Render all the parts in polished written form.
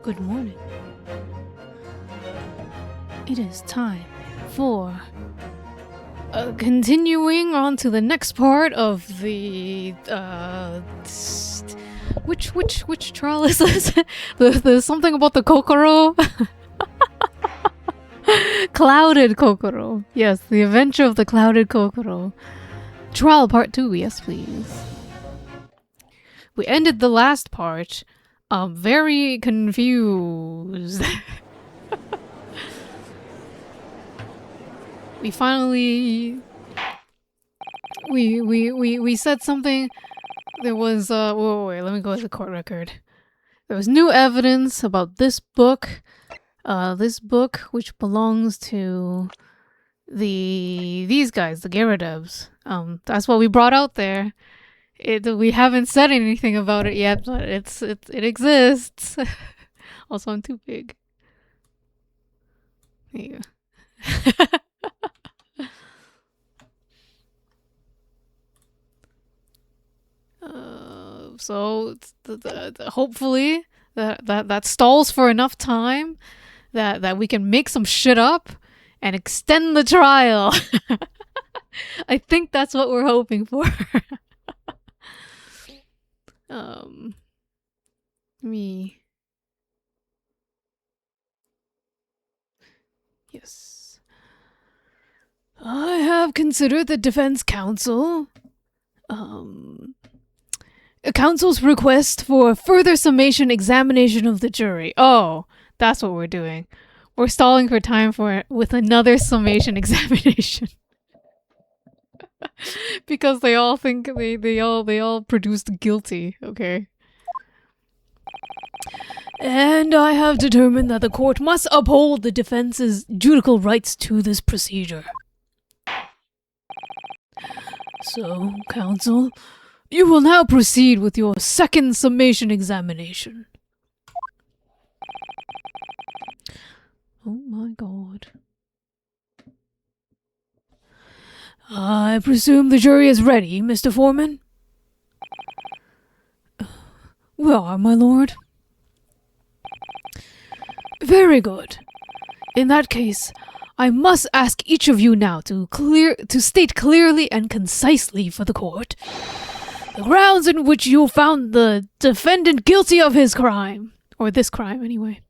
Good morning. It is time for continuing on to the next part of the which trial is this? There's something about the Kokoro. Clouded Kokoro. Yes, the adventure of the Clouded Kokoro. Trial part 2, yes please. We ended the last part very confused. We finally we said something. There was wait, let me go to the court record. There was new evidence about this book which belongs to these guys, the Gyarados. That's what we brought out there. We haven't said anything about it yet, but it exists. Also, I'm too big. There you go. So hopefully that stalls for enough time that we can make some shit up and extend the trial. I think that's what we're hoping for. Yes. I have considered the defense counsel counsel's request for further summation examination of the jury. Oh, that's what we're doing. We're stalling for time with another summation examination. Because they all think they all produced guilty, okay? And I have determined that the court must uphold the defense's judicial rights to this procedure. So, counsel, you will now proceed with your second summation examination. Oh my god. I presume the jury is ready, Mr. Foreman? We are, my lord. Very good. In that case, I must ask each of you now to state clearly and concisely for the court the grounds in which you found the defendant guilty of his crime. Or this crime, anyway.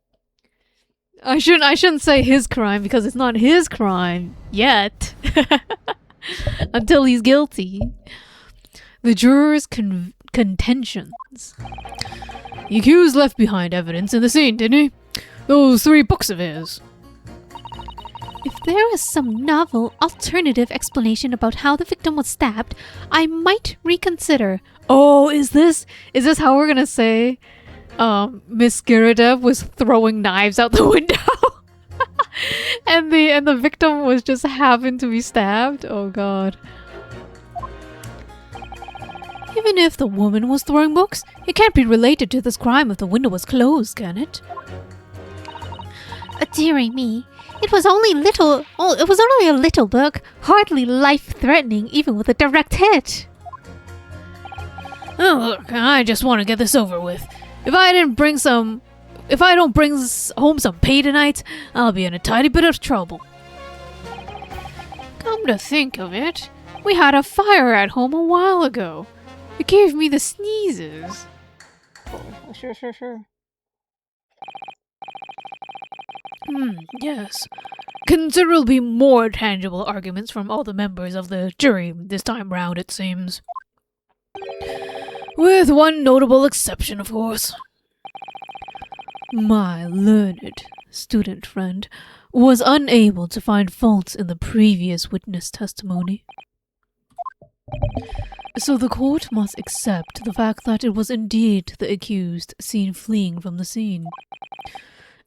I shouldn't say his crime because it's not his crime yet. Until he's guilty. The jurors' contentions. The accused left behind evidence in the scene, didn't he? Those 3 books of his. If there is some novel, alternative explanation about how the victim was stabbed, I might reconsider. Oh, is this how we're gonna say Miss Gyarados was throwing knives out the window? and the victim was just happened to be stabbed? Oh god. Even if the woman was throwing books, it can't be related to this crime if the window was closed, can it? Dearie me. It was only a little book, hardly life-threatening even with a direct hit. Oh, look, I just want to get this over with. If I don't bring home some pay tonight, I'll be in a tiny bit of trouble. Come to think of it, we had a fire at home a while ago. It gave me the sneezes. Oh, sure. Yes. Considerably more tangible arguments from all the members of the jury this time round, it seems. With one notable exception, of course. My learned student friend was unable to find faults in the previous witness testimony. So the court must accept the fact that it was indeed the accused seen fleeing from the scene.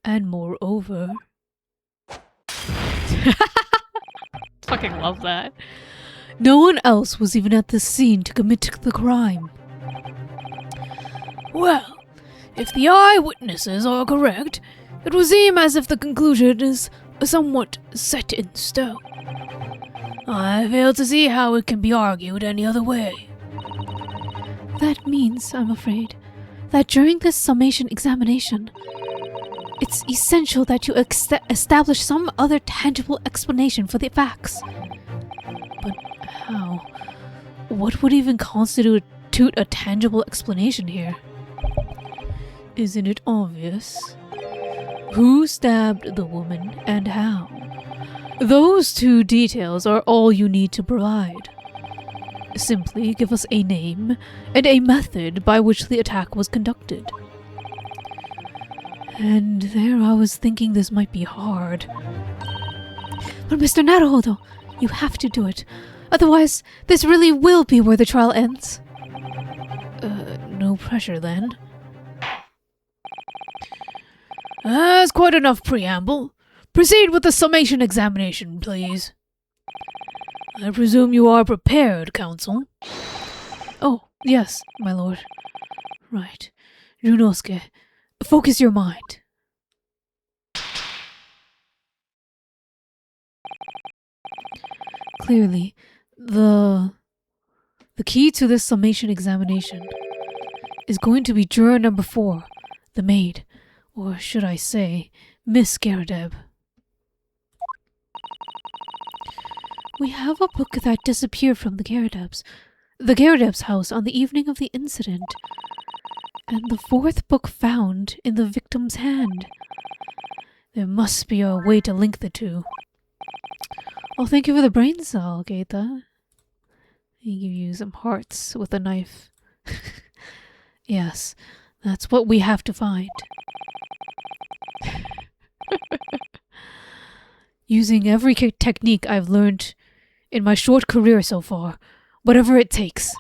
And moreover... Fucking love that. No one else was even at the scene to commit the crime. Well, if the eyewitnesses are correct, it would seem as if the conclusion is somewhat set in stone. I fail to see how it can be argued any other way. That means, I'm afraid, that during this summation examination, It's essential that you establish some other tangible explanation for the facts. But how? What would even constitute a tangible explanation here? Isn't it obvious? Who stabbed the woman and how? Those two details are all you need to provide. Simply give us a name and a method by which the attack was conducted. And there I was thinking this might be hard. But Mr. Naruhodo, you have to do it. Otherwise, this really will be where the trial ends. No pressure then. That's quite enough preamble. Proceed with the summation examination, please. I presume you are prepared, counsel? Oh, yes, my lord. Right. Junosuke, focus your mind. Clearly, the key to this summation examination is going to be juror number 4, the maid, or should I say, Miss Garadeb. We have a book that disappeared from the Garadeb's house on the evening of the incident, and the 4th book found in the victim's hand. There must be a way to link the two. Oh, thank you for the brain cell, Geita. I give you some hearts with a knife. Yes, that's what we have to find. Using every technique I've learned in my short career so far, whatever it takes.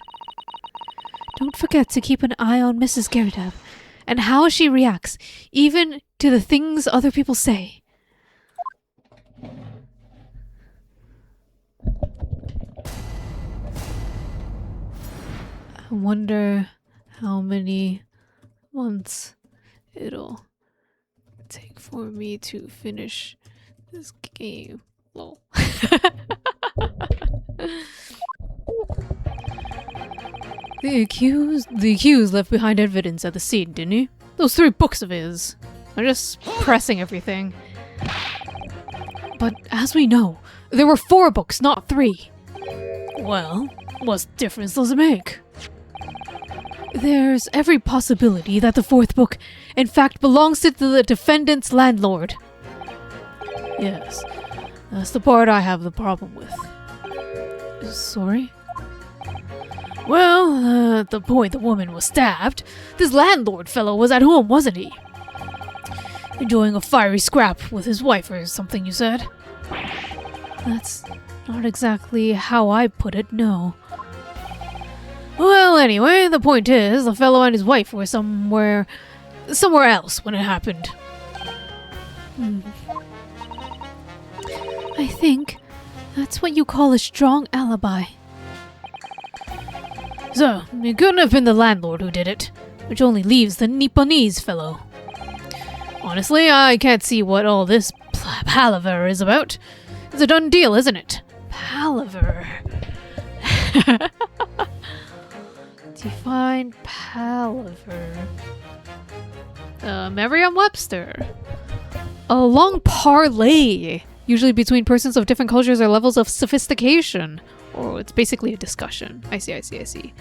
Don't forget to keep an eye on Mrs. Garadeb and how she reacts, even to the things other people say. I wonder how many months it'll take for me to finish this game. Lol. The accused left behind evidence at the scene, didn't he? Those 3 books of his. I'm just pressing everything. But as we know, there were 4 books, not 3. Well, what difference does it make? There's every possibility that the 4th book, in fact, belongs to the defendant's landlord. Yes, that's the part I have the problem with. Sorry? Well, at the point the woman was stabbed, this landlord fellow was at home, wasn't he? Enjoying a fiery scrap with his wife or something, you said? That's not exactly how I put it, no. Well, anyway, the point is, the fellow and his wife were somewhere else when it happened. I think that's what you call a strong alibi. So, it couldn't have been the landlord who did it, which only leaves the Nipponese fellow. Honestly, I can't see what all this palaver is about. It's a done deal, isn't it? Palaver. Define palaver. Merriam-Webster. A long parley, usually between persons of different cultures or levels of sophistication. Or it's basically a discussion. I see.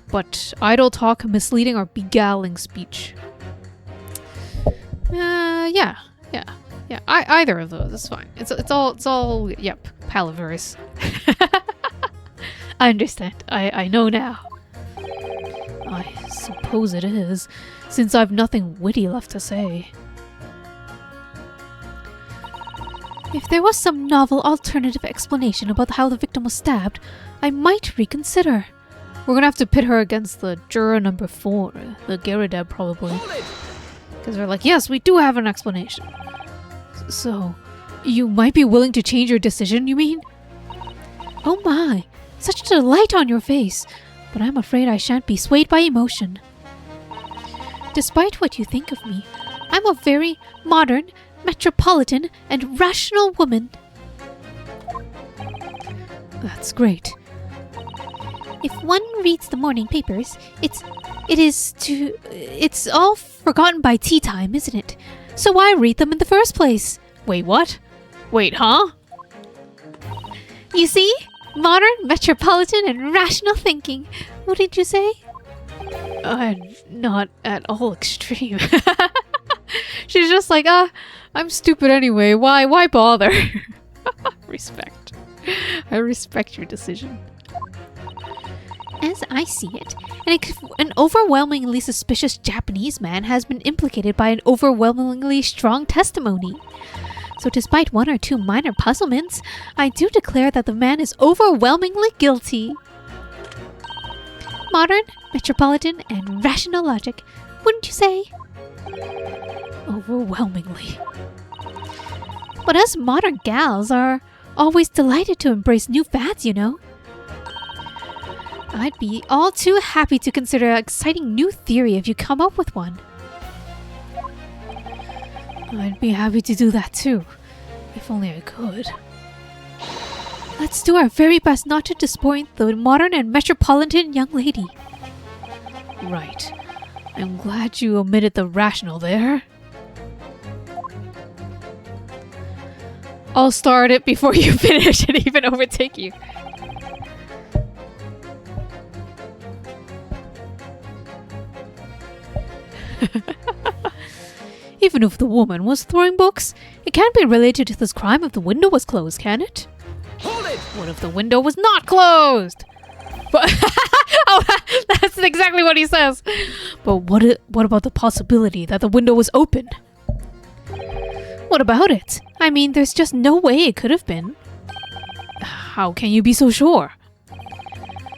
But idle talk, misleading, or beguiling speech. Yeah. Either of those is fine. It's all. Yep, palavers. I understand. I know now. I suppose it is, since I've nothing witty left to say. If there was some novel alternative explanation about how the victim was stabbed, I might reconsider. We're gonna have to pit her against the juror number 4, the Garadeb probably. Because they're like, yes, we do have an explanation. So, you might be willing to change your decision, you mean? Oh my, such a delight on your face, but I'm afraid I shan't be swayed by emotion. Despite what you think of me, I'm a very modern, metropolitan, and rational woman. That's great. If one reads the morning papers, it's all forgotten by tea time, isn't it? so why read them in the first place? Wait, what? Wait, huh? You see? Modern, metropolitan, and rational thinking. What did you say? Not at all extreme. She's just like, I'm stupid anyway. Why bother? Respect. I respect your decision. As I see it, an overwhelmingly suspicious Japanese man has been implicated by an overwhelmingly strong testimony. So despite one or two minor puzzlements, I do declare that the man is overwhelmingly guilty. Modern, metropolitan, and rational logic, wouldn't you say? Overwhelmingly. But us modern gals are always delighted to embrace new fads, you know. I'd be all too happy to consider an exciting new theory if you come up with one. I'd be happy to do that too, if only I could. Let's do our very best not to disappoint the modern and metropolitan young lady. Right. I'm glad you omitted the rational there. I'll start it before you finish and even overtake you. Even if the woman was throwing books, it can't be related to this crime if the window was closed, can it? Hold it! What if the window was not closed? But oh, that's exactly what he says. But what about the possibility that the window was open? What about it? I mean, there's just no way it could have been. How can you be so sure?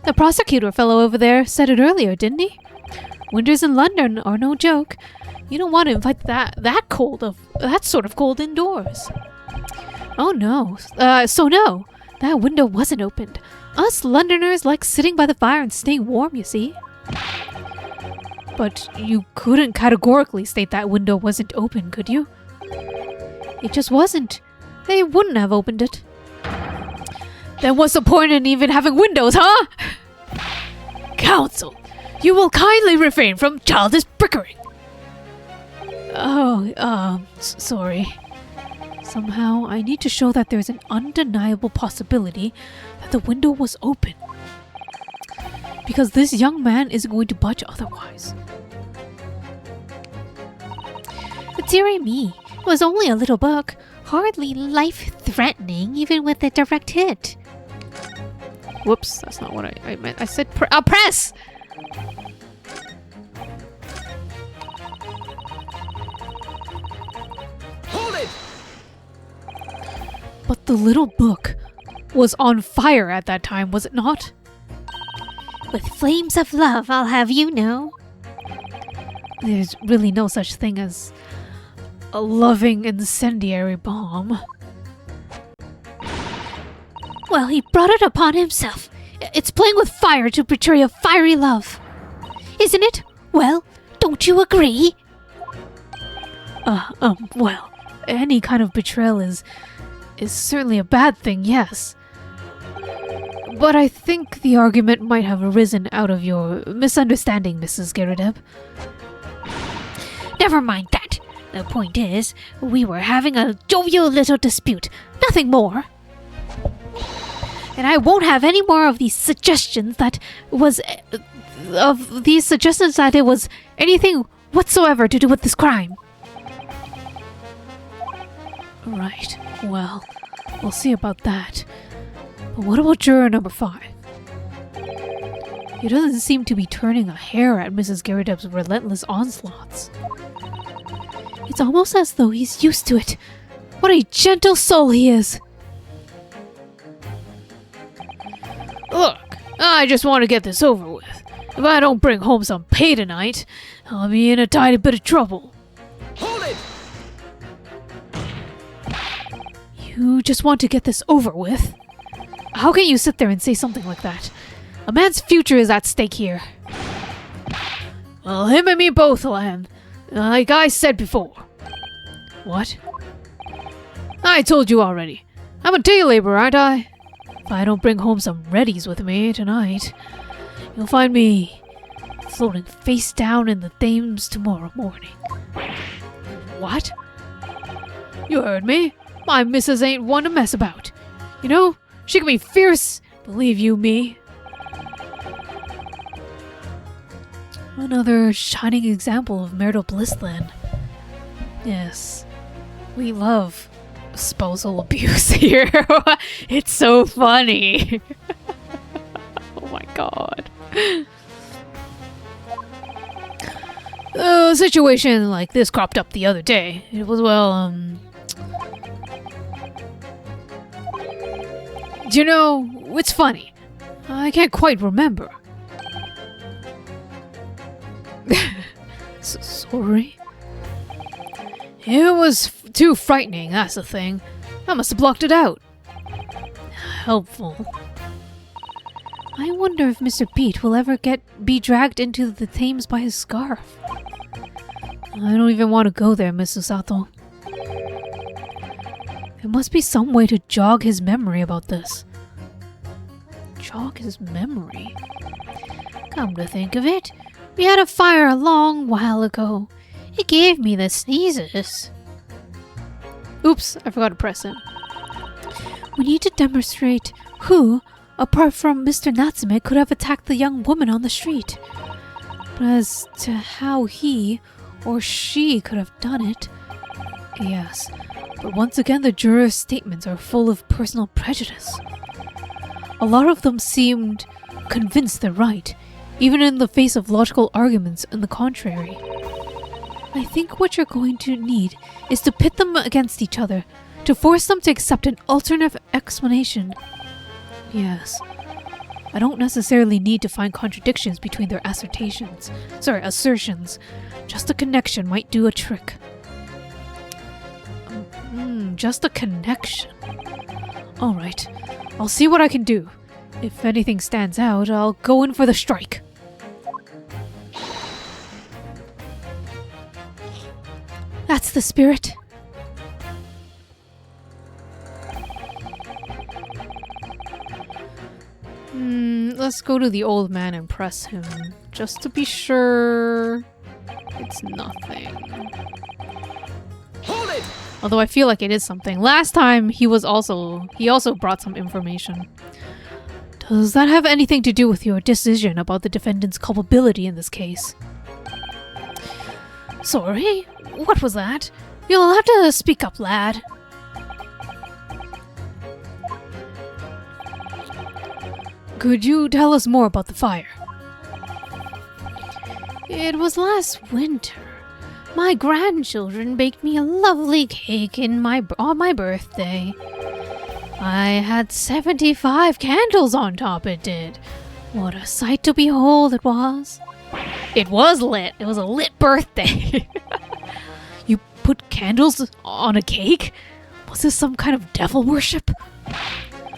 The prosecutor fellow over there said it earlier, didn't he? Winters in London are no joke. You don't want to invite that sort of cold indoors. Oh no. So no, that window wasn't opened. Us Londoners like sitting by the fire and staying warm, you see. But you couldn't categorically state that window wasn't open, could you? It just wasn't. They wouldn't have opened it. Then what's the point in even having windows, huh? Counsel, you will kindly refrain from childish bickering. Sorry. Somehow, I need to show that there's an undeniable possibility that the window was open. Because this young man isn't going to budge otherwise. But dearie me, it was only a little book. Hardly life-threatening, even with a direct hit. Whoops, that's not what I meant. I said press! Hold it! But the little book was on fire at that time, was it not? With flames of love, I'll have you know. There's really no such thing as a loving incendiary bomb. Well, he brought it upon himself. It's playing with fire to portray a fiery love. Isn't it? Well, don't you agree? Well, any kind of betrayal is certainly a bad thing, yes. But I think the argument might have arisen out of your misunderstanding, Mrs. Garrideb. Never mind that. The point is, we were having a jovial little dispute. Nothing more. And I won't have any more of these suggestions that it was anything whatsoever to do with this crime. Right. Well, we'll see about that. But what about juror number 5? He doesn't seem to be turning a hair at Mrs. Garrideb's relentless onslaughts. It's almost as though he's used to it. What a gentle soul he is. Look, I just want to get this over with. If I don't bring home some pay tonight, I'll be in a tiny bit of trouble. Hold it! You just want to get this over with? How can you sit there and say something like that? A man's future is at stake here. Well, him and me both, Lamb. Like I said before. What? I told you already. I'm a day laborer, aren't I? If I don't bring home some readies with me tonight, you'll find me floating face down in the Thames tomorrow morning. What? You heard me. My missus ain't one to mess about. You know, she can be fierce, believe you me. Another shining example of marital bliss then. Yes, we love spousal abuse here. It's so funny. Oh my god. A situation like this cropped up the other day. It was, well, you know, it's funny. I can't quite remember. Sorry? It was too frightening, that's the thing. I must have blocked it out. Helpful. I wonder if Mr. Pete will ever be dragged into the Thames by his scarf. I don't even want to go there, Miss Susato. There must be some way to jog his memory about this. Jog his memory? Come to think of it, we had a fire a long while ago. It gave me the sneezes. Oops, I forgot to press it. We need to demonstrate who, apart from Mr. Natsume, could have attacked the young woman on the street. But as to how he or she could have done it, yes. But once again, the jurors' statements are full of personal prejudice. A lot of them seemed convinced they're right, even in the face of logical arguments in the contrary. I think what you're going to need is to pit them against each other, to force them to accept an alternative explanation. Yes. I don't necessarily need to find contradictions between their assertions. Just a connection might do a trick. Just a connection. Alright, I'll see what I can do. If anything stands out, I'll go in for the strike. That's the spirit. Let's go to the old man and press him, just to be sure it's nothing. Hold it! Although I feel like it is something. Last time he also brought some information. Does that have anything to do with your decision about the defendant's culpability in this case? Sorry? What was that? You'll have to speak up, lad. Could you tell us more about the fire? It was last winter. My grandchildren baked me a lovely cake on my birthday. I had 75 candles on top, it did. What a sight to behold it was. It was lit. It was a lit birthday. You put candles on a cake? Was this some kind of devil worship?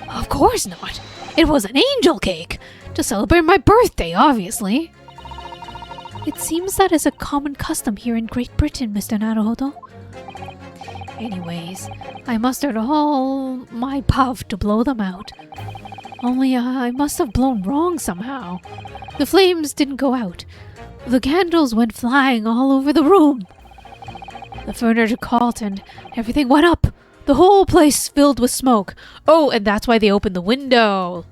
Of course not. It was an angel cake. To celebrate my birthday, obviously. It seems that is a common custom here in Great Britain, Mr. Naruhodo. Anyways, I mustered all my puff to blow them out. Only I must have blown wrong somehow. The flames didn't go out. The candles went flying all over the room. The furniture caught and everything went up. The whole place filled with smoke. Oh, and that's why they opened the window.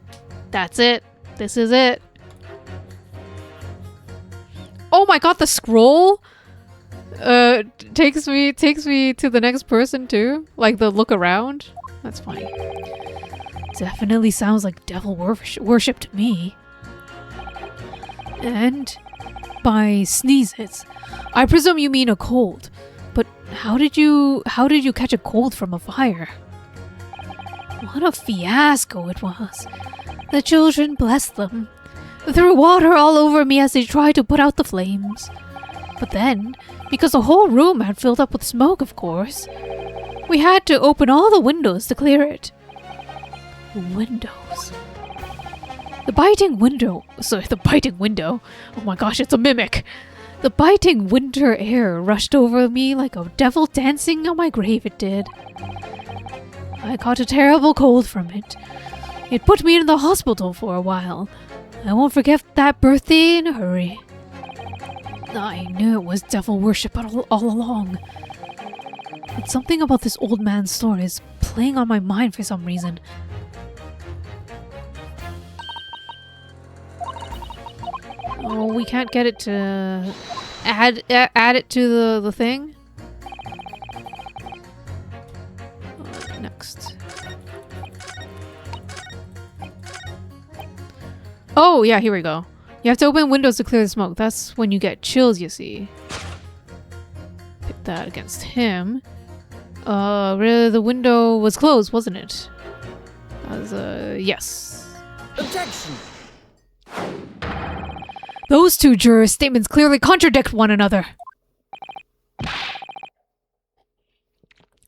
That's it. This is it. Oh my god, the scroll takes me to the next person too. Like the look around. That's funny. Definitely sounds like devil worship to me. And by sneezes, I presume you mean a cold. But how did you catch a cold from a fire? What a fiasco it was. The children, bless them, threw water all over me as they tried to put out the flames. But then, because the whole room had filled up with smoke, of course, we had to open all the windows to clear it. Windows. The biting window. Oh my gosh, it's a mimic. The biting winter air rushed over me like a devil dancing on my grave, it did. I caught a terrible cold from it. It put me in the hospital for a while. I won't forget that birthday in a hurry. I knew it was devil worship all along. It's something about this old man's story is playing on my mind for some reason. Oh, we can't get it to add it to the thing. Next. Oh, yeah, here we go. You have to open windows to clear the smoke. That's when you get chills, you see. Hit that against him. Really, the window was closed, wasn't it? Yes. Objection! Those two jurors' statements clearly contradict one another.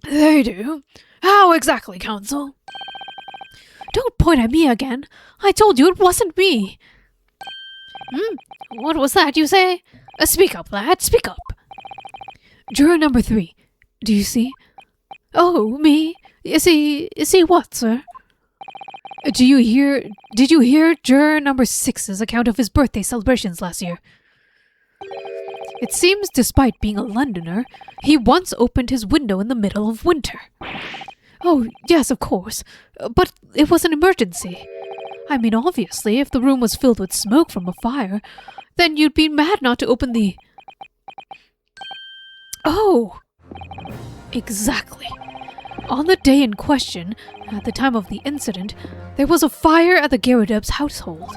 They do. How exactly, counsel? Don't point at me again. I told you it wasn't me. What was that you say? Speak up, lad, speak up. Juror number 3. Do you see? Oh, me? Is he what, sir? Did you hear juror number 6's account of his birthday celebrations last year? It seems, despite being a Londoner, he once opened his window in the middle of winter. Oh, yes, of course. But it was an emergency. I mean, obviously, if the room was filled with smoke from a fire, then you'd be mad not to open the... Oh! Exactly. On the day in question, at the time of the incident, there was a fire at the Garrideb's household.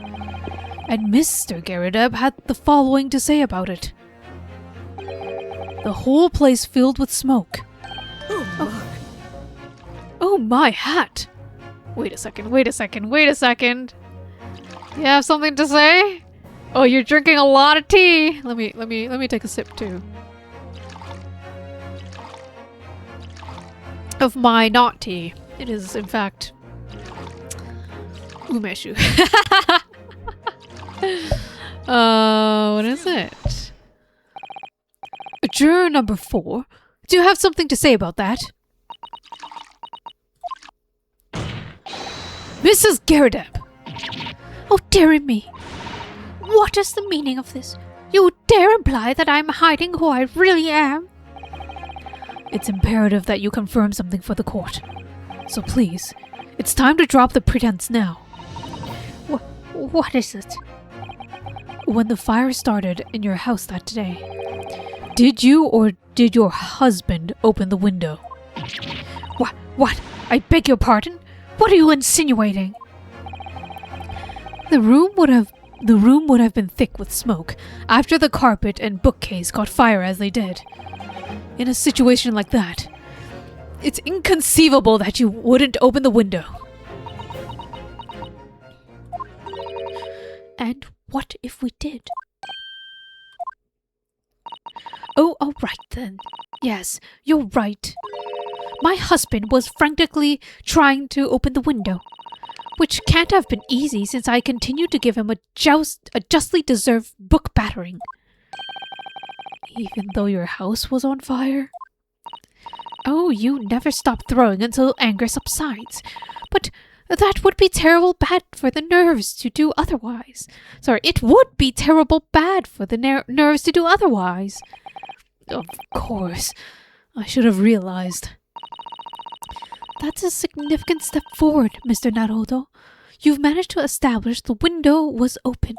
And Mr. Garrideb had the following to say about it. The whole place filled with smoke. Oh my hat! Wait a second. You have something to say? Oh, you're drinking a lot of tea. Let me take a sip too. Of my not tea. It is, in fact, umeshu. What is it? Juror number 4. Do you have something to say about that? Mrs. Garrideb! Oh, dearie me. What is the meaning of this? You dare imply that I'm hiding who I really am? It's imperative that you confirm something for the court. So please, it's time to drop the pretense now. What is it? When the fire started in your house that day, did you or did your husband open the window? What? I beg your pardon? What are you insinuating? The room would have been thick with smoke after the carpet and bookcase caught fire as they did. In a situation like that, it's inconceivable that you wouldn't open the window. And what if we did? Oh, all right then. Yes, you're right. My husband was frantically trying to open the window, which can't have been easy since I continued to give him a justly deserved book battering. Even though your house was on fire? Oh, you never stop throwing until anger subsides. But that would be terrible bad for the nerves to do otherwise. Sorry, it would be terrible bad for the nerves to do otherwise. Of course. I should have realized. That's a significant step forward, Mr. Naruto. You've managed to establish the window was open.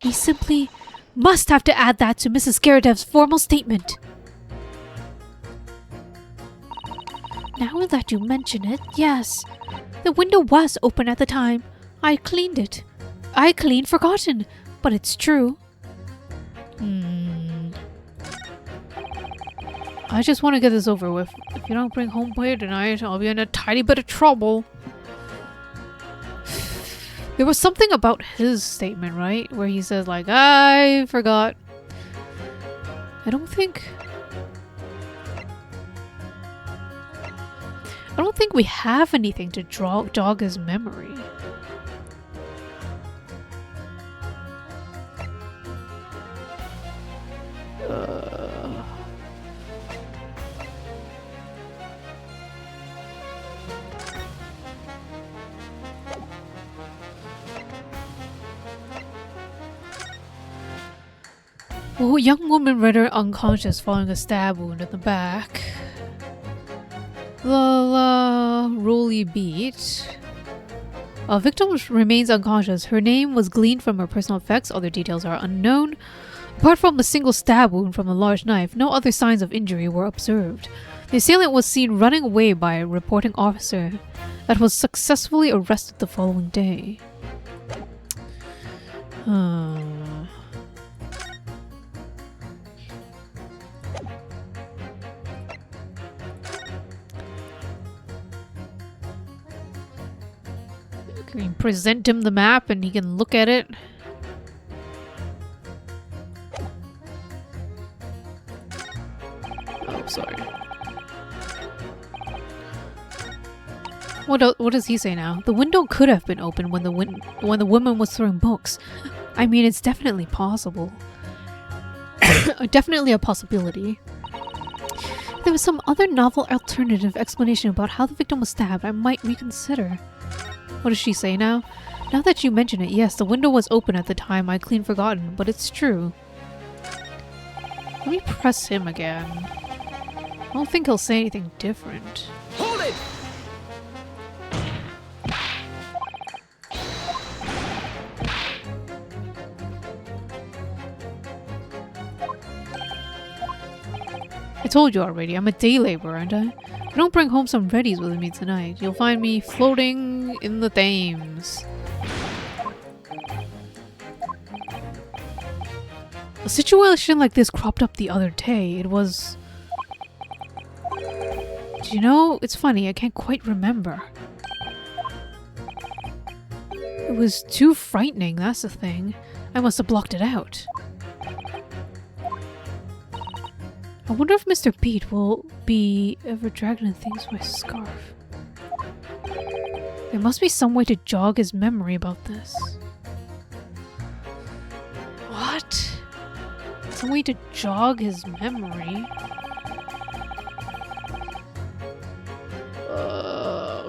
We simply must have to add that to Mrs. Garrideb's formal statement. Now that you mention it, yes. The window was open at the time. I cleaned it. I clean forgotten, but it's true. I just want to get this over with. If you don't bring home plate tonight, I'll be in a tiny bit of trouble. There was something about his statement, right? Where he says, like, I forgot. I don't think we have anything to jog his memory. Well, young woman rendered unconscious following a stab wound in the back. The Rolly beat. A victim remains unconscious. Her name was gleaned from her personal effects. Other details are unknown. Apart from the single stab wound from a large knife, no other signs of injury were observed. The assailant was seen running away by a reporting officer that was successfully arrested the following day. Can we present him the map and he can look at it? Oh, sorry. What does he say now? The window could have been open when the woman was throwing books. I mean, it's definitely possible. Definitely a possibility. If there was some other novel alternative explanation about how the victim was stabbed, I might reconsider. What does she say now? Now that you mention it, yes, the window was open at the time. I'd clean forgotten, but it's true. Let me press him again. I don't think he'll say anything different. Hold it! I told you already, I'm a day laborer, aren't I? If I don't bring home some Reddies with me tonight, you'll find me floating in the Thames. A situation like this cropped up the other day. It was... Do you know, it's funny, I can't quite remember. It was too frightening, that's the thing. I must have blocked it out. I wonder if Mr. Pete will be ever dragging things with his scarf. There must be some way to jog his memory about this. What? Some way to jog his memory?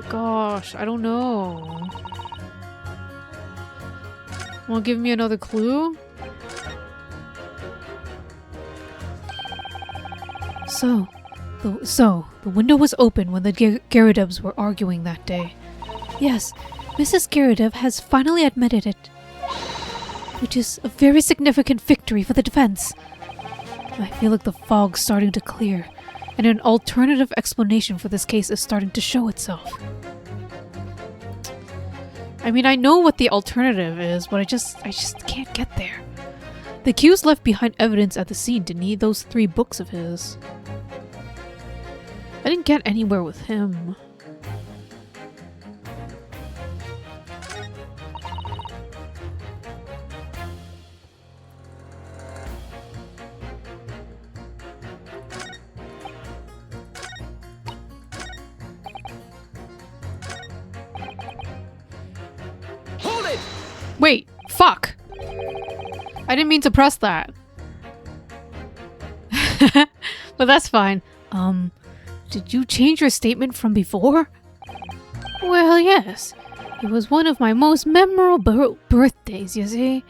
Gosh, I don't know. Wanna give me another clue? So, the window was open when the Gyarados were arguing that day. Yes, Mrs. Gyarados has finally admitted it, which is a very significant victory for the defense. I feel like the fog's starting to clear, and an alternative explanation for this case is starting to show itself. I mean, I know what the alternative is, but I just can't get there. The accused left behind evidence at the scene, didn't he? Those 3 books of his. I didn't get anywhere with him. Hold it! Wait, fuck! I didn't mean to press that. But that's fine. Did you change your statement from before? Well, yes. It was one of my most memorable birthdays, you see.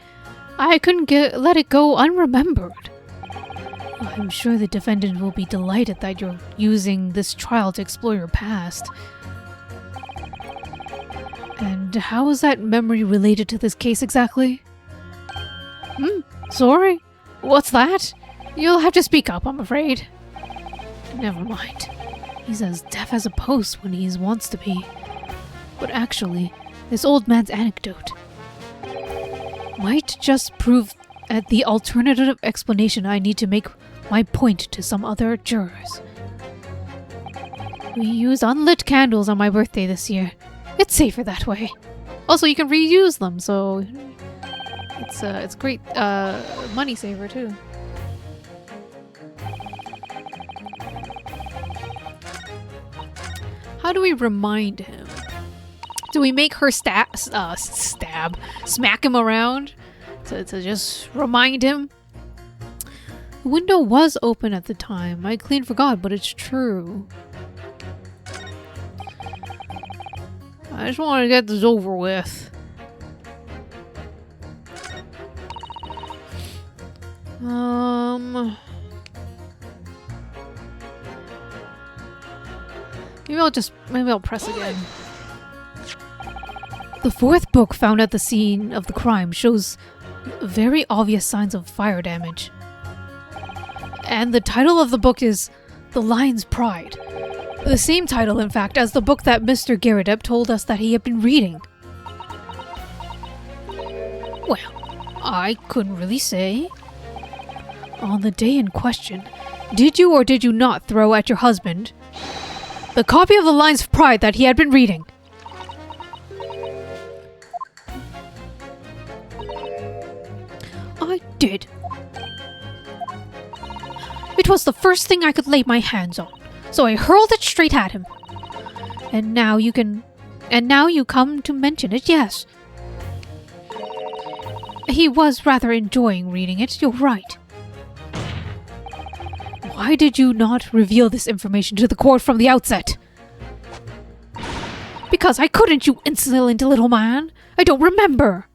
I couldn't let it go unremembered. I'm sure the defendant will be delighted that you're using this trial to explore your past. And how is that memory related to this case exactly? Sorry? What's that? You'll have to speak up, I'm afraid. Never mind. He's as deaf as a post when he wants to be. But actually, this old man's anecdote might just prove the alternative explanation I need to make my point to some other jurors. We use unlit candles on my birthday this year. It's safer that way. Also, you can reuse them, so it's great money saver too. How do we remind him? Do we make her smack him around to just remind him? The window was open at the time. I clean forgot, but it's true. I just want to get this over with. Maybe I'll press again. The fourth book found at the scene of the crime shows very obvious signs of fire damage. And the title of the book is The Lion's Pride. The same title, in fact, as the book that Mr. Garrideb told us that he had been reading. Well, I couldn't really say. On the day in question, did you or did you not throw at your husband the copy of The Lion's Pride that he had been reading? I did. It was the first thing I could lay my hands on, so I hurled it straight at him. And now you come to mention it, yes. He was rather enjoying reading it, you're right. Why did you not reveal this information to the court from the outset? Because I couldn't, you insolent little man. I don't remember.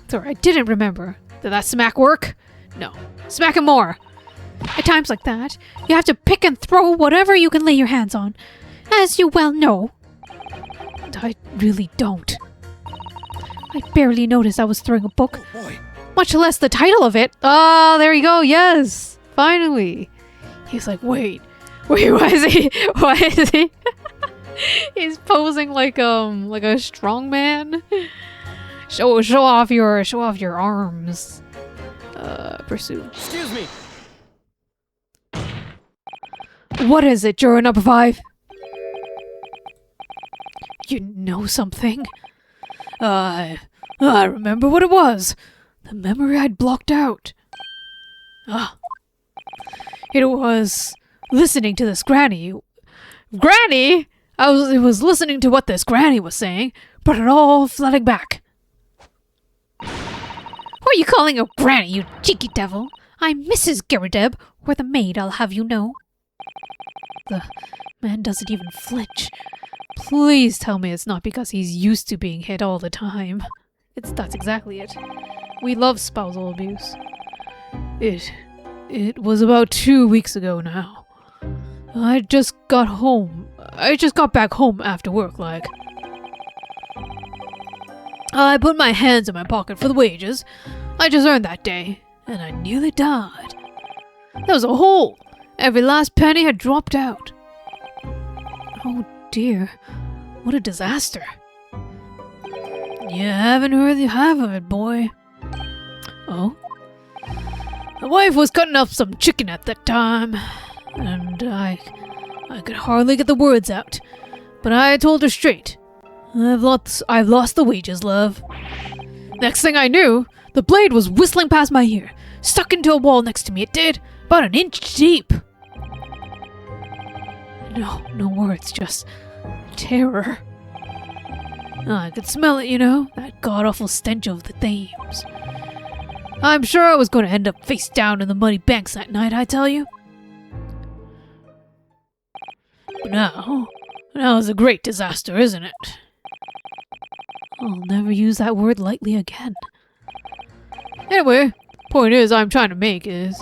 Sorry, I didn't remember. Did that smack work? No. Smack him more. At times like that, you have to pick and throw whatever you can lay your hands on, as you well know. And I really don't. I barely noticed I was throwing a book, much less the title of it. Ah, there you go, yes! Finally! He's like, wait, why is he? Why is he? He's posing like a strong man. Show off your arms. Pursue. Excuse me. What is it, juror number 5? You know something? I remember what it was. The memory I'd blocked out. It was listening to this granny. Granny? It was listening to what this granny was saying, brought it all flooding back. Who are you calling a granny, you cheeky devil? I'm Mrs. Garrideb, or the maid, I'll have you know. The man doesn't even flinch. Please tell me it's not because he's used to being hit all the time. That's exactly it. We love spousal abuse. It was about 2 weeks ago now. I just got back home after work, like. I put my hands in my pocket for the wages I just earned that day, and I nearly died. There was a hole. Every last penny had dropped out. Oh dear, what a disaster. You haven't heard the half of it, boy. Oh? The wife was cutting up some chicken at that time, and I could hardly get the words out, but I told her straight. I've lost the wages, love. Next thing I knew, the blade was whistling past my ear, stuck into a wall next to me, it did, about an inch deep. No words, just terror. I could smell it, you know, that god-awful stench of the Thames. I'm sure I was going to end up face down in the muddy banks that night, I tell you. But now it's a great disaster, isn't it? I'll never use that word lightly again. Anyway, point I'm trying to make is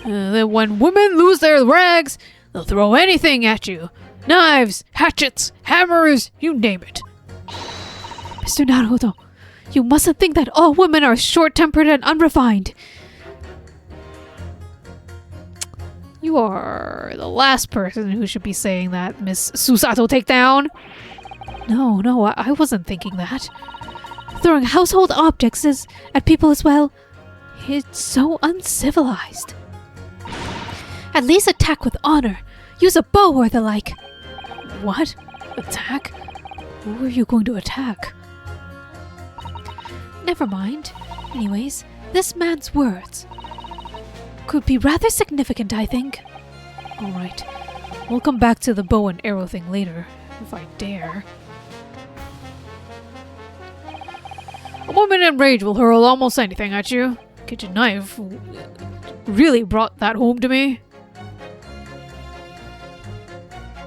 that when women lose their rags, they'll throw anything at you. Knives, hatchets, hammers, you name it. Mr. Naruto, you mustn't think that all women are short-tempered and unrefined. You are the last person who should be saying that, Miss Susato Takedown. No, I wasn't thinking that. Throwing household objects at people as well. It's so uncivilized. At least attack with honor. Use a bow or the like. What? Attack? Who are you going to attack? Never mind. Anyways, this man's words could be rather significant, I think. Alright, we'll come back to the bow and arrow thing later, if I dare. A woman in rage will hurl almost anything at you. Kitchen knife really brought that home to me.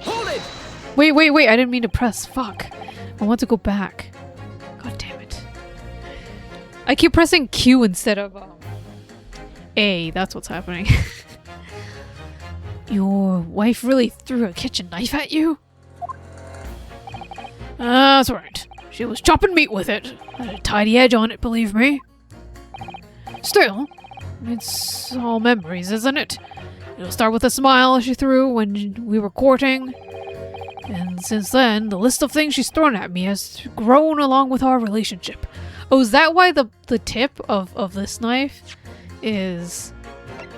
Hold it! Wait, I didn't mean to press. Fuck. I want to go back. God damn it. I keep pressing Q instead of A. That's what's happening. Your wife really threw a kitchen knife at you? That's right. She was chopping meat with it. Had a tidy edge on it, believe me. Still, it's all memories, isn't it? It'll start with a smile she threw when we were courting. And since then, the list of things she's thrown at me has grown along with our relationship. Oh, is that why the tip of this knife is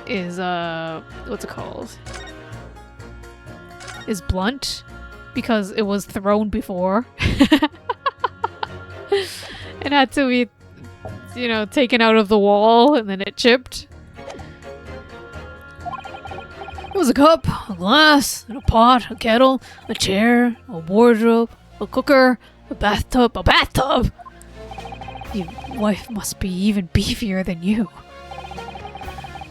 what's it called? Is blunt? Because it was thrown before. It had to be, taken out of the wall and then it chipped. It was a cup, a glass, and a pot, a kettle, a chair, a wardrobe, a cooker, a bathtub. A bathtub? Your wife must be even beefier than you.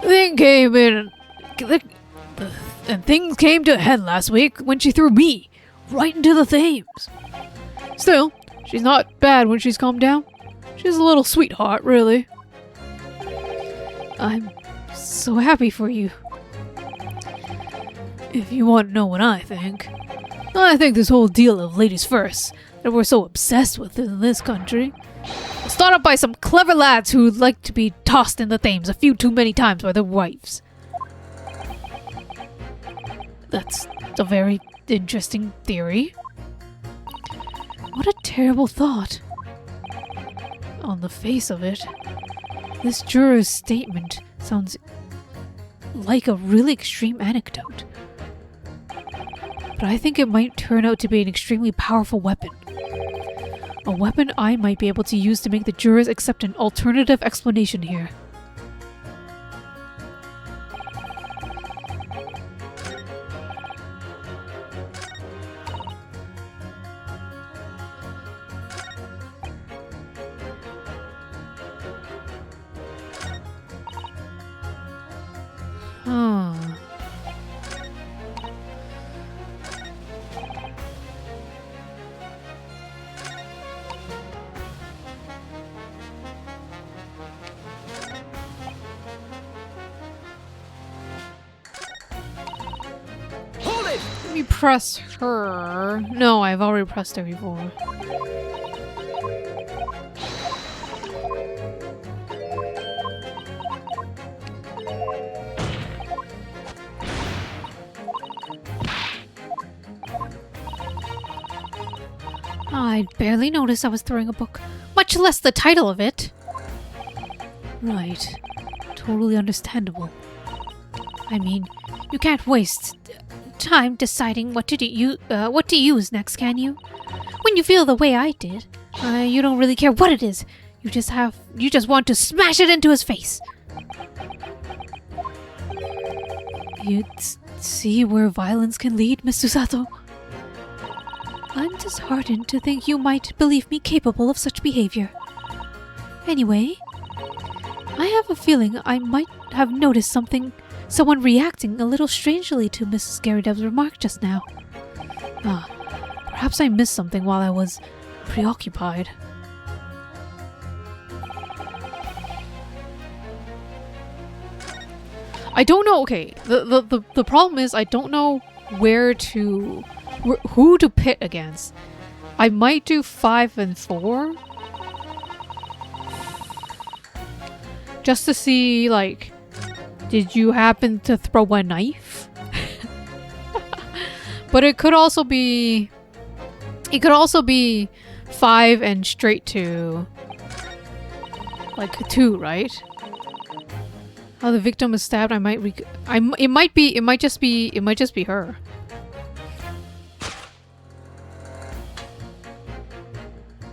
Thing came in, and things came to a head last week when she threw me right into the Thames. Still, she's not bad when she's calmed down. She's a little sweetheart, really. I'm so happy for you. If you want to know what I think this whole deal of ladies first that we're so obsessed with in this country was thought up by some clever lads who like to be tossed in the Thames a few too many times by their wives. That's a very interesting theory. What a terrible thought. On the face of it, this juror's statement sounds like a really extreme anecdote. But I think it might turn out to be an extremely powerful weapon. A weapon I might be able to use to make the jurors accept an alternative explanation here. Let me press her. No, I've already pressed her before. I barely noticed I was throwing a book, much less the title of it. Right. Totally understandable. I mean, you can't waste time deciding what to use next, can you? When you feel the way I did, you don't really care what it is. You just want to smash it into his face. You see where violence can lead, Miss Susato? I'm disheartened to think you might believe me capable of such behavior. Anyway, I have a feeling I might have noticed someone reacting a little strangely to Mrs. Garrideb's remark just now. Perhaps I missed something while I was preoccupied. I don't know, okay, the problem is I don't know who to pit against. I might do 5 and 4. Just to see, like, did you happen to throw a knife? But it could also be 5 and straight to like 2, right? How the victim is stabbed. It might just be her.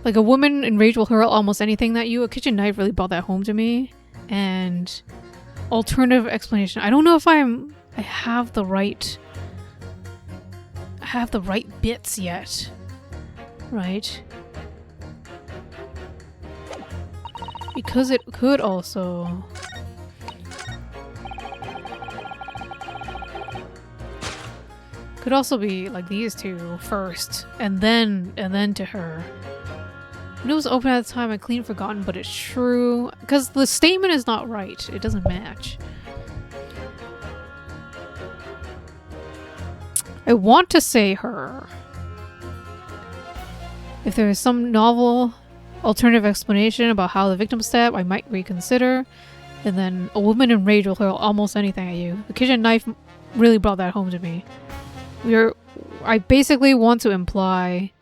Like, a woman enraged will hurl almost anything at you. A kitchen knife really brought that home to me. And alternative explanation. I don't know if I have the right bits yet. Right? Because it could also be like these two first and then to her. When it was open at the time, I clean forgotten, but it's true. Because the statement is not right. It doesn't match. I want to say her. If there is some novel alternative explanation about how the victim stabbed, I might reconsider. And then a woman in rage will hurl almost anything at you. The kitchen knife really brought that home to me. I basically want to imply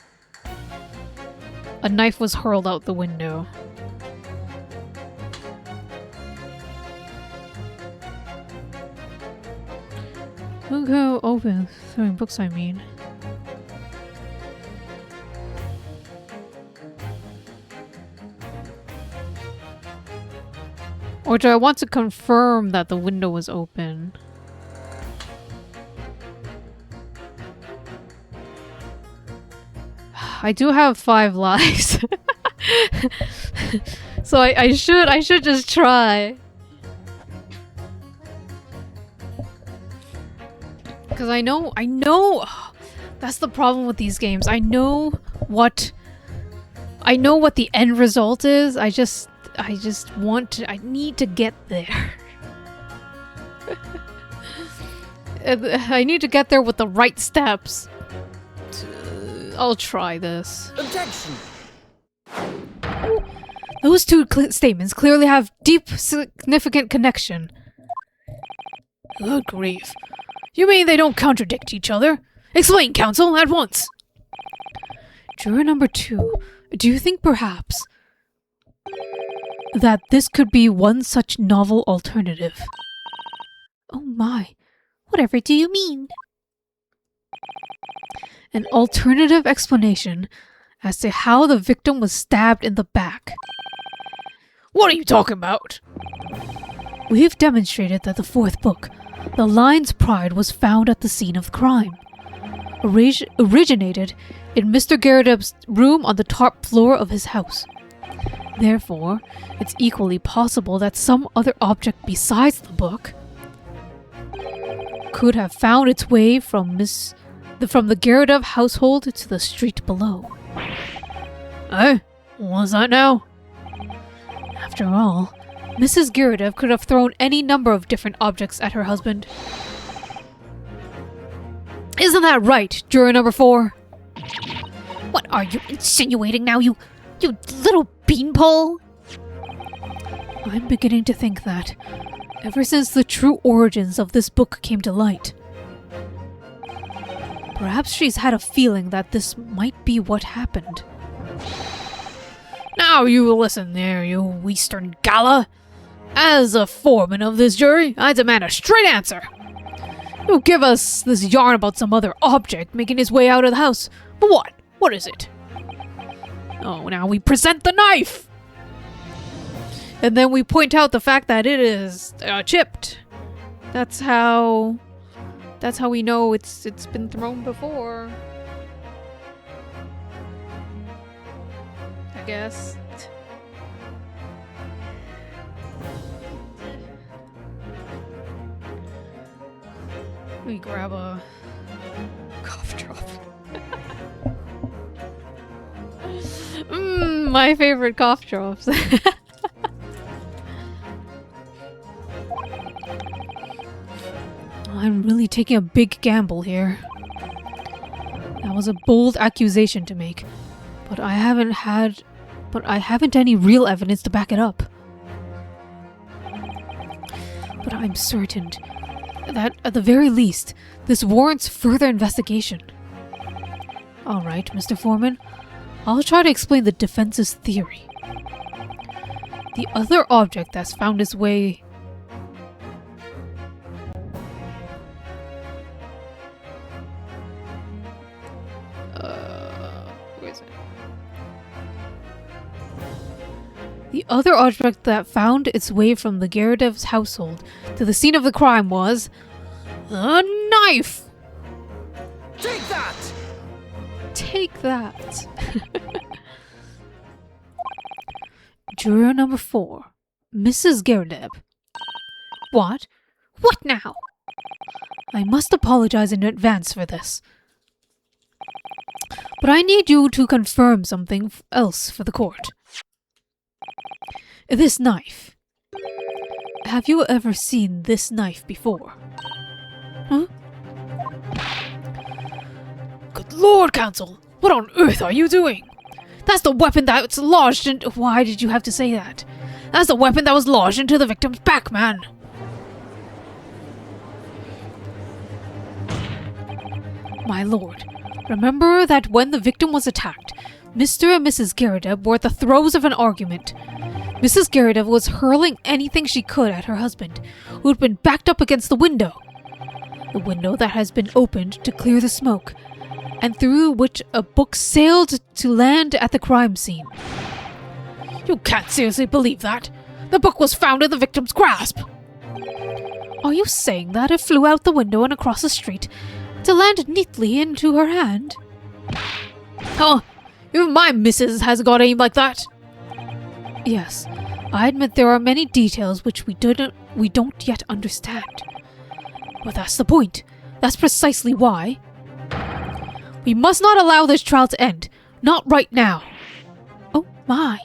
a knife was hurled out the window. Look how open. Throwing books, I mean. Or do I want to confirm that the window was open? I do have 5 lives. So I should just try. Because I know that's the problem with these games. I know what the end result is. I need to get there. I need to get there with the right steps. I'll try this. Objection! Those two statements clearly have deep, significant connection. Good grief. You mean they don't contradict each other? Explain, counsel, at once! Juror number 2, do you think perhaps that this could be one such novel alternative? Oh my, whatever do you mean? An alternative explanation as to how the victim was stabbed in the back. What are you talking about? We've demonstrated that the 4th book, The Lion's Pride, was found at the scene of the crime. Originated in Mr. Garrideb's room on the top floor of his house. Therefore, it's equally possible that some other object besides the book could have found its way from the Garrideb household to the street below. Eh? What's that now? After all, Mrs. Garrideb could have thrown any number of different objects at her husband. Isn't that right, juror number 4? What are you insinuating now, you little beanpole? I'm beginning to think that, ever since the true origins of this book came to light, perhaps she's had a feeling that this might be what happened. Now you listen there, you Western Gala. As a foreman of this jury, I demand a straight answer. You give us this yarn about some other object making its way out of the house, but what? What is it? Oh, now we present the knife! And then we point out the fact that it is chipped. That's how we know it's been thrown before. I guess. Let me grab a cough drop. My favorite cough drops. I'm really taking a big gamble here. That was a bold accusation to make, but I haven't any real evidence to back it up. But I'm certain that, at the very least, this warrants further investigation. Alright, Mr. Foreman, I'll try to explain the defense's theory. The other object that's found its way... where is it? The other object that found its way from the Garrideb's household to the scene of the crime was... a knife! Take that! Take that. Juror number 4, Mrs. Garrideb. What? What now? I must apologize in advance for this. But I need you to confirm something else for the court. This knife. Have you ever seen this knife before? Huh? Lord Counsel, what on earth are you doing? That's the weapon that's lodged in— Why did you have to say that? That's the weapon that was lodged into the victim's back, man. My lord, remember that when the victim was attacked, Mr. and Mrs. Garrideb were at the throes of an argument. Mrs. Garrideb was hurling anything she could at her husband, who had been backed up against the window that has been opened to clear the smoke, and through which a book sailed to land at the crime scene. You can't seriously believe that. The book was found in the victim's grasp. Are you saying that it flew out the window and across the street to land neatly into her hand? Oh, even my missus has got aim like that. Yes, I admit there are many details which we don't yet understand. But that's the point. That's precisely why. We must not allow this trial to end. Not right now. Oh my.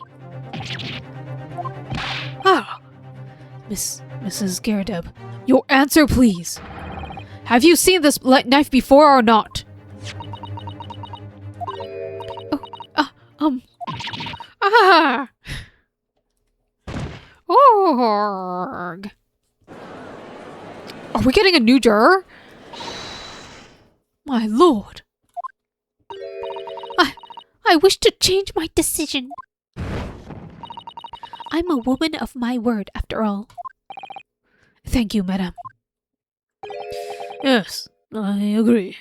Ah. Mrs. Garrideb, your answer please. Have you seen this knife before or not? Org. Are we getting a new juror? My lord. I wish to change my decision. I'm a woman of my word, after all. Thank you, madame. Yes, I agree.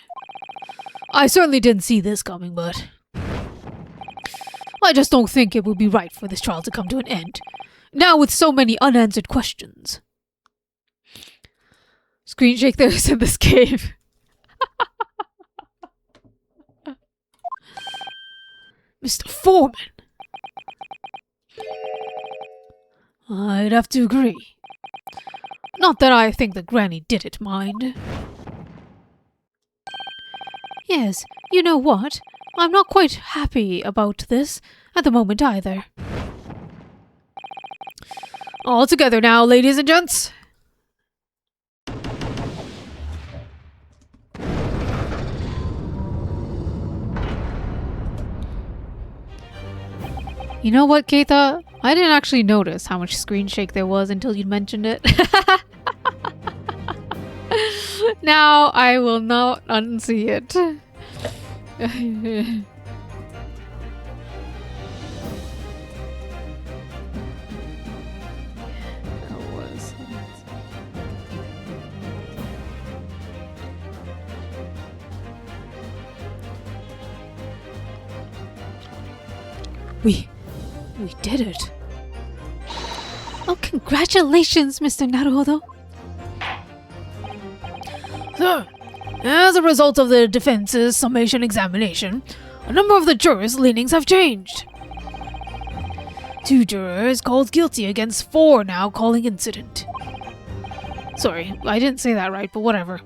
I certainly didn't see this coming, but I just don't think it would be right for this trial to come to an end, now with so many unanswered questions. Screen shake there's in this cave. Mr. Foreman. I'd have to agree. Not that I think the granny did it, mind. Yes, you know what? I'm not quite happy about this at the moment either. All together now, ladies and gents. You know what, Keitha? I didn't actually notice how much screen shake there was until you mentioned it. Now I will not unsee it. We did it. Oh, congratulations, Mr. Naruhodo. So, as a result of the defense's summation examination, a number of the jurors' leanings have changed. 2 jurors called guilty against 4 now calling incident. Sorry, I didn't say that right, but whatever.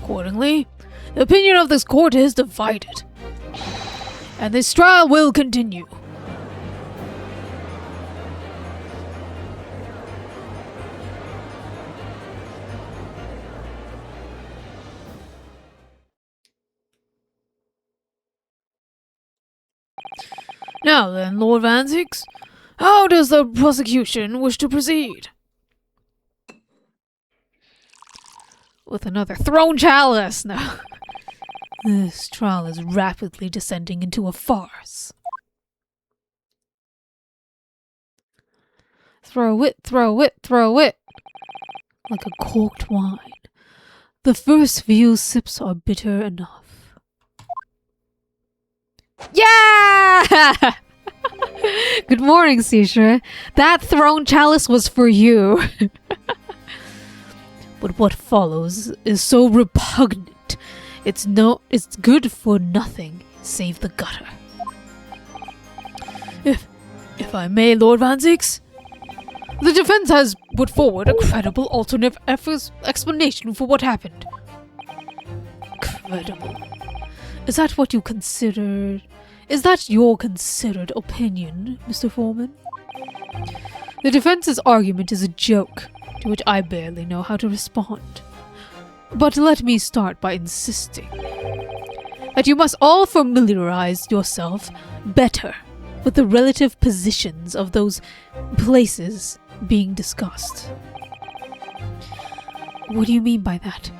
Accordingly, the opinion of this court is divided. And this trial will continue. Now then, Lord Van Zix, how does the prosecution wish to proceed? With another throne chalice? No. This trial is rapidly descending into a farce. Throw it, throw it, throw it. Like a corked wine. The first few sips are bitter enough. Yeah! Good morning, Cishra. That throne chalice was for you. But what follows is so repugnant. It's good for nothing save the gutter. If I may, Lord Van Zix, the defense has put forward a credible alternate explanation for what happened. Credible. Is that what you considered? Is that your considered opinion, Mr. Foreman? The defense's argument is a joke, to which I barely know how to respond. But let me start by insisting that you must all familiarize yourself better with the relative positions of those places being discussed. What do you mean by that?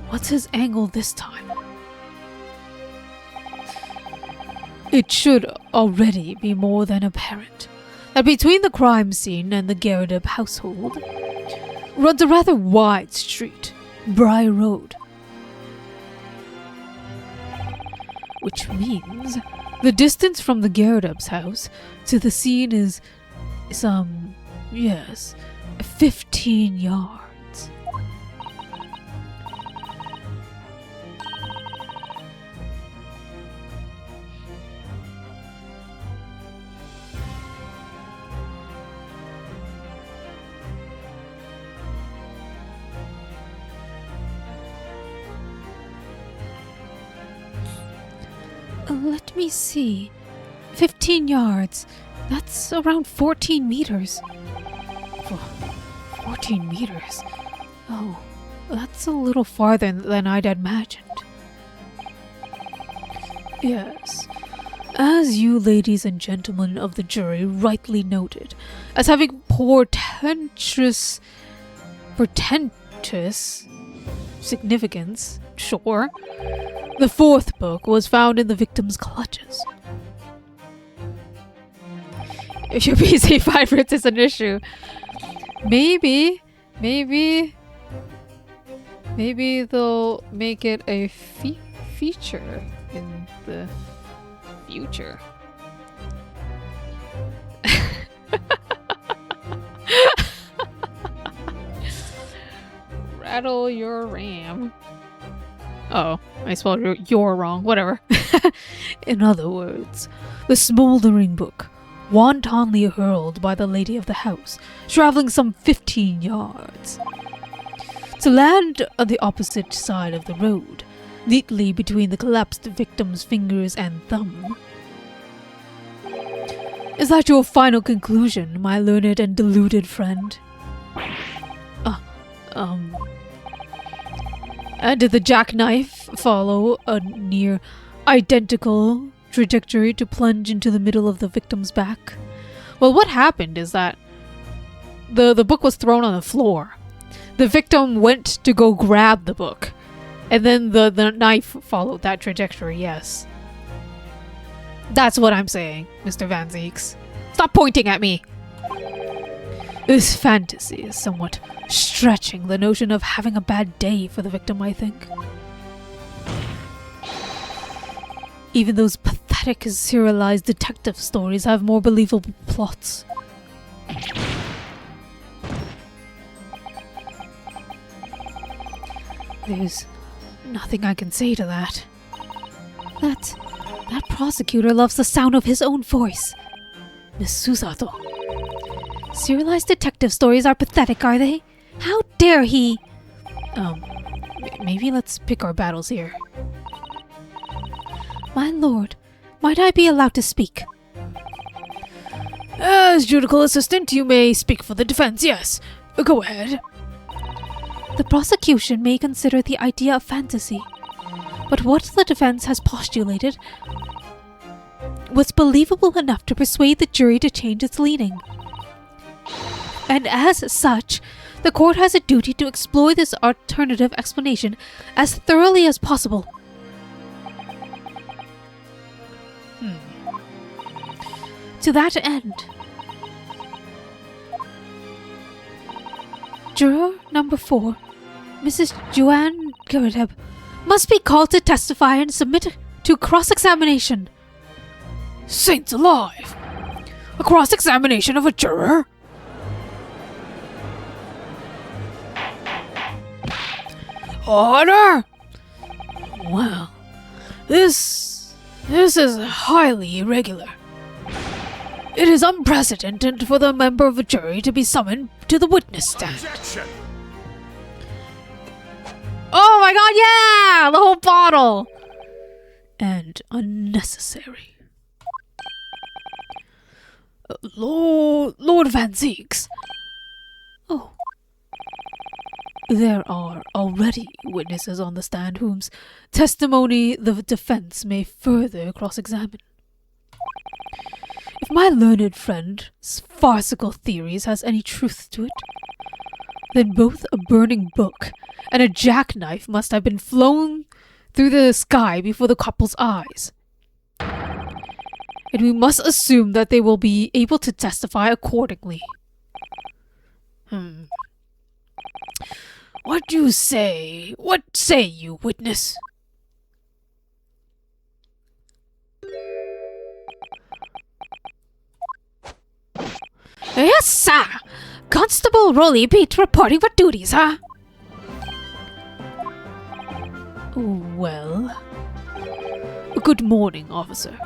What's his angle this time? It should already be more than apparent that between the crime scene and the Garrideb household runs a rather wide street, Briar Road. Which means the distance from the Garrideb's house to the scene is 15 yards. Let me see. 15 yards. That's around 14 meters. 14 meters? Oh, that's a little farther than I'd imagined. Yes. As you ladies and gentlemen of the jury rightly noted, as having portentous significance, sure, the fourth book was found in the victim's clutches. If your PC vibrates is an issue, maybe they'll make it a feature in the future. Rattle your RAM. Oh, I spelled your wrong. Whatever. In other words, the smoldering book, wantonly hurled by the lady of the house, traveling some 15 yards, to land on the opposite side of the road, neatly between the collapsed victim's fingers and thumb. Is that your final conclusion, my learned and deluded friend? Did the jackknife follow a near identical trajectory to plunge into the middle of the victim's back? Well, what happened is that the book was thrown on the floor. The victim went to go grab the book, and then the knife followed that trajectory, yes. That's what I'm saying, Mr. Van Zeeks. Stop pointing at me! This fantasy is somewhat stretching the notion of having a bad day for the victim, I think. Even those pathetic serialized detective stories have more believable plots. There's nothing I can say to that. That prosecutor loves the sound of his own voice. Miss Susato. Serialized detective stories are pathetic, are they? How dare he? Maybe let's pick our battles here. My lord, might I be allowed to speak? As judicial assistant, you may speak for the defense, yes. Go ahead. The prosecution may consider the idea of fantasy, but what the defense has postulated was believable enough to persuade the jury to change its leaning. And as such, the court has a duty to explore this alternative explanation as thoroughly as possible. To that end, Juror number 4, Mrs. Joanne Garrideb, must be called to testify and submit to cross-examination. Saints alive! A cross-examination of a juror? Order! Well, this is highly irregular. It is unprecedented for the member of a jury to be summoned to the witness stand. Objection! Oh my god, yeah! The whole bottle! And unnecessary. Lord Van Zeeks. Oh. There are already witnesses on the stand whose testimony the defense may further cross-examine. If my learned friend's farcical theories has any truth to it, then both a burning book and a jackknife must have been flown through the sky before the couple's eyes. And we must assume that they will be able to testify accordingly. What do you say? What say you, witness? Yes, sir. Constable Rolly Beat reporting for duty, sir. Well, good morning, officer.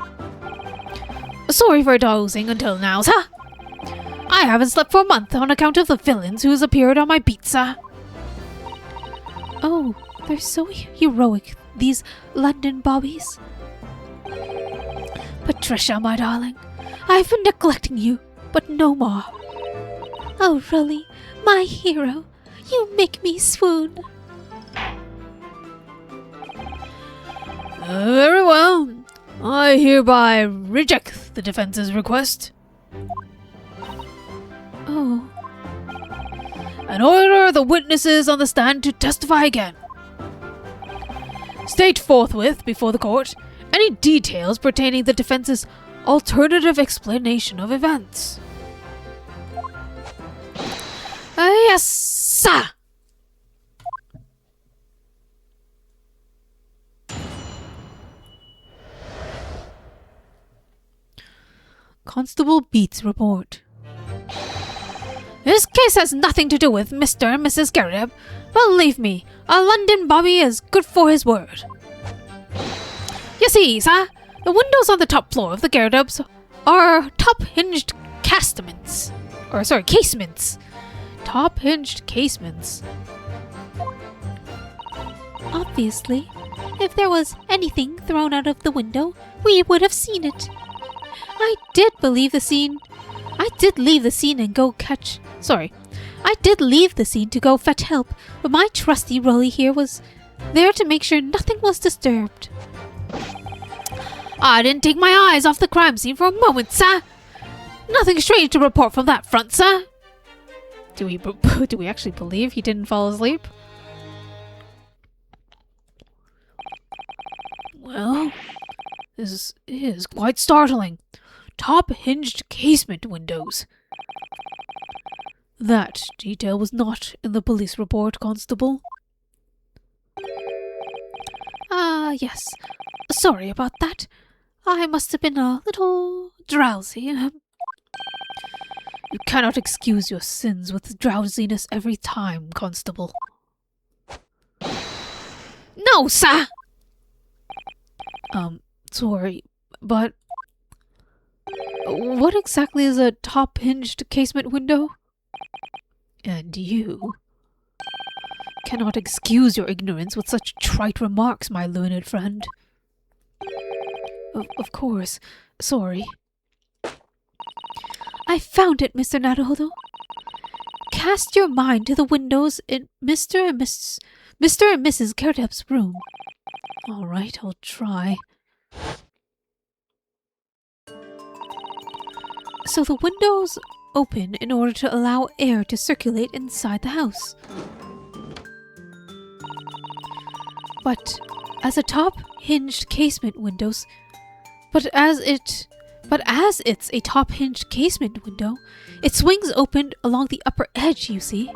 Sorry for dozing until now, sir. I haven't slept for a month on account of the villains who's appeared on my beat, sir. Oh, they're so heroic, these London bobbies. Patricia, my darling, I've been neglecting you, but no more. Oh, Rolly, my hero, you make me swoon. Very well. I hereby reject the defense's request. Oh. And order the witnesses on the stand to testify again. State forthwith before the court any details pertaining the defense's alternative explanation of events. Yes, sir. Constable Beat's report. This case has nothing to do with Mr. and Mrs. Garrett. Believe me, a London bobby is good for his word. You see, sir, the windows on the top floor of the Garrett are top-hinged casements. Top-hinged casements. Obviously, if there was anything thrown out of the window, we would have seen it. I did leave the scene to go fetch help, but my trusty Rolly here was there to make sure nothing was disturbed. I didn't take my eyes off the crime scene for a moment, sir. Nothing strange to report from that front, sir. Do we actually believe he didn't fall asleep? Well, this is quite startling. Top-hinged casement windows. That detail was not in the police report, Constable. Yes. Sorry about that. I must have been a little drowsy. You cannot excuse your sins with drowsiness every time, Constable. No, sir! Sorry, but what exactly is a top-hinged casement window? And you cannot excuse your ignorance with such trite remarks, my learned friend. Of course, sorry. I found it, Mr. Naruhodo. Cast your mind to the windows in Mr. and Mrs. Garrett's room. All right, I'll try. So the windows open in order to allow air to circulate inside the house. But as it's a top-hinged casement window, it swings open along the upper edge, you see.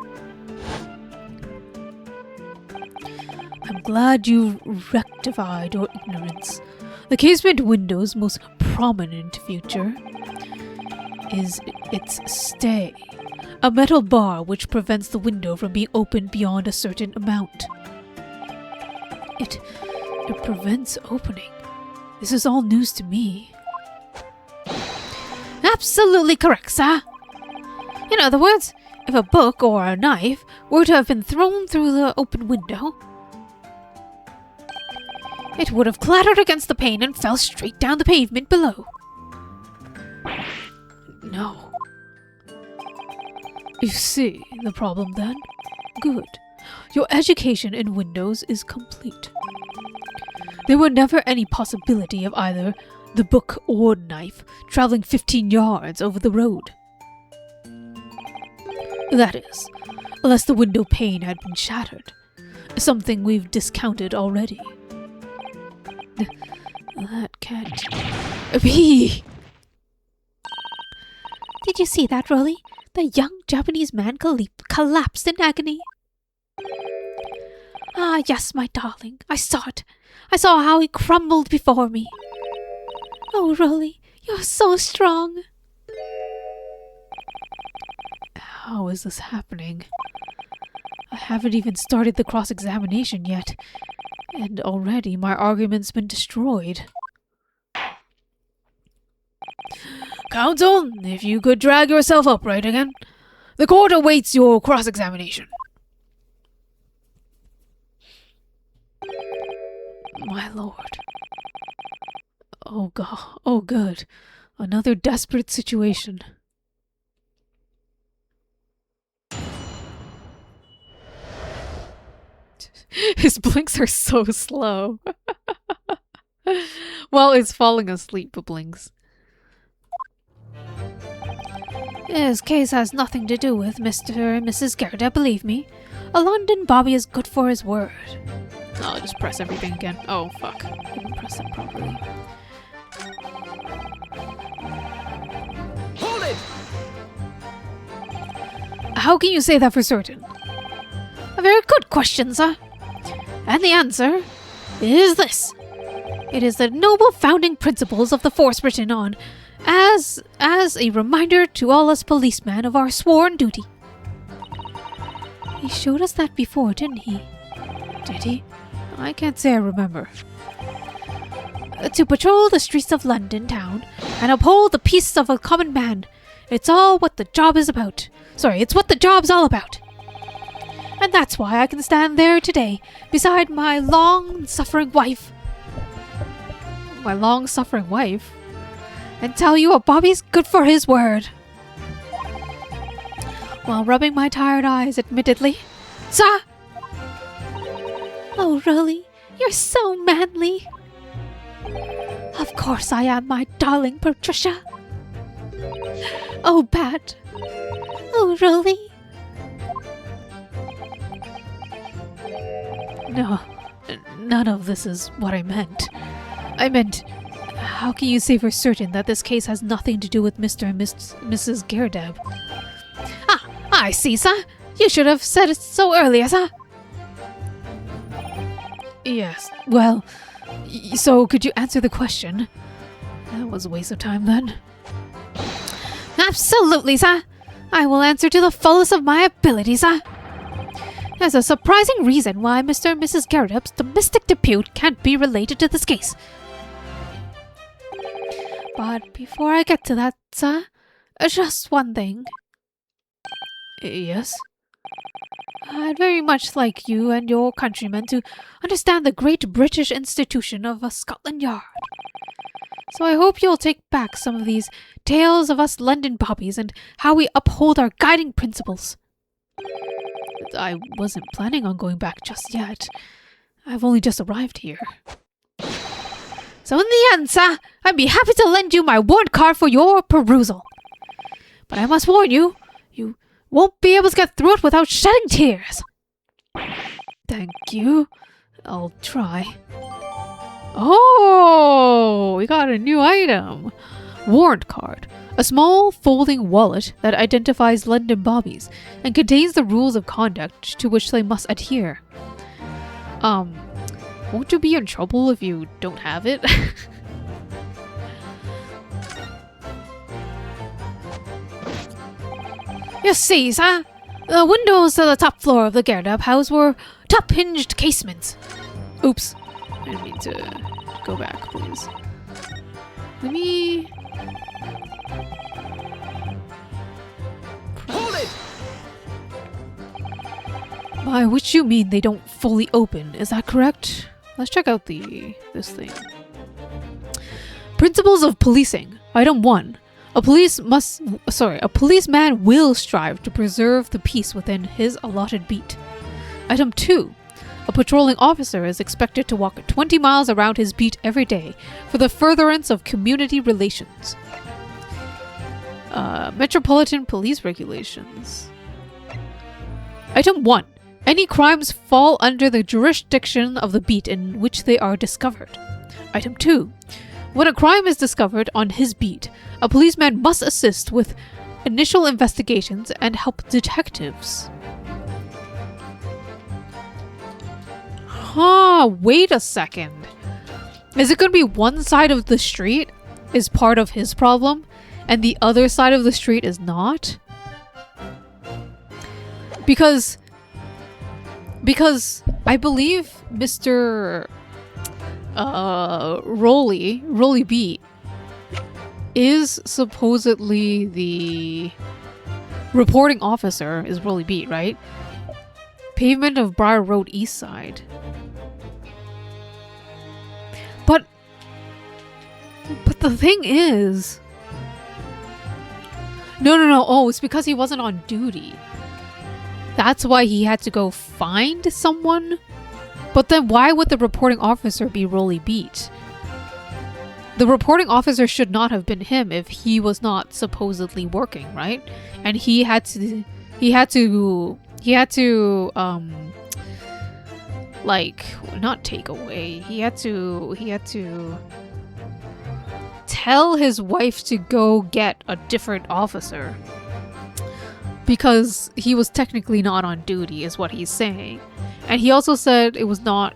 I'm glad you rectified your ignorance. The casement window's most prominent feature is its stay, a metal bar which prevents the window from being opened beyond a certain amount. It prevents opening. This is all news to me. Absolutely correct, sir. In other words, if a book or a knife were to have been thrown through the open window, it would have clattered against the pane and fell straight down the pavement below. No. You see the problem then? Good. Your education in windows is complete. There were never any possibility of either the book or knife traveling 15 yards over the road. That is, unless the window pane had been shattered, something we've discounted already. That can't be. Did you see that, Rolly? The young Japanese man collapsed in agony. Ah, yes, my darling. I saw it. I saw how he crumbled before me. Oh, Rolly, you're so strong. How is this happening? I haven't even started the cross-examination yet, and already my argument's been destroyed. Counsel, if you could drag yourself upright again. The court awaits your cross-examination. My lord. Oh god. Oh good. Another desperate situation. His blinks are so slow. Well, it's falling asleep, but blinks. This case has nothing to do with Mr. and Mrs. Gerda, believe me. A London Bobby is good for his word. I'll just press everything again. Oh, fuck. I didn't press it properly. Hold it! How can you say that for certain? A very good question, sir. And the answer is this. It is the noble founding principles of the force written on, as a reminder to all us policemen of our sworn duty. He showed us that before, didn't he? Did he? I can't say I remember. To patrol the streets of London town and uphold the peace of a common man. It's all what the job is about. It's what the job's all about. And that's why I can stand there today beside my long-suffering wife. My long-suffering wife? And tell you a Bobby's good for his word. While rubbing my tired eyes, admittedly. Sir! Oh, really? You're so manly. Of course I am, my darling Patricia. Oh, Pat. Oh, really? No, none of this is what I meant. I meant, how can you say for certain that this case has nothing to do with Mr. and Mrs. Gerdab? Ah, I see, sir. You should have said it so earlier, sir. Yes, well, so could you answer the question? That was a waste of time then. Absolutely, sir. I will answer to the fullest of my ability, sir. There's a surprising reason why Mr. and Mrs. Gerdab's domestic dispute can't be related to this case. But before I get to that, sir, just one thing. Yes? I'd very much like you and your countrymen to understand the great British institution of a Scotland Yard. So I hope you'll take back some of these tales of us London Bobbies and how we uphold our guiding principles. I wasn't planning on going back just yet. I've only just arrived here. So in the end, sir, I'd be happy to lend you my warrant card for your perusal. But I must warn you, you won't be able to get through it without shedding tears. Thank you. I'll try. Oh, we got a new item. Warrant card. A small folding wallet that identifies London Bobbies and contains the rules of conduct to which they must adhere. Won't you be in trouble if you don't have it? You see, sir, the windows to the top floor of the Gerdab house were top-hinged casements. Oops. I didn't mean to go back, please. Let me... Hold it! By which you mean they don't fully open, is that correct? Let's check out this thing. Principles of policing. Item 1. A policeman will strive to preserve the peace within his allotted beat. Item 2. A patrolling officer is expected to walk 20 miles around his beat every day for the furtherance of community relations. Metropolitan Police Regulations. Item 1. Any crimes fall under the jurisdiction of the beat in which they are discovered. Item 2. When a crime is discovered on his beat, a policeman must assist with initial investigations and help detectives. Wait a second. Is it going to be one side of the street is part of his problem and the other side of the street is not? Because I believe Mr. Rolly Beat is supposedly the reporting officer is Rolly Beat, right? Pavement of Briar Road East Side. But the thing is... No. Oh, it's because he wasn't on duty. That's why he had to go find someone? But then why would the reporting officer be Rolly Beat? The reporting officer should not have been him if he was not supposedly working, right? And he had to like, not take away. He had to tell his wife to go get a different officer because he was technically not on duty is what he's saying. And he also said it was not,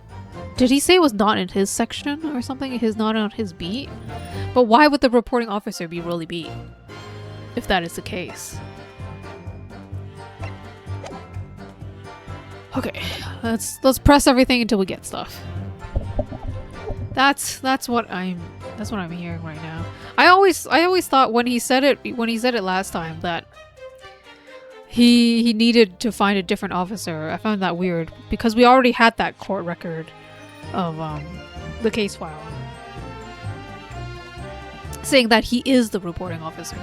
did he say it was not in his section or something? It is not on his beat? But why would the reporting officer be Rolly Beat if that is the case? Okay, let's press everything until we get stuff. That's what I'm hearing right now. I always thought when he said it last time that he needed to find a different officer. I found that weird because we already had that court record of the case file saying that he is the reporting officer.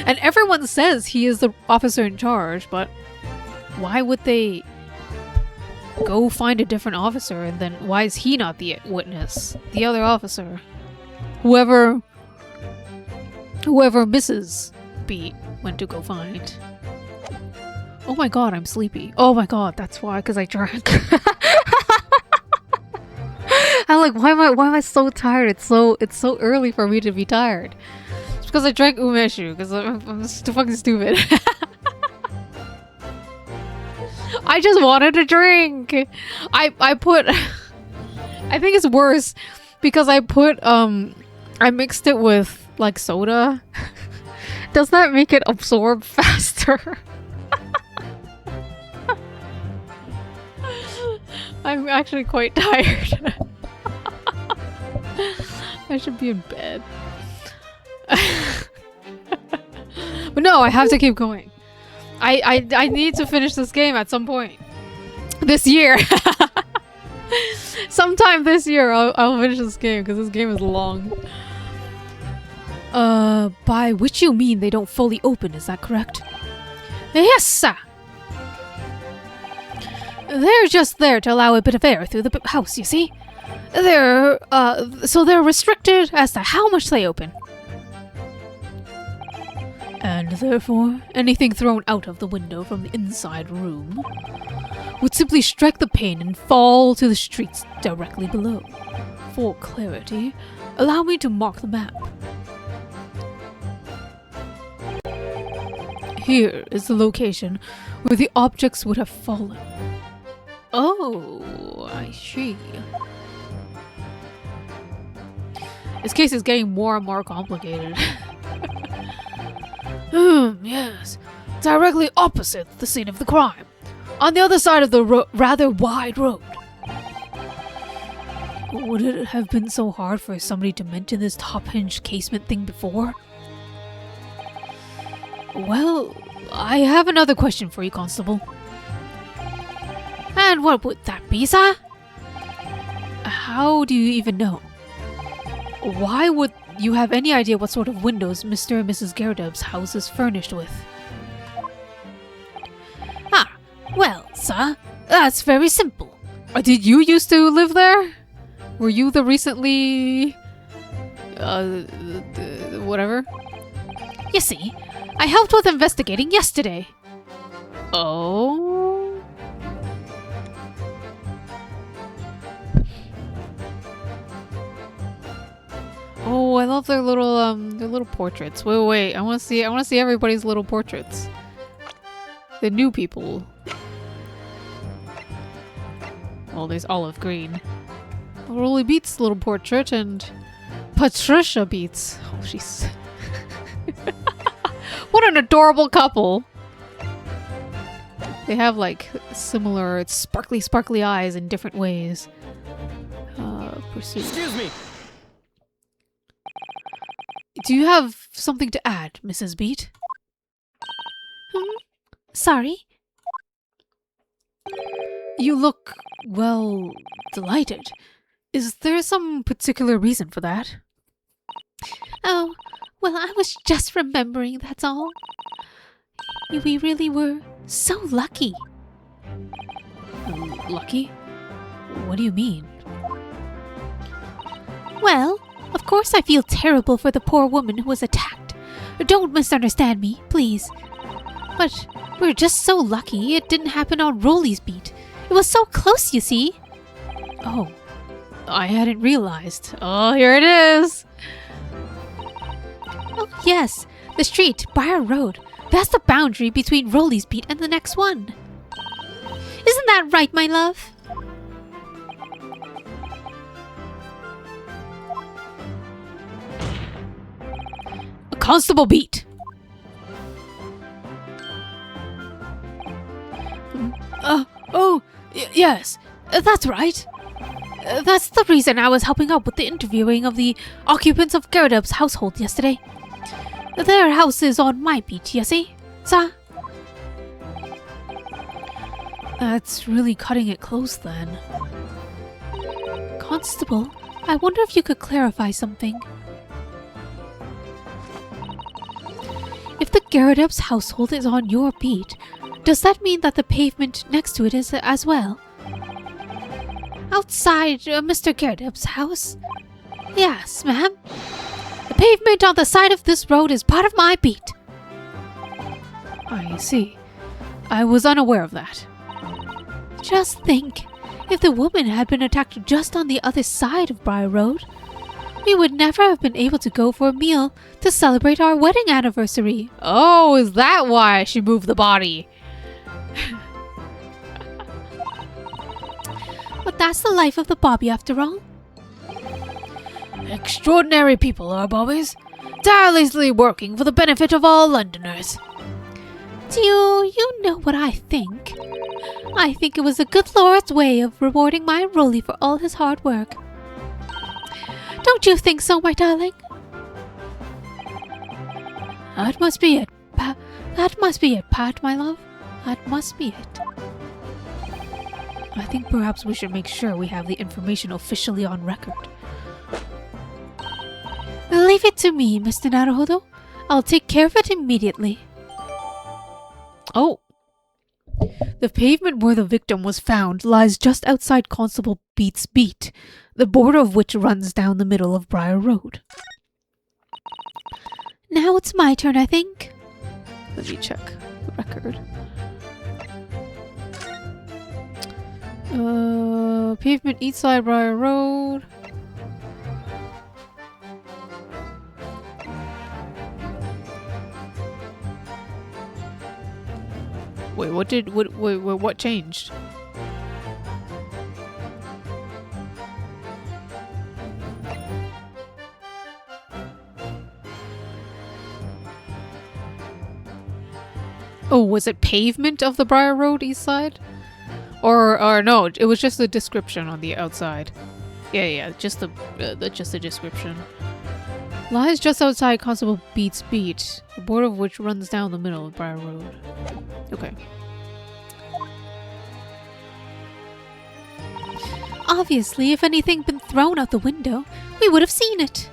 And everyone says he is the officer in charge, but why would they go find a different officer, and then why is he not the witness? The other officer. Whoever Mrs. Beat went to go find. Oh my god, I'm sleepy. Oh my god, that's why, because I drank. I'm like, why am I so tired? It's so early for me to be tired. It's because I drank umeshu, because I'm too fucking stupid. I just wanted to drink. I think it's worse because I mixed it with like soda. Does that make it absorb faster? I'm actually quite tired. I should be in bed. But no, I have to keep going. I need to finish this game at some point. This year. Sometime this year I'll finish this game because this game is long. By which you mean they don't fully open, is that correct? Yes, sir. They're just there to allow a bit of air through the house, you see? So they're restricted as to how much they open. And therefore, anything thrown out of the window from the inside room would simply strike the pane and fall to the streets directly below. For clarity, allow me to mark the map. Here is the location where the objects would have fallen. Oh, I see. This case is getting more and more complicated. Yes. Directly opposite the scene of the crime. On the other side of the rather wide road. Would it have been so hard for somebody to mention this top-hinged casement thing before? Well, I have another question for you, Constable. And what would that be, sir? How do you even know? Why would you have any idea what sort of windows Mr. and Mrs. Gyarados' house is furnished with? Ah, well, sir, That's very simple. Did you used to live there? Were you the recently... whatever? You see, I helped with investigating yesterday. Oh? Oh, I love their little portraits. Wait, I want to see everybody's little portraits. The new people. Well, there's Olive Green. Rolly Beats' little portrait and Patricia Beats. Oh, she's... What an adorable couple. They have like similar sparkly eyes in different ways. Pursuit. Excuse me. Do you have something to add, Mrs. Beat? Sorry? You look, well, delighted. Is there some particular reason for that? Oh, well, I was just remembering, that's all. We really were so lucky. Lucky? What do you mean? Well, of course I feel terrible for the poor woman who was attacked. Don't misunderstand me, please. But we're just so lucky it didn't happen on Rolly's beat. It was so close, you see. Oh, I hadn't realized. Oh, here it is. Oh, yes, the street, Briar Road. That's the boundary between Rolly's beat and the next one. Isn't that right, my love? Constable Beat. Yes, that's right. That's the reason I was helping out with the interviewing of the occupants of Gyarados' household yesterday. Their house is on my beat, you see? Sir? That's really cutting it close then. Constable, I wonder if you could clarify something. If the Gyarados household is on your beat, does that mean that the pavement next to it is as well? Outside Mr. Gyarados' house? Yes, ma'am. The pavement on the side of this road is part of my beat. I see. I was unaware of that. Just think, if the woman had been attacked just on the other side of Briar Road, we would never have been able to go for a meal to celebrate our wedding anniversary. Oh, is that why she moved the body? But that's the life of the Bobby after all. Extraordinary people are Bobbies, tirelessly working for the benefit of all Londoners. Do you know what I think? I think it was the good Lord's way of rewarding my Rolly for all his hard work. Don't you think so, my darling? That must be it, Pat, my love. That must be it. I think perhaps we should make sure we have the information officially on record. Leave it to me, Mr. Naruhodo. I'll take care of it immediately. Oh. The pavement where the victim was found lies just outside Constable Beat's beat, the border of which runs down the middle of Briar Road. Now it's my turn, I think. Let me check the record. Pavement east side Briar Road. Wait, what changed? Oh, was it pavement of the Briar Road east side? Or no, it was just the description on the outside. Yeah, just the description. Lies just outside Constable Beat's beat, the border of which runs down the middle of Briar Road. Okay. Obviously, if anything had been thrown out the window, we would have seen it.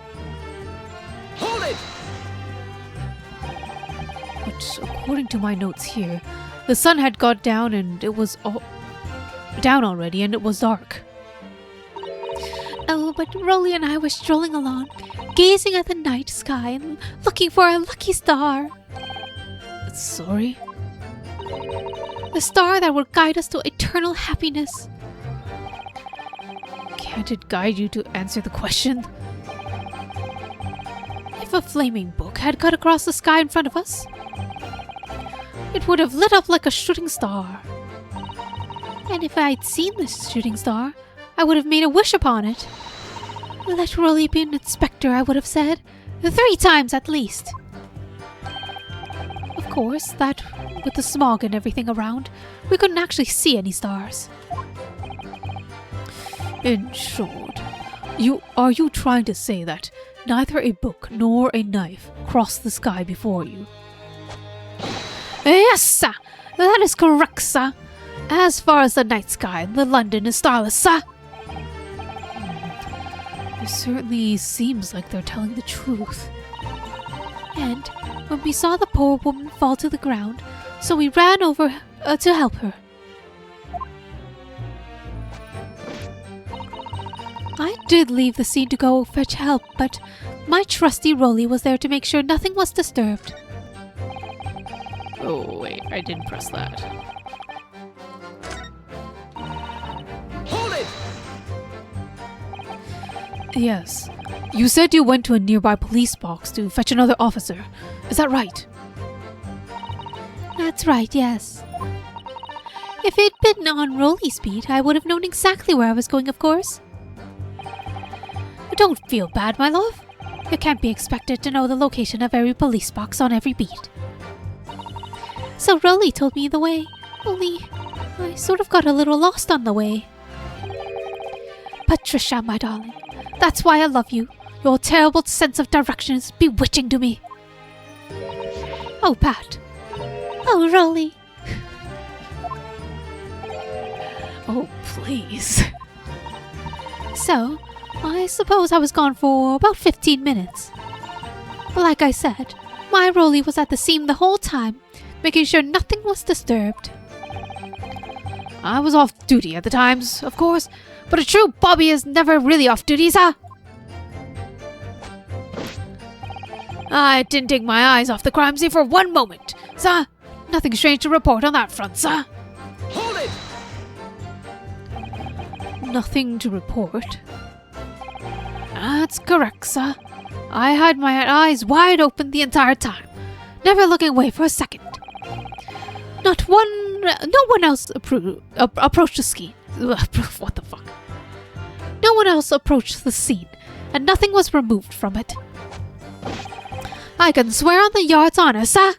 Hold it! But according to my notes here, the sun had got down and it was all... down already and it was dark. Oh, but Rolly and I were strolling along, gazing at the night sky and looking for a lucky star. Sorry? A star that would guide us to eternal happiness. Can't it guide you to answer the question? If a flaming book had cut across the sky in front of us, it would have lit up like a shooting star. And if I'd seen this shooting star, I would have made a wish upon it. Let Rolly be an inspector, I would have said. 3 times at least. Of course, that with the smog and everything around, we couldn't actually see any stars. In short, are you trying to say that neither a book nor a knife crossed the sky before you? Yes, sir. That is correct, sir. As far as the night sky, the London is starless, sir. It certainly seems like they're telling the truth. And when we saw the poor woman fall to the ground, so we ran over to help her. I did leave the scene to go fetch help, but my trusty Rolly was there to make sure nothing was disturbed. Oh, wait, I didn't press that. Hold it! Yes. You said you went to a nearby police box to fetch another officer. Is that right? That's right, yes. If it'd been on Rolly's beat, I would have known exactly where I was going, of course. But don't feel bad, my love. You can't be expected to know the location of every police box on every beat. So Rolly told me the way, only I sort of got a little lost on the way. Patricia, my darling, that's why I love you. Your terrible sense of direction is bewitching to me. Oh, Pat. Oh, Rolly. Oh, please. So, I suppose I was gone for about 15 minutes. But like I said, my Rolly was at the scene the whole time, making sure nothing was disturbed. I was off duty at the times, of course, but a true Bobby is never really off duty, sir. I didn't take my eyes off the crime scene for one moment, sir. Nothing strange to report on that front, sir. Hold it! Nothing to report. That's correct, sir. I had my eyes wide open the entire time, never looking away for a second. No one else approached the scene. What the fuck? No one else approached the scene, and nothing was removed from it. I can swear on the yard's honor, sir.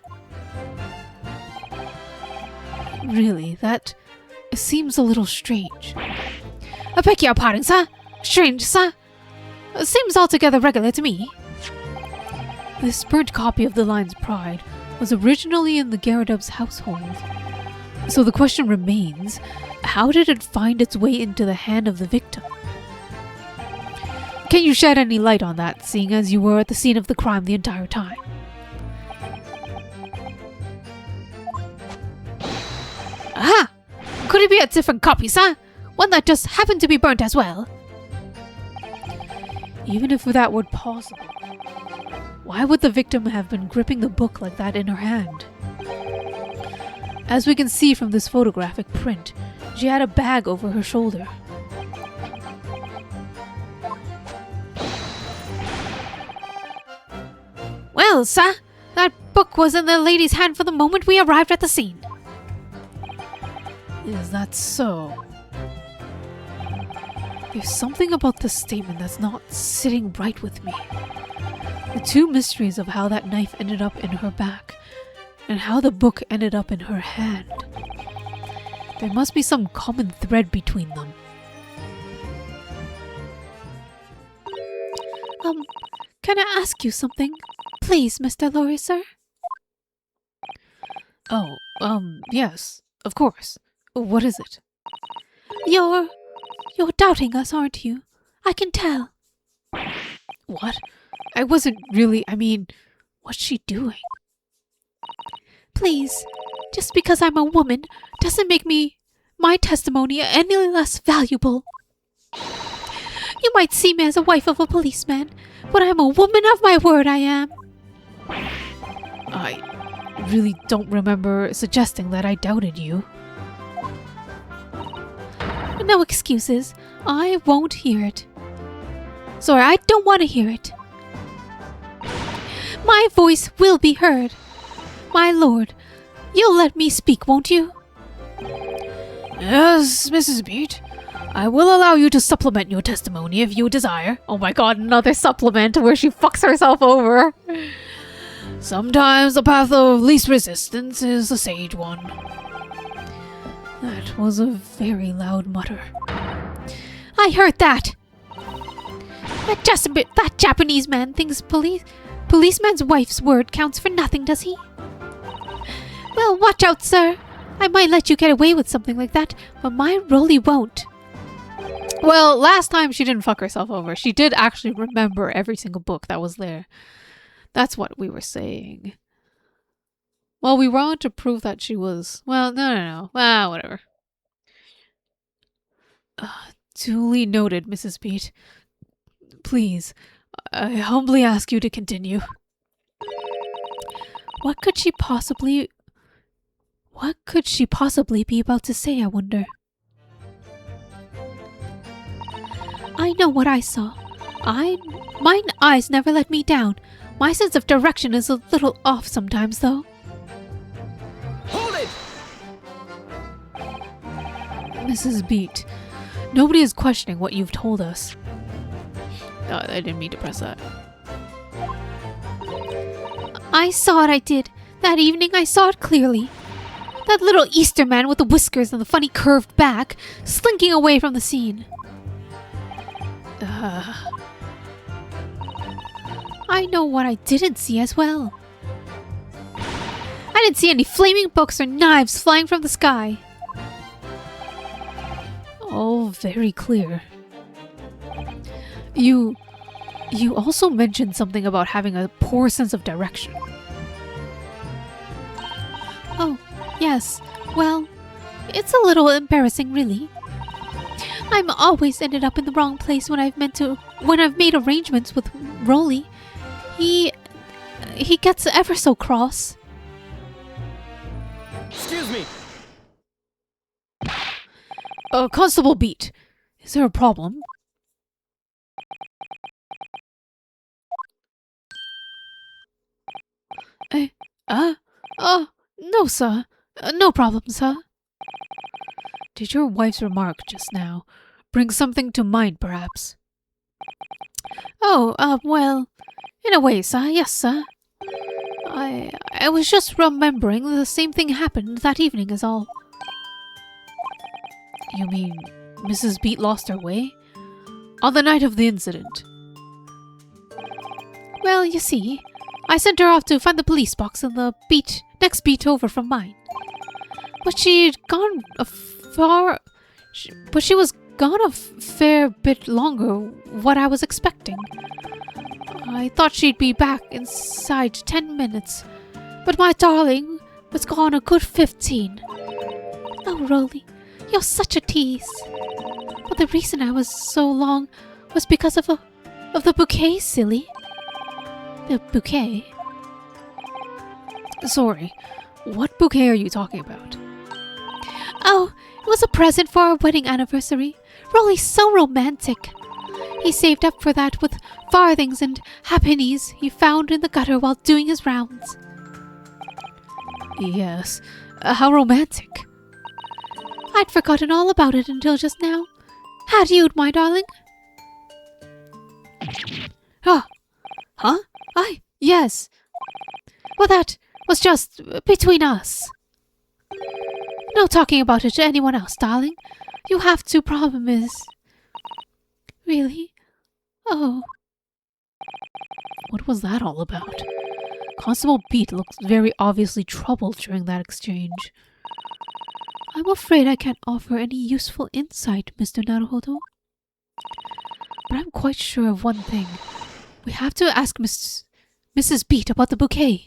Really, that seems a little strange. I beg your pardon, sir. Strange, sir. Seems altogether regular to me. This burnt copy of The Lion's Pride was originally in the Garridub's household. So the question remains, how did it find its way into the hand of the victim? Can you shed any light on that, seeing as you were at the scene of the crime the entire time? Aha! Could it be a different copy, sir? One that just happened to be burnt as well? Even if that were possible, why would the victim have been gripping the book like that in her hand? As we can see from this photographic print, she had a bag over her shoulder. Well, sir, that book was in the lady's hand from the moment we arrived at the scene. Is that so? There's something about this statement that's not sitting right with me. The two mysteries of how that knife ended up in her back and how the book ended up in her hand. There must be some common thread between them. Can I ask you something? Please, Mr. Lorry, sir? Oh, yes, of course. What is it? You're doubting us, aren't you? I can tell. What? I wasn't really, what's she doing? Please, just because I'm a woman doesn't make me my testimony any less valuable. You might see me as a wife of a policeman, but I am a woman of my word, I am. I really don't remember suggesting that I doubted you. No excuses. I won't hear it. Sorry, I don't want to hear it. My voice will be heard. My lord, you'll let me speak, won't you? Yes, Mrs. Beat. I will allow you to supplement your testimony if you desire. Oh my god, another supplement where she fucks herself over. Sometimes the path of least resistance is the sage one. That was a very loud mutter. I heard that! That Japanese man thinks policeman's wife's word counts for nothing, does he? Well, watch out, sir. I might let you get away with something like that, but my Rolly won't. Well, last time she didn't fuck herself over. She did actually remember every single book that was there. That's what we were saying. Well, we wanted to prove that she was... Well, no. Ah, whatever. Duly noted, Mrs. Beat. Please, I humbly ask you to continue. What could she possibly be about to say, I wonder? I know what I saw. Mine eyes never let me down. My sense of direction is a little off sometimes, though. Hold it! Mrs. Beat, nobody is questioning what you've told us. I didn't mean to press that. I saw it, I did. That evening I saw it clearly. That little Easter man with the whiskers and the funny curved back, slinking away from the scene. I know what I didn't see as well. I didn't see any flaming books or knives flying from the sky. All very clear. You also mentioned something about having a poor sense of direction. Oh, yes. Well, it's a little embarrassing, really. I'm always ended up in the wrong place when I've made arrangements with Rolly. He gets ever so cross. Excuse me. Constable Beat, is there a problem? No, sir. No problem, sir. Did your wife's remark just now bring something to mind, perhaps? Well, in a way, sir, yes, sir. I was just remembering the same thing happened that evening is all. You mean Mrs. Beat lost her way? On the night of the incident? Well, you see, I sent her off to find the police box in the next beat over from mine. But she was gone a fair bit longer what I was expecting. I thought she'd be back inside 10 minutes, but my darling was gone a good 15. Oh, Rolly, you're such a tease. But the reason I was so long was because of the bouquet, silly. The bouquet? Sorry, what bouquet are you talking about? Oh, it was a present for our wedding anniversary. Rolly's so romantic. He saved up for that with farthings and halfpennies he found in the gutter while doing his rounds. Yes, how romantic. I'd forgotten all about it until just now. Had you, my darling? Huh? Yes. Well, that was just between us. No talking about it to anyone else, darling. You have to. Problem is... Really? Oh. What was that all about? Constable Beat looked very obviously troubled during that exchange. I'm afraid I can't offer any useful insight, Mr. Naruhodo. But I'm quite sure of one thing. We have to ask Mrs. Beat about the bouquet.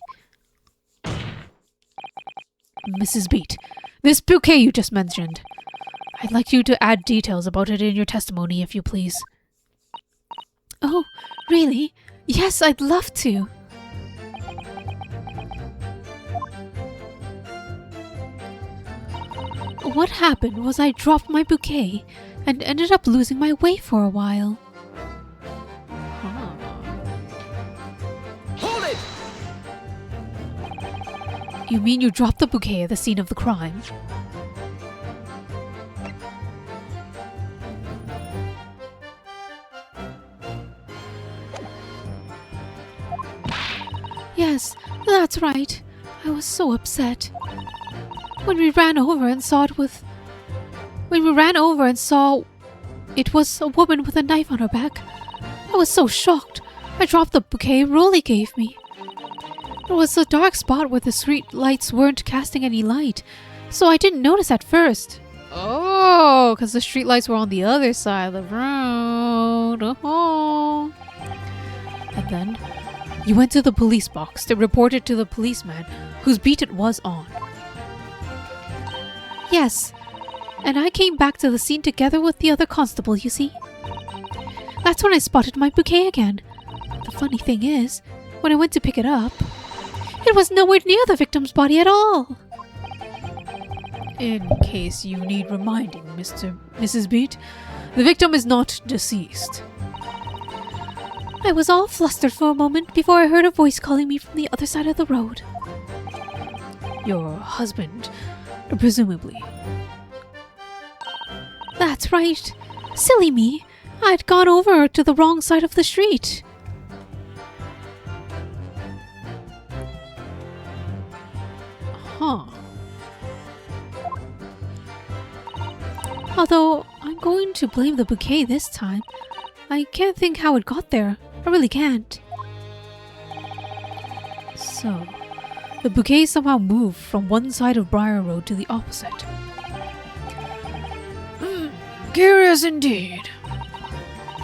Mrs. Beat, this bouquet you just mentioned, I'd like you to add details about it in your testimony, if you please. Oh, really? Yes, I'd love to. What happened was I dropped my bouquet and ended up losing my way for a while. Hold it! You mean you dropped the bouquet at the scene of the crime? Yes, that's right. I was so upset. When we ran over and saw it was a woman with a knife on her back, I was so shocked. I dropped the bouquet Rolly gave me. There was a dark spot where the street lights weren't casting any light, so I didn't notice at first. Oh, because the streetlights were on the other side of the road. Oh. And then you went to the police box to report it to the policeman whose beat it was on. Yes, and I came back to the scene together with the other constable, you see. That's when I spotted my bouquet again. The funny thing is, when I went to pick it up, it was nowhere near the victim's body at all. In case you need reminding, Mrs. Beat, the victim is not deceased. I was all flustered for a moment before I heard a voice calling me from the other side of the road. Your husband, presumably. That's right. Silly me. I'd gone over to the wrong side of the street. Huh. Although I'm going to blame the bouquet this time. I can't think how it got there. I really can't. So, the bouquet somehow moved from one side of Briar Road to the opposite. Curious indeed.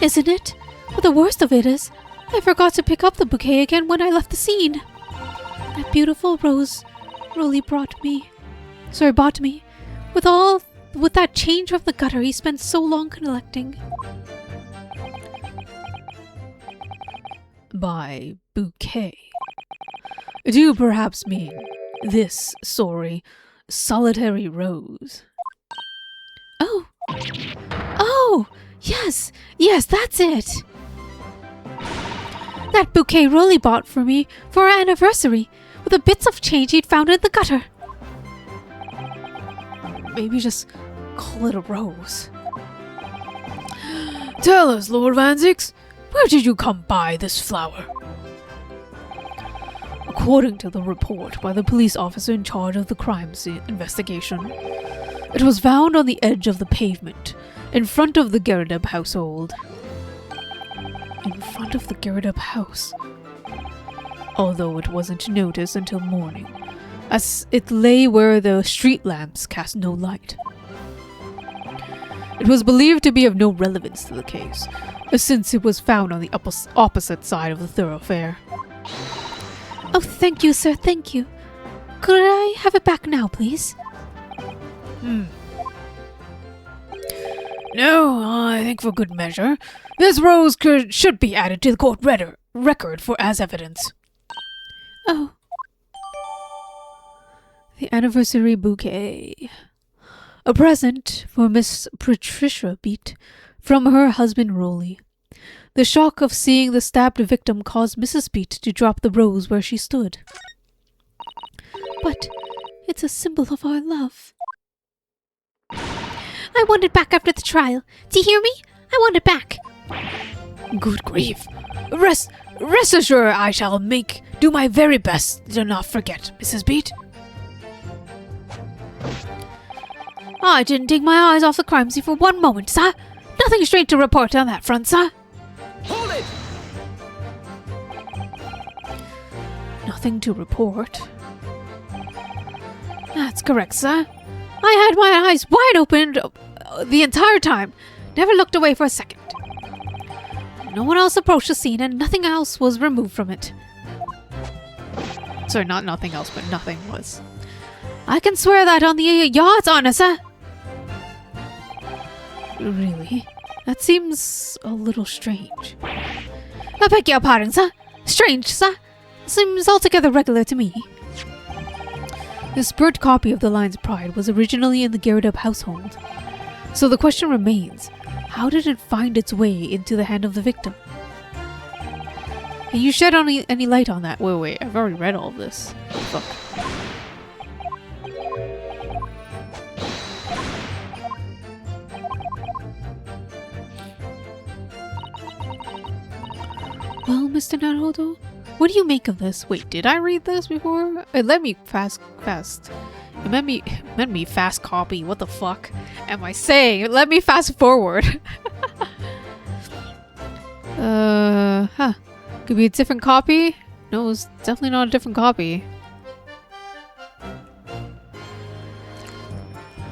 Isn't it? But the worst of it is, I forgot to pick up the bouquet again when I left the scene. That beautiful rose Rolly bought me. With that change from the gutter he spent so long collecting. By bouquet, do you perhaps mean this solitary rose? Oh, yes, that's it. That bouquet Rolly bought for me for our anniversary, with the bits of change he'd found in the gutter. Maybe just call it a rose. Tell us, Lord Vanzix, where did you come by this flower? According to the report by the police officer in charge of the crime scene investigation, it was found on the edge of the pavement, in front of the Gerardeb household. In front of the Gerardeb house. Although it wasn't noticed until morning, as it lay where the street lamps cast no light. It was believed to be of no relevance to the case, since it was found on the opposite side of the thoroughfare. Oh, thank you, sir, thank you. Could I have it back now, please? No, I think for good measure, this rose should be added to the court record as evidence. Oh. The anniversary bouquet. A present for Miss Patricia Beat from her husband Rolly. The shock of seeing the stabbed victim caused Mrs. Beat to drop the rose where she stood. But it's a symbol of our love. I want it back after the trial. Do you hear me? I want it back. Good grief. Rest assured I shall do my very best to not forget, Mrs. Beat. I didn't take my eyes off the crime scene for one moment, sir. Nothing strange to report on that front, sir. Hold it! Nothing to report. That's correct, sir. I had my eyes wide open the entire time. Never looked away for a second. No one else approached the scene and nothing else was removed from it. Sorry, not nothing else, but nothing was. I can swear that on the yard's honor, sir. Really? That seems a little strange. I beg your pardon, sir. Strange, sir. Seems altogether regular to me. This burnt copy of the Lion's Pride was originally in the Gyarados household. So the question remains, how did it find its way into the hand of the victim? Can you shed any light on that? Wait, I've already read all of this. Fuck. Well, Mr. Naruto, what do you make of this? Wait, did I read this before? It let me fast. It meant me fast copy. What the fuck am I saying? It let me fast forward. Could be a different copy? No, it's definitely not a different copy.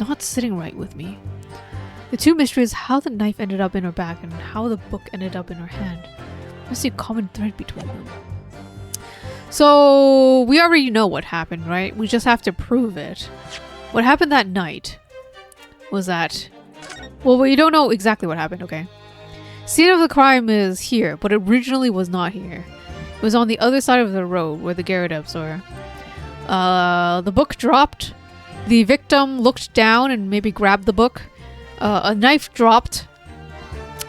Not sitting right with me. The two mysteries, how the knife ended up in her back and how the book ended up in her hand. I see a common thread between them. So, we already know what happened, right? We just have to prove it. What happened that night was that... Well, we don't know exactly what happened, okay? Scene of the crime is here, but it originally was not here. It was on the other side of the road where the Gyarados were. The book dropped. The victim looked down and maybe grabbed the book. A knife dropped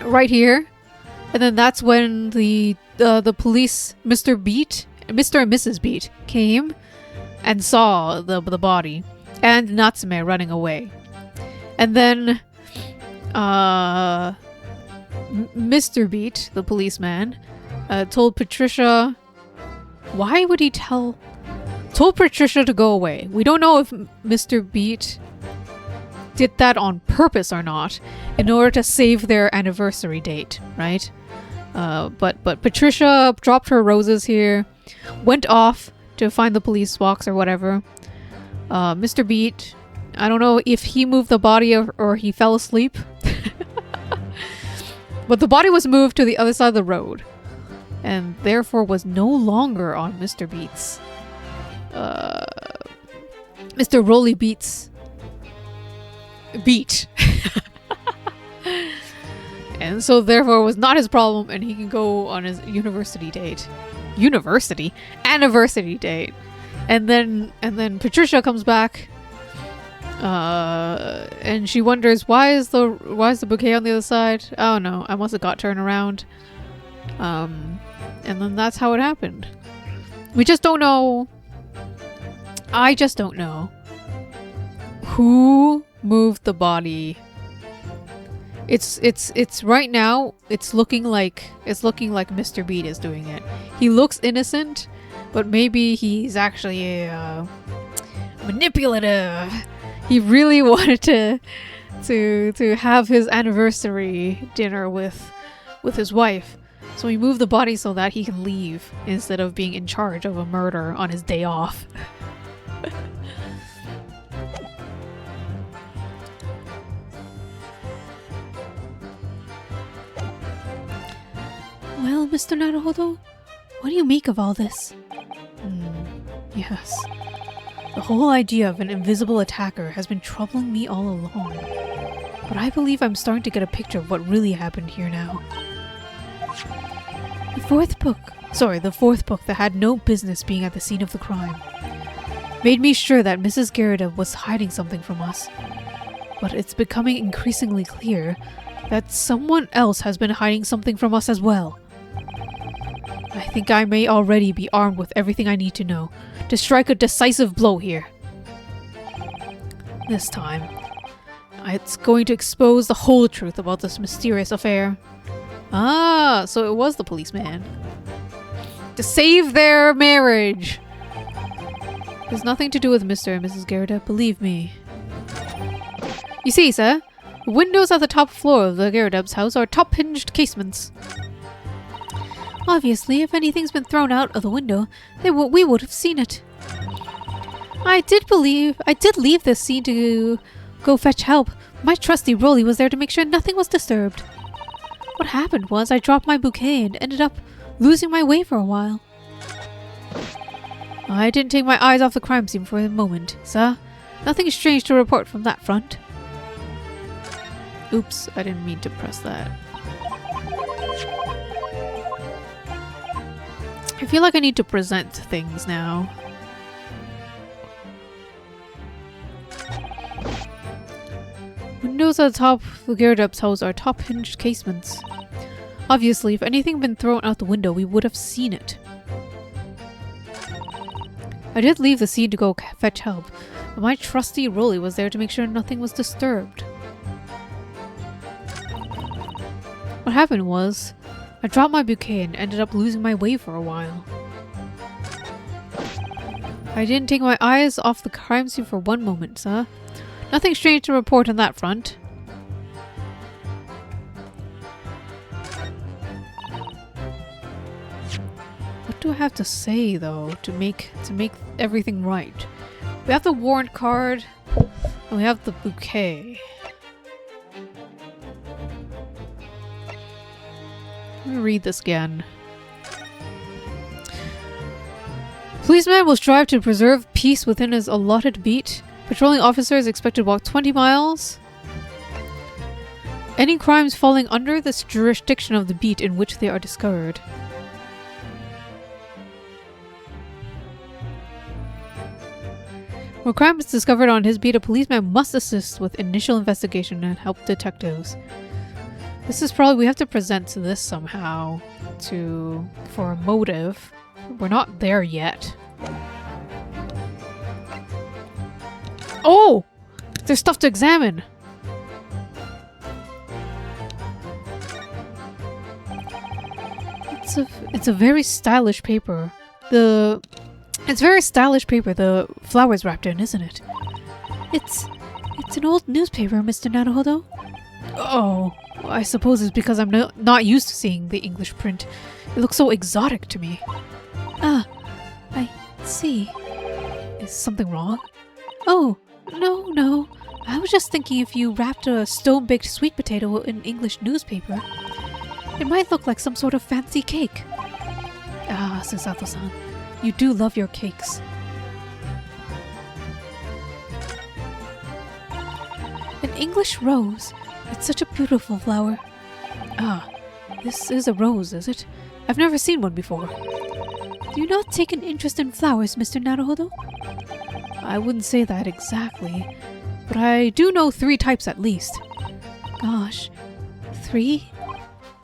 right here. And then that's when the police, Mr. and Mrs. Beat, came and saw the body and Natsume running away. And then Mr. Beat, the policeman, told Patricia... Why would he told Patricia to go away? We don't know if Mr. Beat did that on purpose or not in order to save their anniversary date, right? But Patricia dropped her roses here, went off to find the police box or whatever. Mr. Beat, I don't know if he moved the body or he fell asleep. But the body was moved to the other side of the road and therefore was no longer on Mr. Beat's Mr. Rolly Beat's beat. And so therefore it was not his problem and he can go on his anniversary date. And then Patricia comes back and she wonders why is the bouquet on the other side? Oh no, I must have got turned around. And then that's how it happened. We just don't know. I just don't know who moved the body. It's right now it's looking like Mr. Beat is doing it. He looks innocent, but maybe he's actually manipulative. He really wanted to have his anniversary dinner with his wife. So he moved the body so that he can leave instead of being in charge of a murder on his day off. Well, Mr. Naruhodo, what do you make of all this? Yes. The whole idea of an invisible attacker has been troubling me all along. But I believe I'm starting to get a picture of what really happened here now. The fourth book that had no business being at the scene of the crime, made me sure that Mrs. Gyarados was hiding something from us. But it's becoming increasingly clear that someone else has been hiding something from us as well. I think I may already be armed with everything I need to know to strike a decisive blow here. This time, it's going to expose the whole truth about this mysterious affair. Ah, so it was the policeman. To save their marriage! It has nothing to do with Mr. and Mrs. Gyarados, believe me. You see, sir, the windows at the top floor of the Gyarados house are top-hinged casements. Obviously, if anything's been thrown out of the window, we would have seen it. I did leave this scene to go fetch help. My trusty Rolly was there to make sure nothing was disturbed. What happened was I dropped my bouquet and ended up losing my way for a while. I didn't take my eyes off the crime scene for a moment, sir. Nothing strange to report from that front. Oops, I didn't mean to press that. I feel like I need to present things now. Windows at the top of the Gyarados house are top hinged casements. Obviously, if anything had been thrown out the window, we would have seen it. I did leave the scene to go fetch help, but my trusty Rolly was there to make sure nothing was disturbed. What happened was, I dropped my bouquet and ended up losing my way for a while. I didn't take my eyes off the crime scene for one moment, sir. Nothing strange to report on that front. What do I have to say, though, to make everything right? We have the warrant card, and we have the bouquet. Let me read this again. Policeman will strive to preserve peace within his allotted beat. Patrolling officers expected to walk 20 miles. Any crimes falling under this jurisdiction of the beat in which they are discovered. Where crime is discovered on his beat, a policeman must assist with initial investigation and help detectives. This is probably, we have to present this somehow for a motive. We're not there yet. Oh! There's stuff to examine! It's a very stylish paper. It's very stylish paper the flower's wrapped in, isn't it? It's an old newspaper, Mr. Naruhodo. Oh, I suppose it's because I'm not used to seeing the English print. It looks so exotic to me. Ah, I see. Is something wrong? Oh, no. I was just thinking if you wrapped a stone-baked sweet potato in English newspaper, it might look like some sort of fancy cake. Ah, Susato-san, you do love your cakes. An English rose. It's such a beautiful flower. Ah, this is a rose, is it? I've never seen one before. Do you not take an interest in flowers, Mr. Naruhodo? I wouldn't say that exactly, but I do know 3 types at least. Gosh, 3?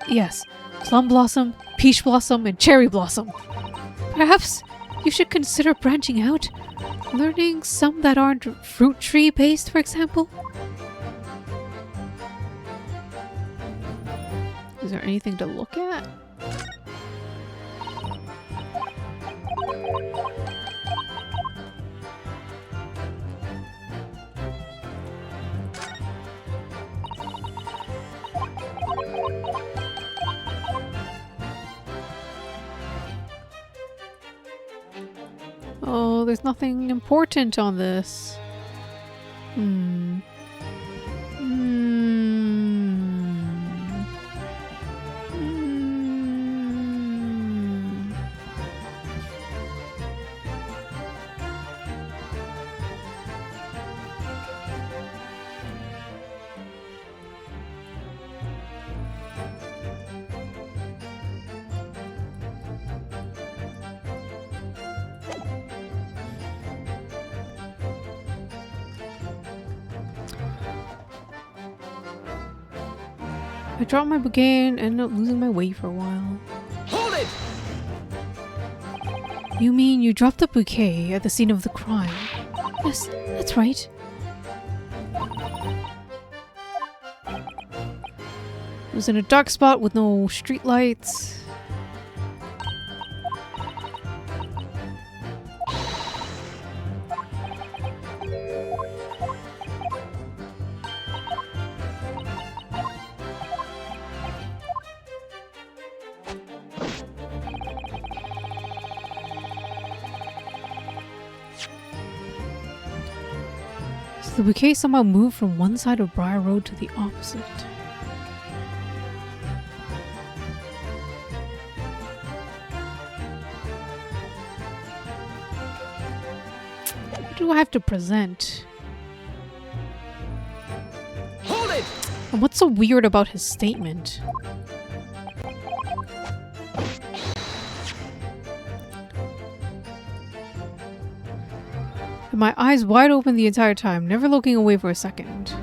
Yes, plum blossom, peach blossom, and cherry blossom. Perhaps you should consider branching out, learning some that aren't fruit tree based, for example. Is there anything to look at? Oh, there's nothing important on this. I dropped my bouquet and ended up losing my way for a while. Hold it! You mean you dropped the bouquet at the scene of the crime? Yes, that's right. It was in a dark spot with no streetlights. The bouquet somehow moved from one side of Briar Road to the opposite. What do I have to present? Hold it! And what's so weird about his statement? And my eyes wide open the entire time, never looking away for a second.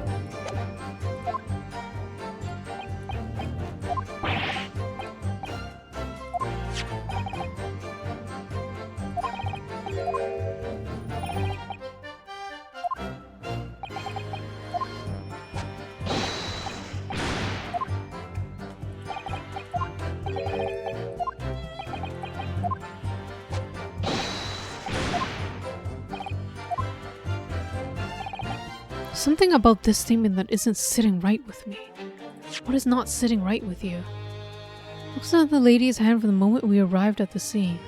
Something about this statement that isn't sitting right with me. What is not sitting right with you? Looks at the lady's hand from the moment we arrived at the scene.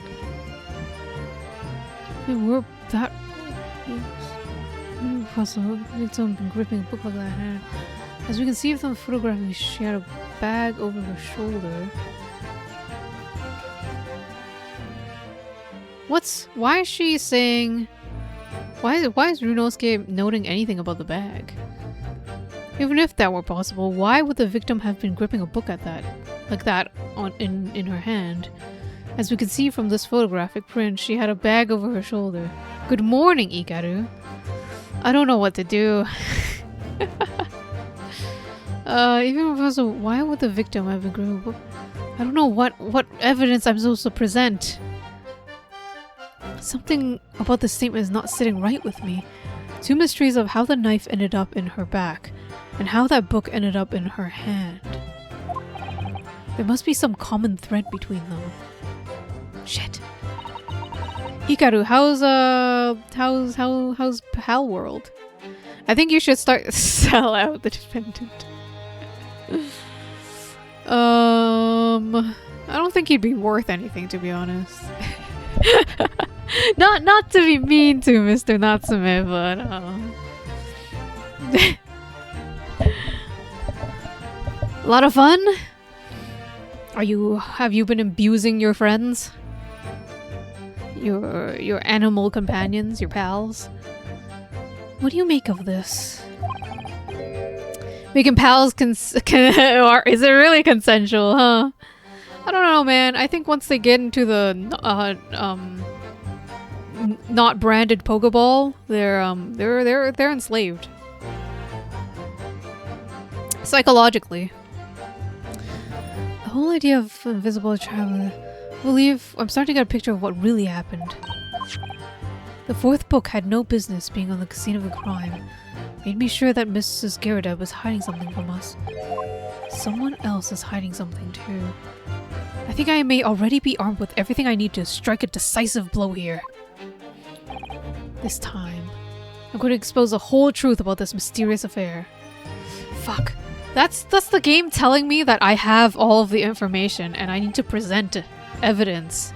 We were that... puzzle. It's someone been gripping a book like that hand. As we can see from the photograph, she had a bag over her shoulder. Why is she saying... Why is Runosuke noting anything about the bag? Even if that were possible, why would the victim have been gripping a book like that in her hand? As we can see from this photographic print, she had a bag over her shoulder. Good morning, Ikaru. I don't know what to do. Even if also, why would the victim have been gripping a book? I don't know what evidence I'm supposed to present. Something about this statement is not sitting right with me. Two mysteries of how the knife ended up in her back, and how that book ended up in her hand. There must be some common thread between them. Shit. Hikaru, how's Pal World? I think you should start sell out the defendant. I don't think he'd be worth anything, to be honest. Not to be mean to Mr. Natsume, but a lot of fun? Have you been abusing your friends? Your animal companions, your pals? What do you make of this? Making pals or is it really consensual, huh? I don't know, man. I think once they get into the not branded Pokeball, they're enslaved. Psychologically. The whole idea of invisible travel, I'm starting to get a picture of what really happened. The fourth book had no business being on the scene of the crime. Made me sure that Mrs. Garida was hiding something from us. Someone else is hiding something too. I think I may already be armed with everything I need to strike a decisive blow here. This time, I'm going to expose the whole truth about this mysterious affair. Fuck. That's the game telling me that I have all of the information and I need to present evidence.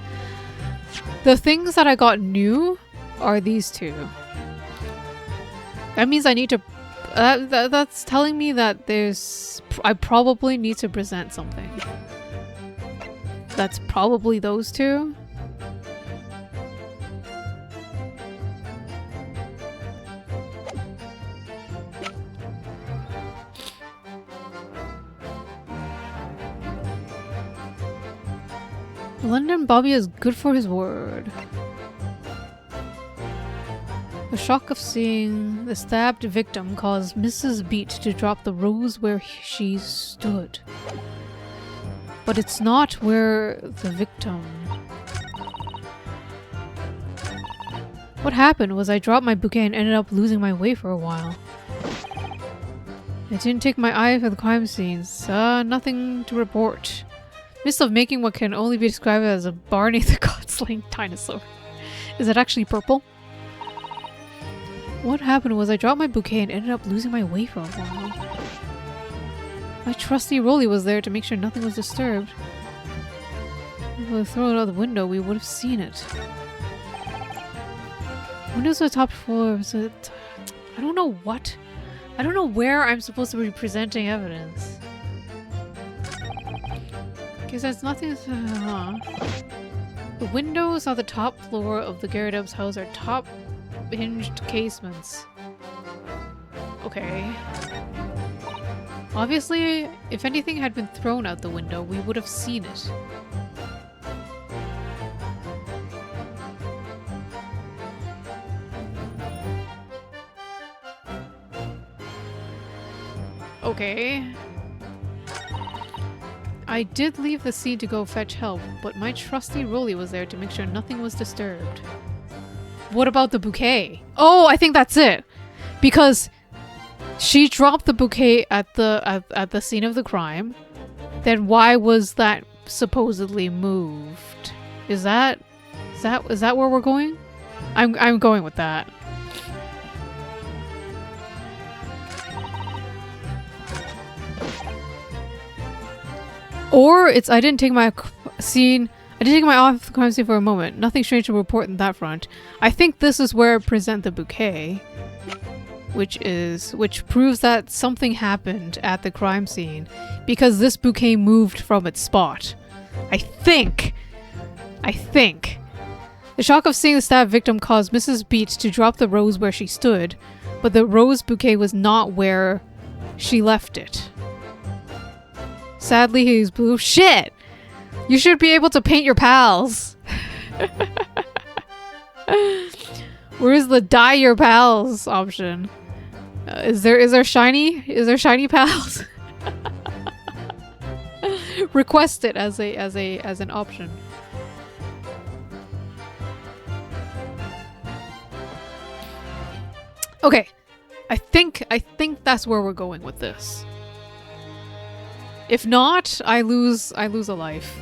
The things that I got new are these two. That means I need to... that's telling me that I probably need to present something. That's probably those two. London Bobby is good for his word. The shock of seeing the stabbed victim caused Mrs. Beat to drop the rose where she stood. But it's not where the victim... What happened was I dropped my bouquet and ended up losing my way for a while. I didn't take my eye for the crime scenes. Nothing to report. Midst of making what can only be described as a Barney the God-slaying dinosaur. Is it actually purple? What happened was I dropped my bouquet and ended up losing my way for a while. My trusty Rolly was there to make sure nothing was disturbed. If we would have thrown it out the window, we would have seen it. Windows on the top floor, so I don't know what. I don't know where I'm supposed to be presenting evidence. Because there's nothing to... The windows on the top floor of the Gyarados house are top hinged casements. Okay. Obviously, if anything had been thrown out the window, we would have seen it. Okay. I did leave the scene to go fetch help, but my trusty Rolly was there to make sure nothing was disturbed. What about the bouquet? Oh, I think that's it. Because she dropped the bouquet at the scene of the crime. Then why was that supposedly moved? Is that where we're going? I'm going with that. Or it's I didn't take my eye off the crime scene for a moment. Nothing strange to report in that front. I think this is where I present the bouquet, which proves that something happened at the crime scene because this bouquet moved from its spot. I think. The shock of seeing the stab victim caused Mrs. Beats to drop the rose where she stood, but the rose bouquet was not where she left it. Sadly, he's blue. Shit! You should be able to paint your pals. Where is the dye your pals option? Is there shiny? Is there shiny pals? Request it as an option. Okay, I think that's where we're going with this. If not, I lose a life.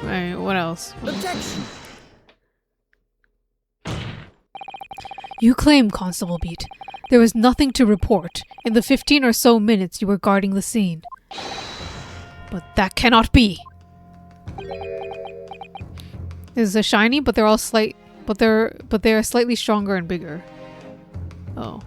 Alright, what else? Objection! You claim, Constable Beat, there was nothing to report in the 15 or so minutes you were guarding the scene. But that cannot be. This is a shiny, but they're all they're slightly stronger and bigger. Oh.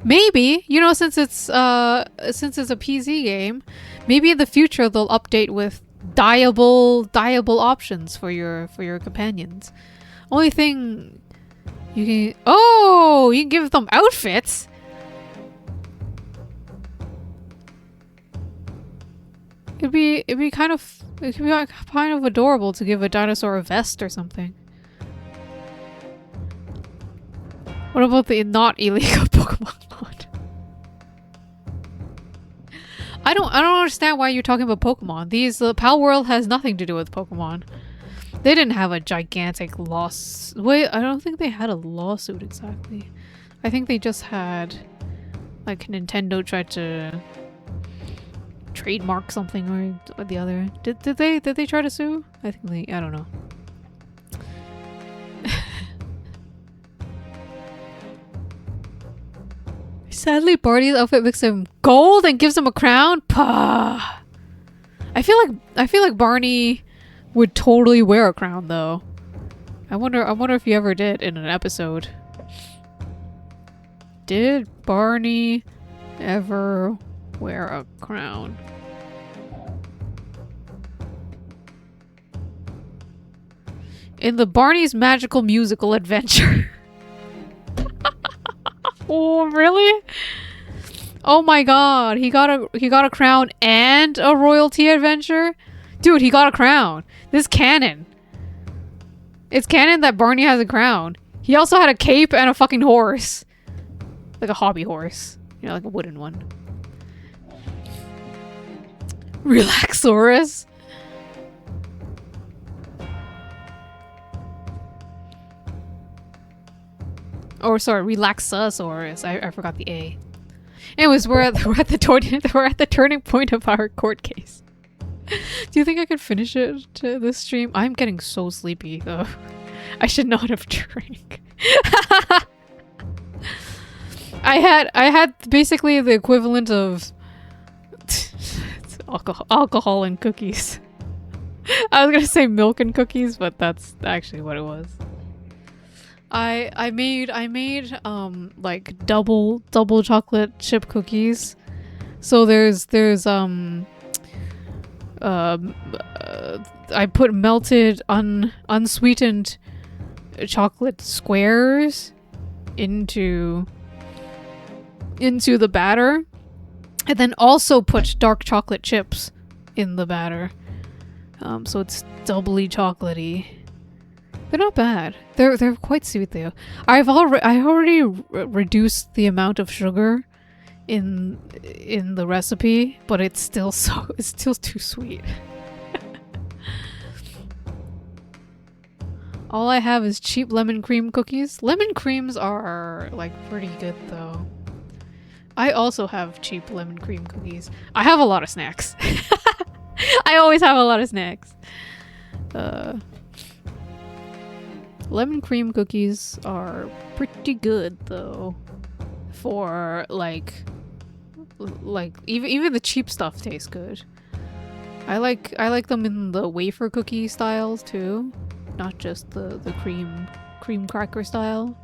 Maybe, you know, since it's a PZ game, maybe in the future they'll update with dyeable options for your companions. Only thing you can you can give them outfits. It'd be kind of adorable to give a dinosaur a vest or something. What about the not illegal Pokemon mod? I don't understand why you're talking about Pokemon. These Pal World has nothing to do with Pokemon. They didn't have a gigantic loss. Wait, I don't think they had a lawsuit exactly. I think they just had like Nintendo tried to trademark something or the other. Did they try to sue? I don't know. Sadly, Barney's outfit makes him gold and gives him a crown. Pah. I feel like Barney would totally wear a crown though. I wonder if he ever did in an episode. Did Barney ever wear a crown? In the Barney's Magical Musical Adventure. Oh, really? Oh my god, he got a crown and a royalty adventure? Dude, he got a crown. This is canon. It's canon that Barney has a crown. He also had a cape and a fucking horse. Like a hobby horse. You know, like a wooden one. Relaxaurus? Or sorry, Relaxasaurus. I forgot the A. Anyways, we're at the turning point of our court case. Do you think I could finish it to this stream? I'm getting so sleepy though. I should not have drank. I had basically the equivalent of alcohol and cookies. I was gonna say milk and cookies, but that's actually what it was. I made like double chocolate chip cookies. So there's I put melted unsweetened chocolate squares into into the batter, and then also put dark chocolate chips in the batter. So it's doubly chocolatey. They're not bad. They're quite sweet though. I already reduced the amount of sugar in the recipe, but it's still too sweet. All I have is cheap lemon cream cookies. Lemon creams are like pretty good though. I also have cheap lemon cream cookies. I have a lot of snacks. I always have a lot of snacks. Lemon cream cookies are pretty good though. For like even the cheap stuff tastes good. I like them in the wafer cookie styles too, not just the cream cracker style.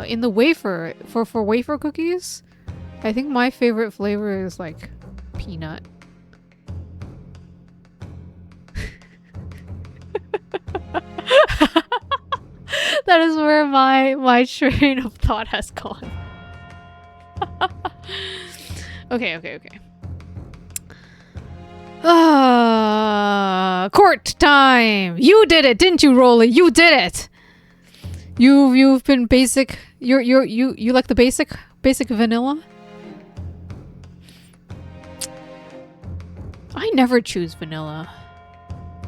In the wafer for wafer cookies, I think my favorite flavor is like peanut. That is where my train of thought has gone. Okay. Court time! You did it, didn't you, Rolly? You did it! You've been basic. You like the basic vanilla? I never choose vanilla.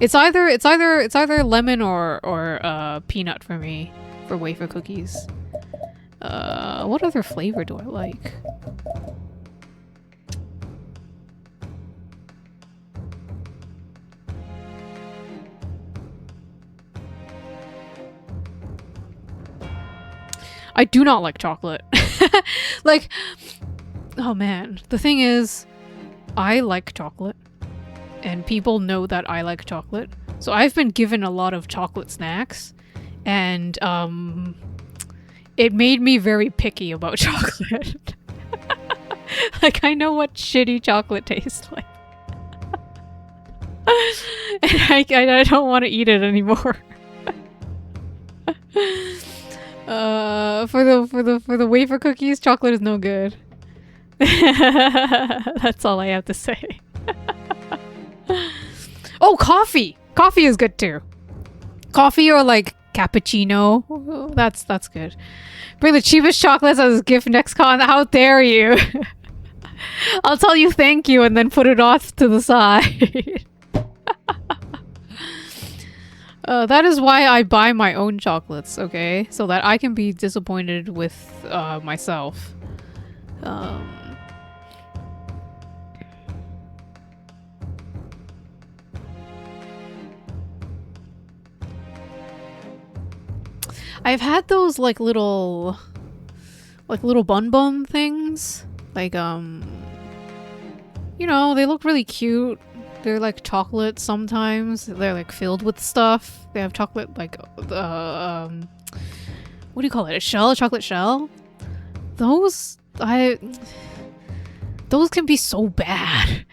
It's either lemon or peanut for me for wafer cookies. What other flavor do I like? I do not like chocolate. Like, oh man, the thing is, I like chocolate. And people know that I like chocolate. So I've been given a lot of chocolate snacks. And it made me very picky about chocolate. Like, I know what shitty chocolate tastes like. And I don't want to eat it anymore. For the wafer cookies, chocolate is no good. That's all I have to say. Oh, coffee! Coffee is good too. Coffee or like cappuccino. Oh, that's good. Bring the cheapest chocolates as a gift next con. How dare you? I'll tell you thank you and then put it off to the side. That is why I buy my own chocolates, okay? So that I can be disappointed with myself. I've had those like little bun things. Like you know, they look really cute. They're like chocolate sometimes. They're like filled with stuff. They have chocolate like what do you call it? A shell? A chocolate shell? Those can be so bad.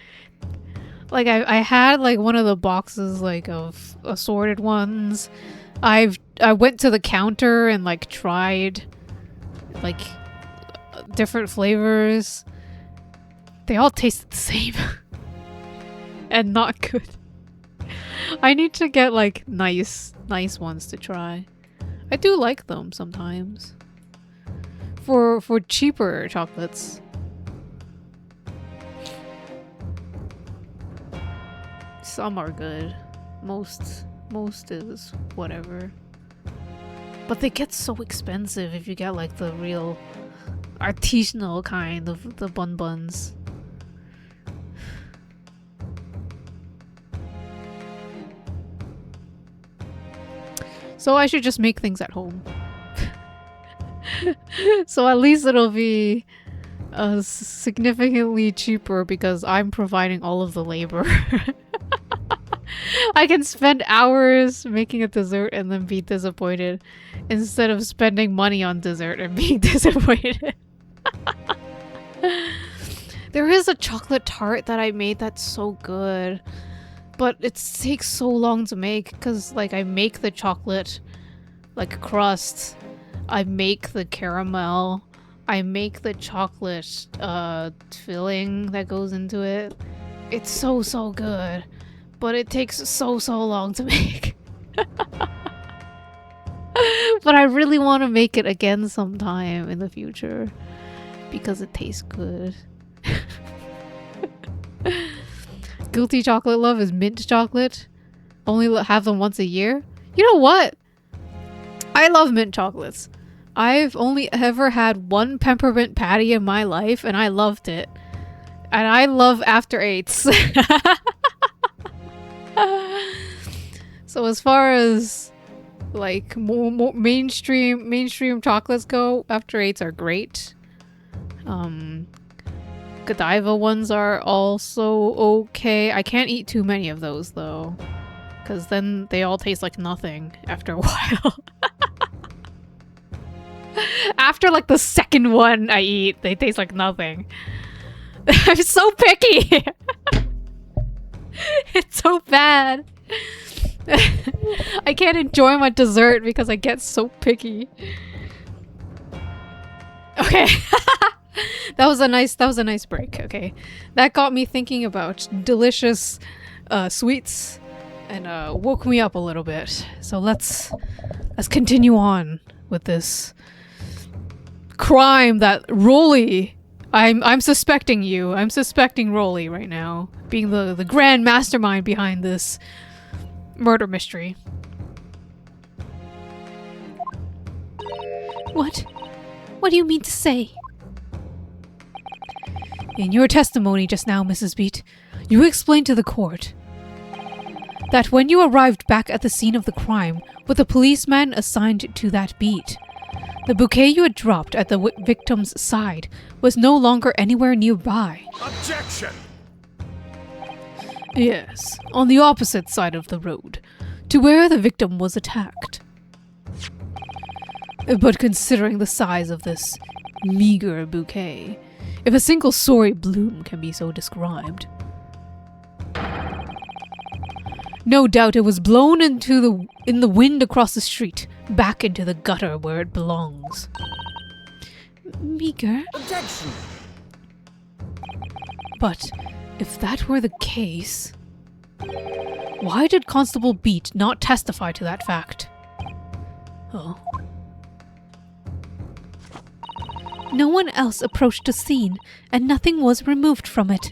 Like I had like one of the boxes like of assorted ones. I went to the counter and like tried like different flavors. They all tasted the same. And not good. I need to get like nice ones to try. I do like them sometimes. For cheaper chocolates. Some are good. Most is whatever. But they get so expensive if you get like the real artisanal kind of the buns. So I should just make things at home. So at least it'll be significantly cheaper because I'm providing all of the labor. I can spend hours making a dessert and then be disappointed instead of spending money on dessert and being disappointed. There is a chocolate tart that I made that's so good. But it takes so long to make because like I make the chocolate like crust. I make the caramel. I make the chocolate filling that goes into it. It's so good. But it takes so long to make. But I really want to make it again sometime in the future. Because it tastes good. Guilty chocolate love is mint chocolate. Only have them once a year. You know what? I love mint chocolates. I've only ever had one peppermint patty in my life, and I loved it. And I love after eights. So as far as like more mainstream chocolates go, after eights are great. Godiva ones are also okay. I can't eat too many of those though, because then they all taste like nothing after a while. After like the second one I eat, they taste like nothing. I'm so picky. It's so bad. I can't enjoy my dessert because I get so picky. Okay. That was a nice break. Okay, that got me thinking about delicious sweets and woke me up a little bit. So let's continue on with this crime that Rolly. I'm suspecting you. I'm suspecting Rolly right now, being the grand mastermind behind this murder mystery. What? What do you mean to say? In your testimony just now, Mrs. Beat, you explained to the court that when you arrived back at the scene of the crime with a policeman assigned to that beat, the bouquet you had dropped at the victim's side was no longer anywhere nearby. Objection! Yes, on the opposite side of the road, to where the victim was attacked. But considering the size of this meager bouquet, if a single sorry bloom can be so described, no doubt it was blown in the wind across the street, back into the gutter where it belongs. Meager? Objection! But if that were the case, why did Constable Beat not testify to that fact? Oh. No one else approached the scene, and nothing was removed from it.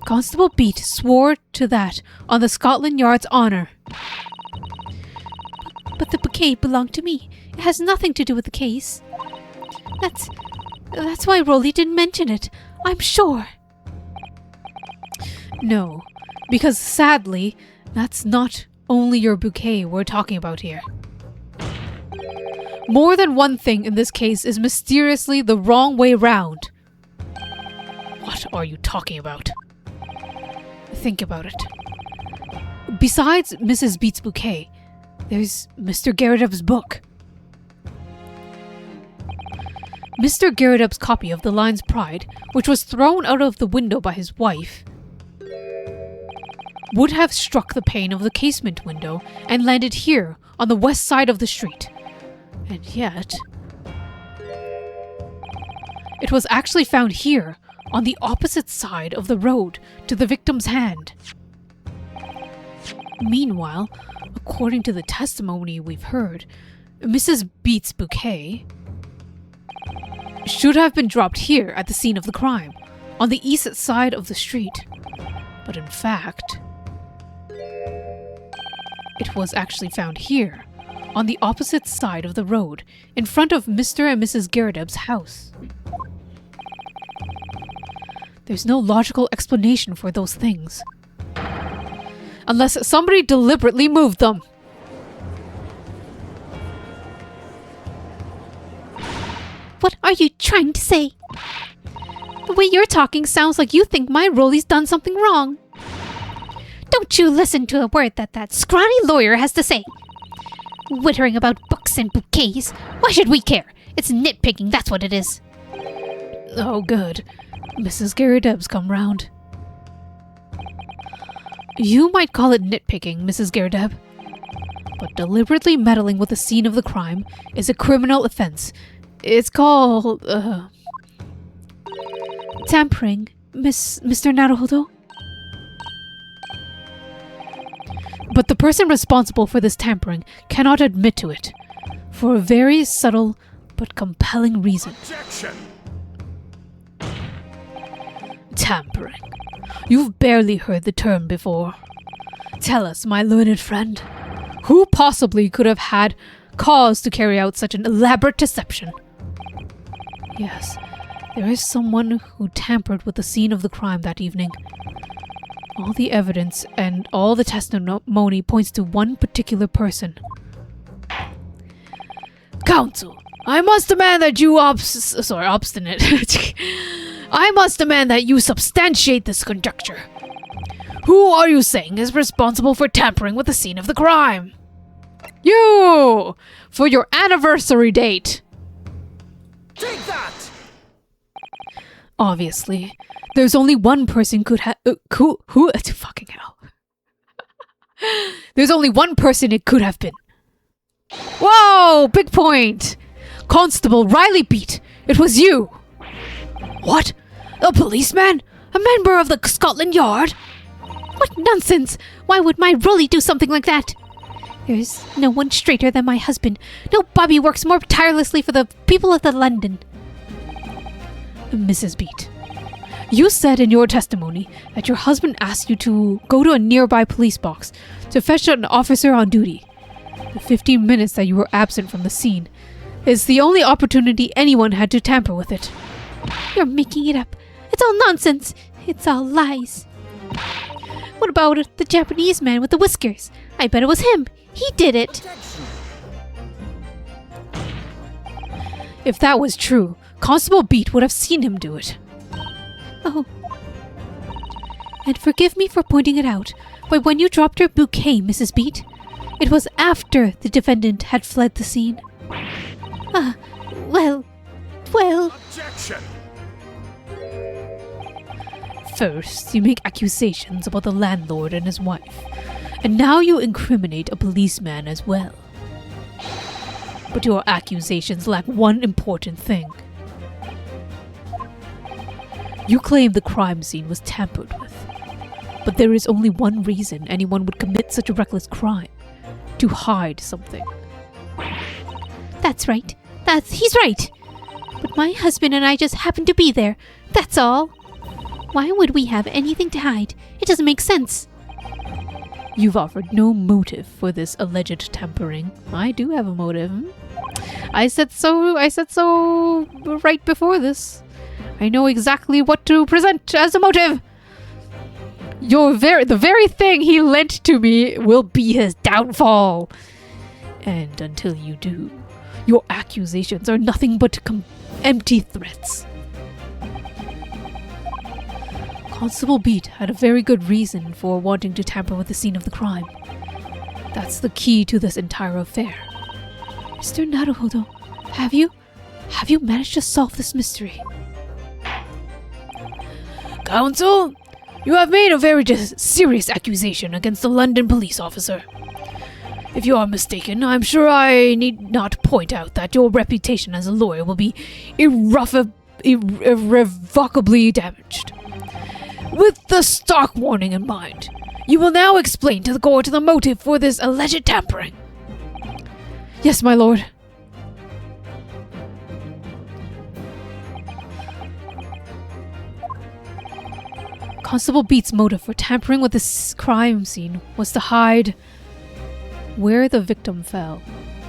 Constable Beat swore to that on the Scotland Yard's honour. But the bouquet belonged to me. It has nothing to do with the case. That's why Rolly didn't mention it. I'm sure. No, because sadly, that's not only your bouquet we're talking about here. More than one thing in this case is mysteriously the wrong way round. What are you talking about? Think about it. Besides Mrs. Beat's bouquet, there's Mr. Garridub's book. Mr. Garridub's copy of The Lion's Pride, which was thrown out of the window by his wife, would have struck the pane of the casement window and landed here on the west side of the street. And yet, it was actually found here on the opposite side of the road to the victim's hand. Meanwhile, according to the testimony we've heard, Mrs. Beat's bouquet should have been dropped here at the scene of the crime, on the east side of the street. But in fact, it was actually found here, on the opposite side of the road, in front of Mr. and Mrs. Garridub's house. There's no logical explanation for those things. Unless somebody deliberately moved them. What are you trying to say? The way you're talking sounds like you think my Rolly's done something wrong. Don't you listen to a word that scrawny lawyer has to say. Wittering about books and bouquets. Why should we care? It's nitpicking, that's what it is. Oh, good. Mrs. Garridub's come round. You might call it nitpicking, Mrs. Garridub. But deliberately meddling with the scene of the crime is a criminal offense. It's called, tampering, Mr. Naruhodo. But the person responsible for this tampering cannot admit to it, for a very subtle but compelling reason. Objection! Tampering. You've barely heard the term before. Tell us, my learned friend, who possibly could have had cause to carry out such an elaborate deception? Yes, there is someone who tampered with the scene of the crime that evening. All the evidence and all the testimony points to one particular person. Counsel, I must demand that you obstinate. I must demand that you substantiate this conjecture. Who are you saying is responsible for tampering with the scene of the crime? You! For your anniversary date! Take that! Obviously, there's only one person fucking hell. There's only one person it could have been. Whoa! Big point! Constable Riley Beat! It was you! What? A policeman? A member of the Scotland Yard? What nonsense! Why would my Rolly do something like that? There's no one straighter than my husband. No Bobby works more tirelessly for the people of the London. Mrs. Beat, you said in your testimony that your husband asked you to go to a nearby police box to fetch an officer on duty. The 15 minutes that you were absent from the scene is the only opportunity anyone had to tamper with it. You're making it up. It's all nonsense. It's all lies. What about the Japanese man with the whiskers? I bet it was him. He did it. Objection! If that was true, Constable Beat would have seen him do it. Oh. And forgive me for pointing it out, but when you dropped your bouquet, Mrs. Beat, it was after the defendant had fled the scene. Well... Objection! First, you make accusations about the landlord and his wife, and now you incriminate a policeman as well. But your accusations lack one important thing. You claim the crime scene was tampered with, but there is only one reason anyone would commit such a reckless crime: to hide something. That's right. He's right. But my husband and I just happened to be there. That's all. Why would we have anything to hide? It doesn't make sense. You've offered no motive for this alleged tampering. I do have a motive. I said so right before this. I know exactly what to present as a motive. The very thing he lent to me will be his downfall. And until you do, your accusations are nothing but empty threats. Constable Beat had a very good reason for wanting to tamper with the scene of the crime. That's the key to this entire affair. Mr. Naruhodo, have you managed to solve this mystery? Counsel, you have made a very serious accusation against the London police officer. If you are mistaken, I'm sure I need not point out that your reputation as a lawyer will be irrevocably damaged. With the stark warning in mind, you will now explain to the court the motive for this alleged tampering. Yes, my lord. Constable Beat's motive for tampering with this crime scene was to hide where the victim fell,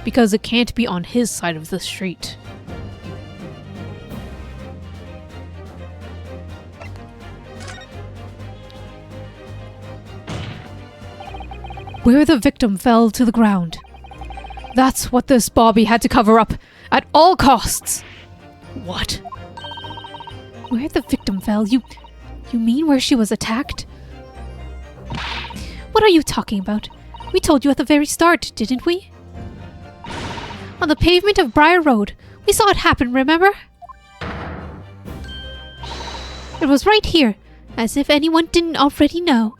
because it can't be on his side of the street. Where the victim fell to the ground. That's what this Bobby had to cover up at all costs. What? Where the victim fell? You mean where she was attacked? What are you talking about? We told you at the very start, didn't we? On the pavement of Briar Road. We saw it happen, remember? It was right here, as if anyone didn't already know.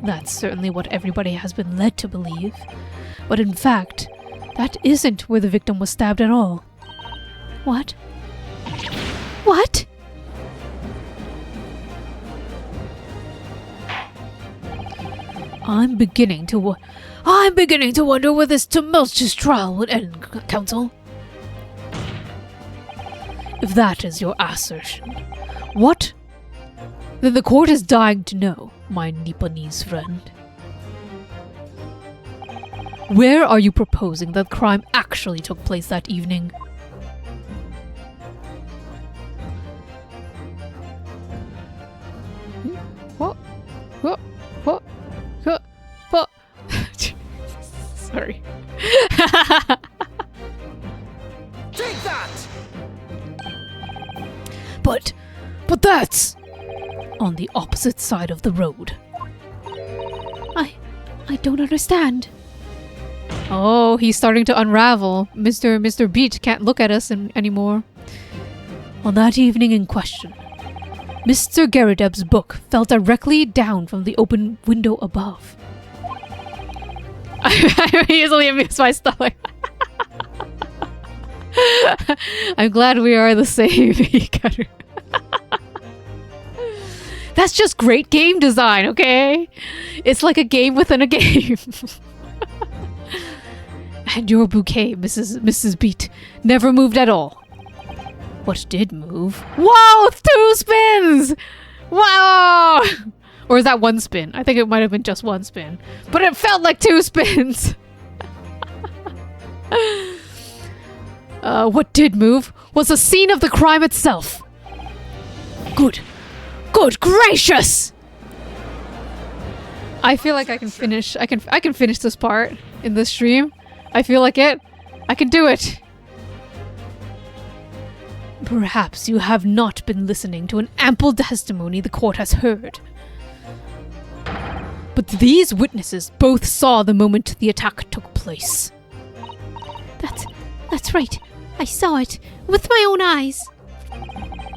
That's certainly what everybody has been led to believe. But in fact, that isn't where the victim was stabbed at all. What? What? I'm beginning to wonder where this tumultuous trial would end, Counsel. If that is your assertion, what? Then the court is dying to know, my Nipponese friend. Where are you proposing that crime actually took place that evening? What? Sorry. Take that! But that's on the opposite side of the road. I don't understand. Oh, he's starting to unravel. Mr. Beat can't look at us anymore. On that evening in question, Mr. Garrideb's book fell directly down from the open window above. I'm easily amused by stuff like I'm glad we are the same. That's just great game design, okay? It's like a game within a game. And your bouquet, Mrs. Beat, never moved at all. What did move? Whoa! 2 spins! Wow! Or is that 1 spin? I think it might have been just 1 spin. But it felt like 2 spins! What did move was the scene of the crime itself. Good gracious! I feel like I can finish this part in this stream. I feel like it. I can do it. Perhaps you have not been listening to an ample testimony the court has heard. But these witnesses both saw the moment the attack took place. That's right. I saw it with my own eyes.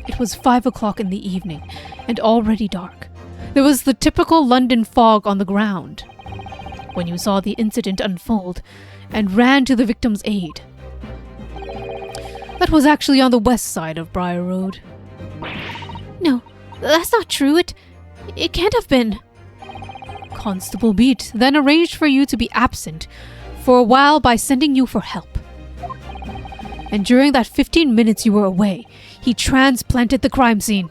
It was 5 o'clock in the evening, and already dark. There was the typical London fog on the ground. When you saw the incident unfold, and ran to the victim's aid. That was actually on the west side of Briar Road. No, that's not true. It can't have been. Constable Beat then arranged for you to be absent for a while by sending you for help. And during that 15 minutes you were away, he transplanted the crime scene.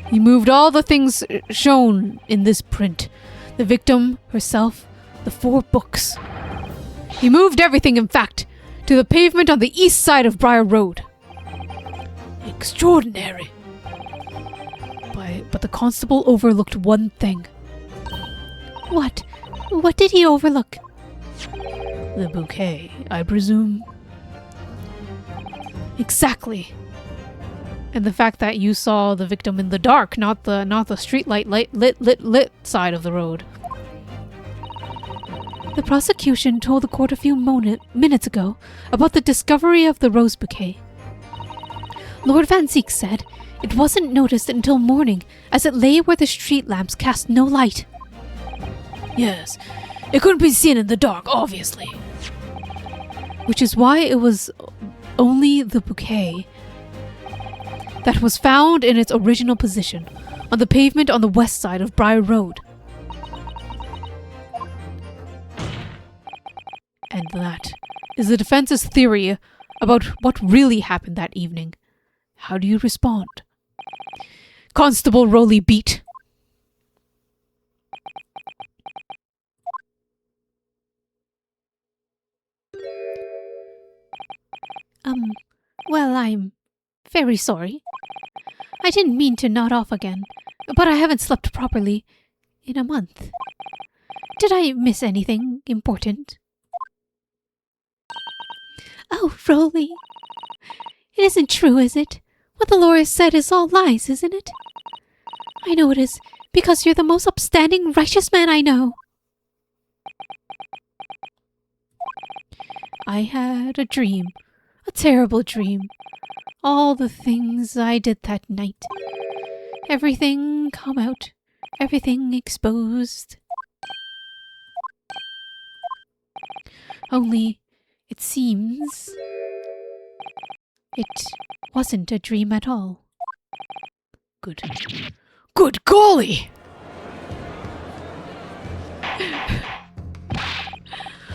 He moved all the things shown in this print. The victim, herself, the 4 books. He moved everything, in fact, to the pavement on the east side of Briar Road. Extraordinary. But the constable overlooked one thing. What? What did he overlook? The bouquet, I presume. Exactly. And the fact that you saw the victim in the dark, not the street lit side of the road. The prosecution told the court a few minutes ago about the discovery of the rose bouquet. Lord Van Zeek said it wasn't noticed until morning, as it lay where the street lamps cast no light. Yes, it couldn't be seen in the dark, obviously. Which is why it was only the bouquet that was found in its original position, on the pavement on the west side of Briar Road. And that is the defense's theory about what really happened that evening. How do you respond? Constable Rowley Beat. Well, I'm very sorry. I didn't mean to nod off again, but I haven't slept properly in a month. Did I miss anything important? Oh, Rowley. It isn't true, is it? What the lawyer said is all lies, isn't it? I know it is, because you're the most upstanding, righteous man I know. I had a dream. A terrible dream. All the things I did that night. Everything come out everything exposed. Only, it seems it wasn't a dream at all. Good. Good golly!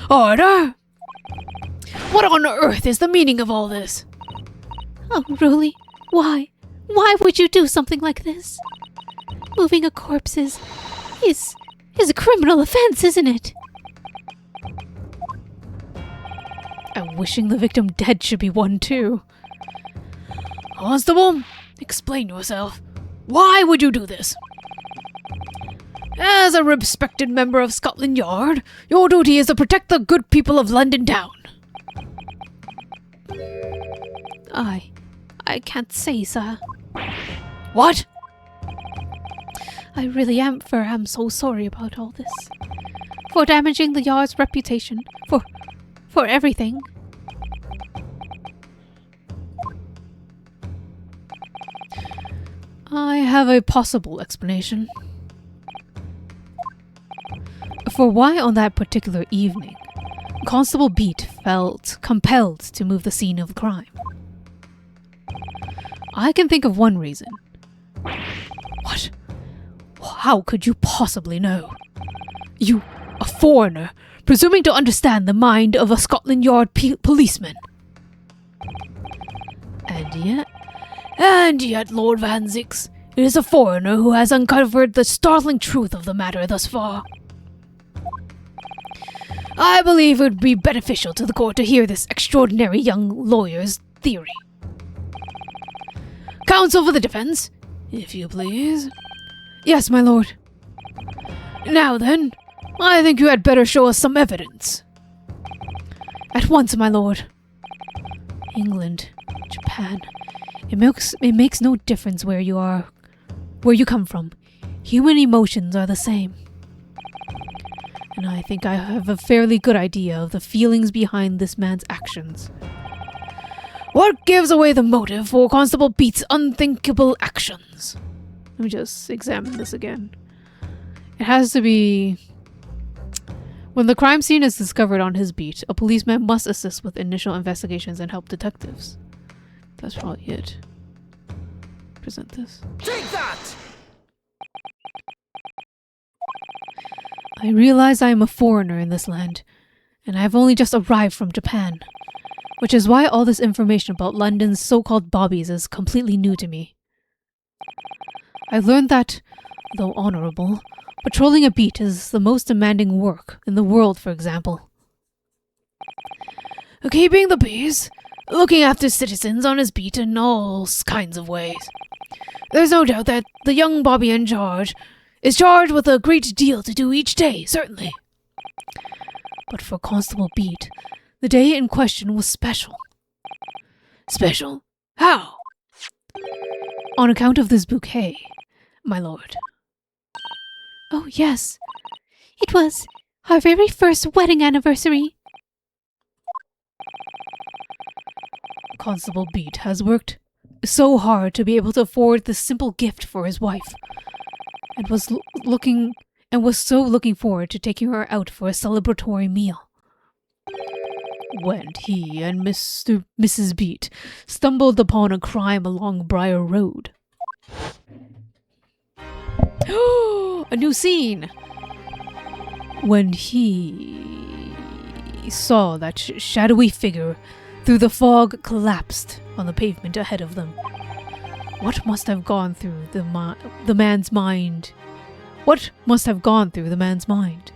Order! What on earth is the meaning of all this? Oh, really? Why? Why would you do something like this? Moving a corpse is a criminal offense, isn't it? And wishing the victim dead should be one too. Constable, explain yourself. Why would you do this? As a respected member of Scotland Yard, your duty is to protect the good people of London Town. I can't say, sir. What? I really am so sorry about all this. For damaging the Yard's reputation. For everything. I have a possible explanation. For why on that particular evening, Constable Beat felt compelled to move the scene of the crime. I can think of one reason. What? How could you possibly know? You, a foreigner, presuming to understand the mind of a Scotland Yard policeman. And yet, Lord Van Zix, it is a foreigner who has uncovered the startling truth of the matter thus far. I believe it would be beneficial to the court to hear this extraordinary young lawyer's theory. Counsel for the defense, if you please. Yes, my lord. Now then, I think you had better show us some evidence. At once, my lord. England, Japan. It makes no difference where you come from. Human emotions are the same. And I think I have a fairly good idea of the feelings behind this man's actions. What gives away the motive for Constable Beat's unthinkable actions? Let me just examine this again. It has to be... When the crime scene is discovered on his beat, a policeman must assist with initial investigations and help detectives. That's probably it. Present this. Take that! I realize I am a foreigner in this land, and I have only just arrived from Japan, which is why all this information about London's so-called bobbies is completely new to me. I learned that, though honorable, patrolling a beat is the most demanding work in the world, for example. Keeping the peace, looking after citizens on his beat in all kinds of ways. There's no doubt that the young bobby in charge is charged with a great deal to do each day, certainly. But for Constable Beat, the day in question was special. Special? How? On account of this bouquet, my lord. Oh, yes. It was our very first wedding anniversary. Constable Beat has worked so hard to be able to afford this simple gift for his wife, and was so looking forward to taking her out for a celebratory meal. When he and Mrs. Beat stumbled upon a crime along Briar Road. A new scene! When he saw that shadowy figure through the fog collapsed on the pavement ahead of them. What must have gone through the man's mind? What must have gone through the man's mind?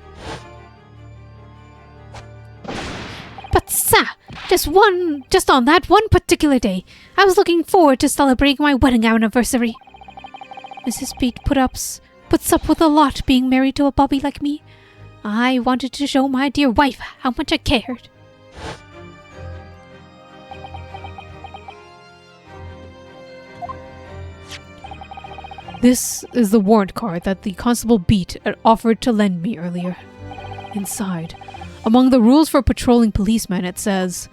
But sir, just on that one particular day, I was looking forward to celebrating my wedding anniversary. Mrs. Beat puts up with a lot being married to a bobby like me. I wanted to show my dear wife how much I cared. This is the warrant card that the Constable Beat had offered to lend me earlier. Inside, among the rules for patrolling policemen, it says,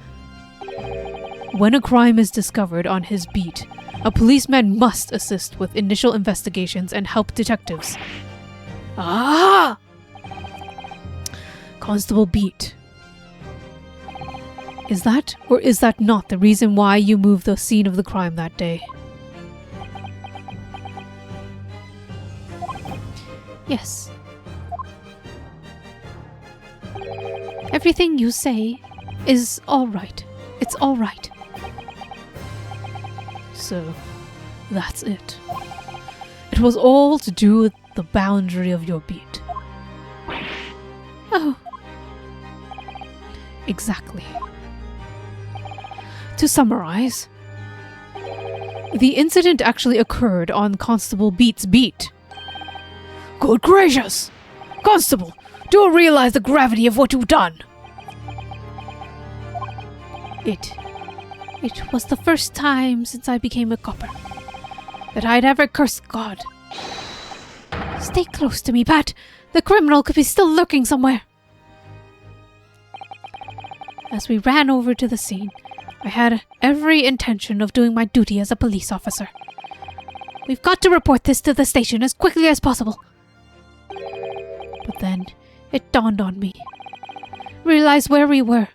when a crime is discovered on his beat, a policeman must assist with initial investigations and help detectives. Ah! Constable Beat. Is that or is that not the reason why you moved the scene of the crime that day? Yes. Everything you say is all right. It's all right. So, that's it. It was all to do with the boundary of your beat. Oh, Exactly. To summarize, the incident actually occurred on Constable Beat's beat. Good gracious! Constable, do you realize the gravity of what you've done? it was the first time since I became a copper that I'd ever cursed God. Stay close to me, Pat. The criminal could be still lurking somewhere. As we ran over to the scene, I had every intention of doing my duty as a police officer. We've got to report this to the station as quickly as possible. But then it dawned on me. Realized where we were,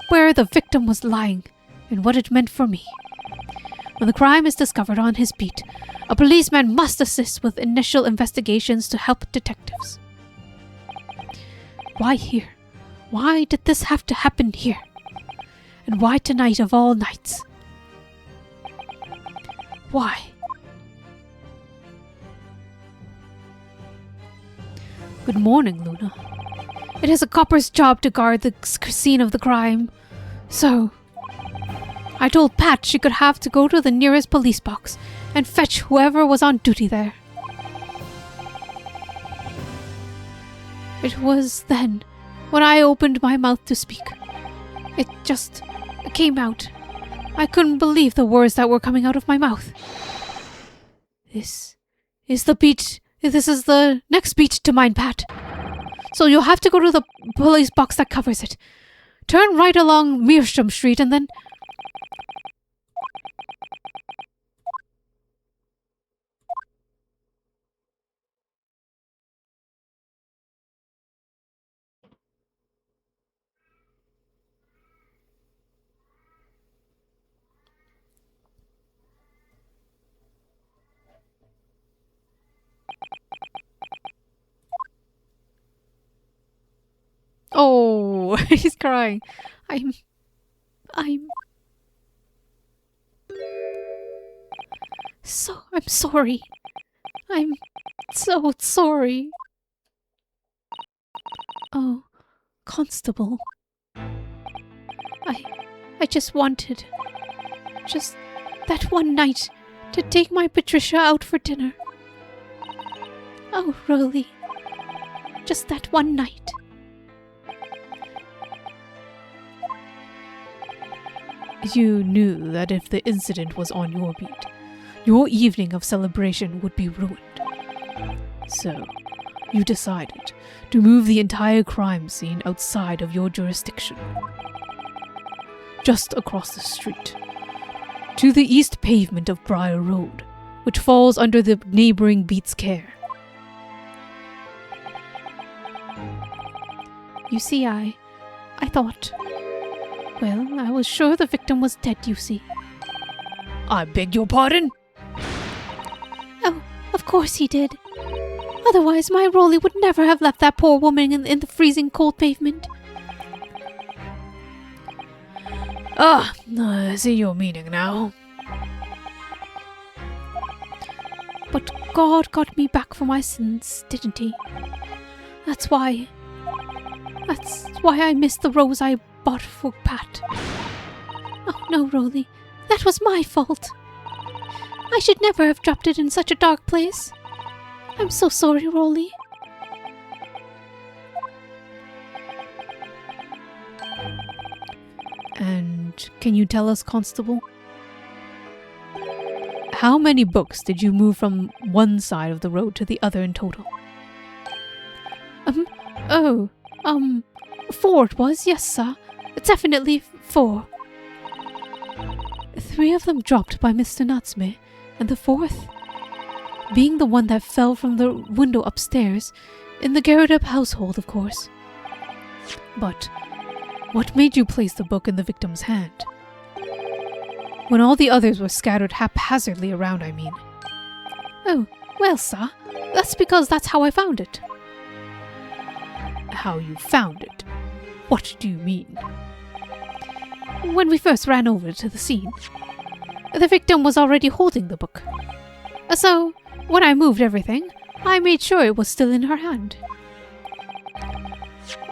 where the victim was lying, and what it meant for me. When the crime is discovered on his beat, a policeman must assist with initial investigations to help detectives. Why here? Why did this have to happen here? And why tonight of all nights? Why? Good morning, Luna. It is a copper's job to guard the scene of the crime. So, I told Pat she could have to go to the nearest police box and fetch whoever was on duty there. It was then, when I opened my mouth to speak, it just came out. I couldn't believe the words that were coming out of my mouth. This is the beat. This is the next beat to mine, Pat. So you'll have to go to the police box that covers it. Turn right along Meerstrom Street and then... Oh, he's crying. I'm sorry. I'm so sorry. Oh, Constable. I just wanted, just that one night, to take my Patricia out for dinner. Oh, really? Just that one night. You knew that if the incident was on your beat, your evening of celebration would be ruined. So, you decided to move the entire crime scene outside of your jurisdiction. Just across the street, to the east pavement of Briar Road, which falls under the neighboring beat's care. You see, I thought... Well, I was sure the victim was dead, you see. I beg your pardon? Oh, of course he did. Otherwise, my Rolly would never have left that poor woman in the freezing cold pavement. I see your meaning now. But God got me back for my sins, didn't he? That's why I missed the rose I bought for Pat. Oh no, Rolly, that was my fault. I should never have dropped it in such a dark place. I'm so sorry, Rolly. And can you tell us, Constable? How many books did you move from one side of the road to the other in total? 4 it was, yes, sir. Definitely 4. 3 of them dropped by Mr. Natsume, and the 4th, being the one that fell from the window upstairs, In the Gyarados household, of course. But what made you place the book in the victim's hand? When all the others were scattered haphazardly around, I mean. Oh, well, sir, that's because that's how I found it. How you found it? What do you mean? When we first ran over to the scene, the victim was already holding the book. So, when I moved everything, I made sure it was still in her hand.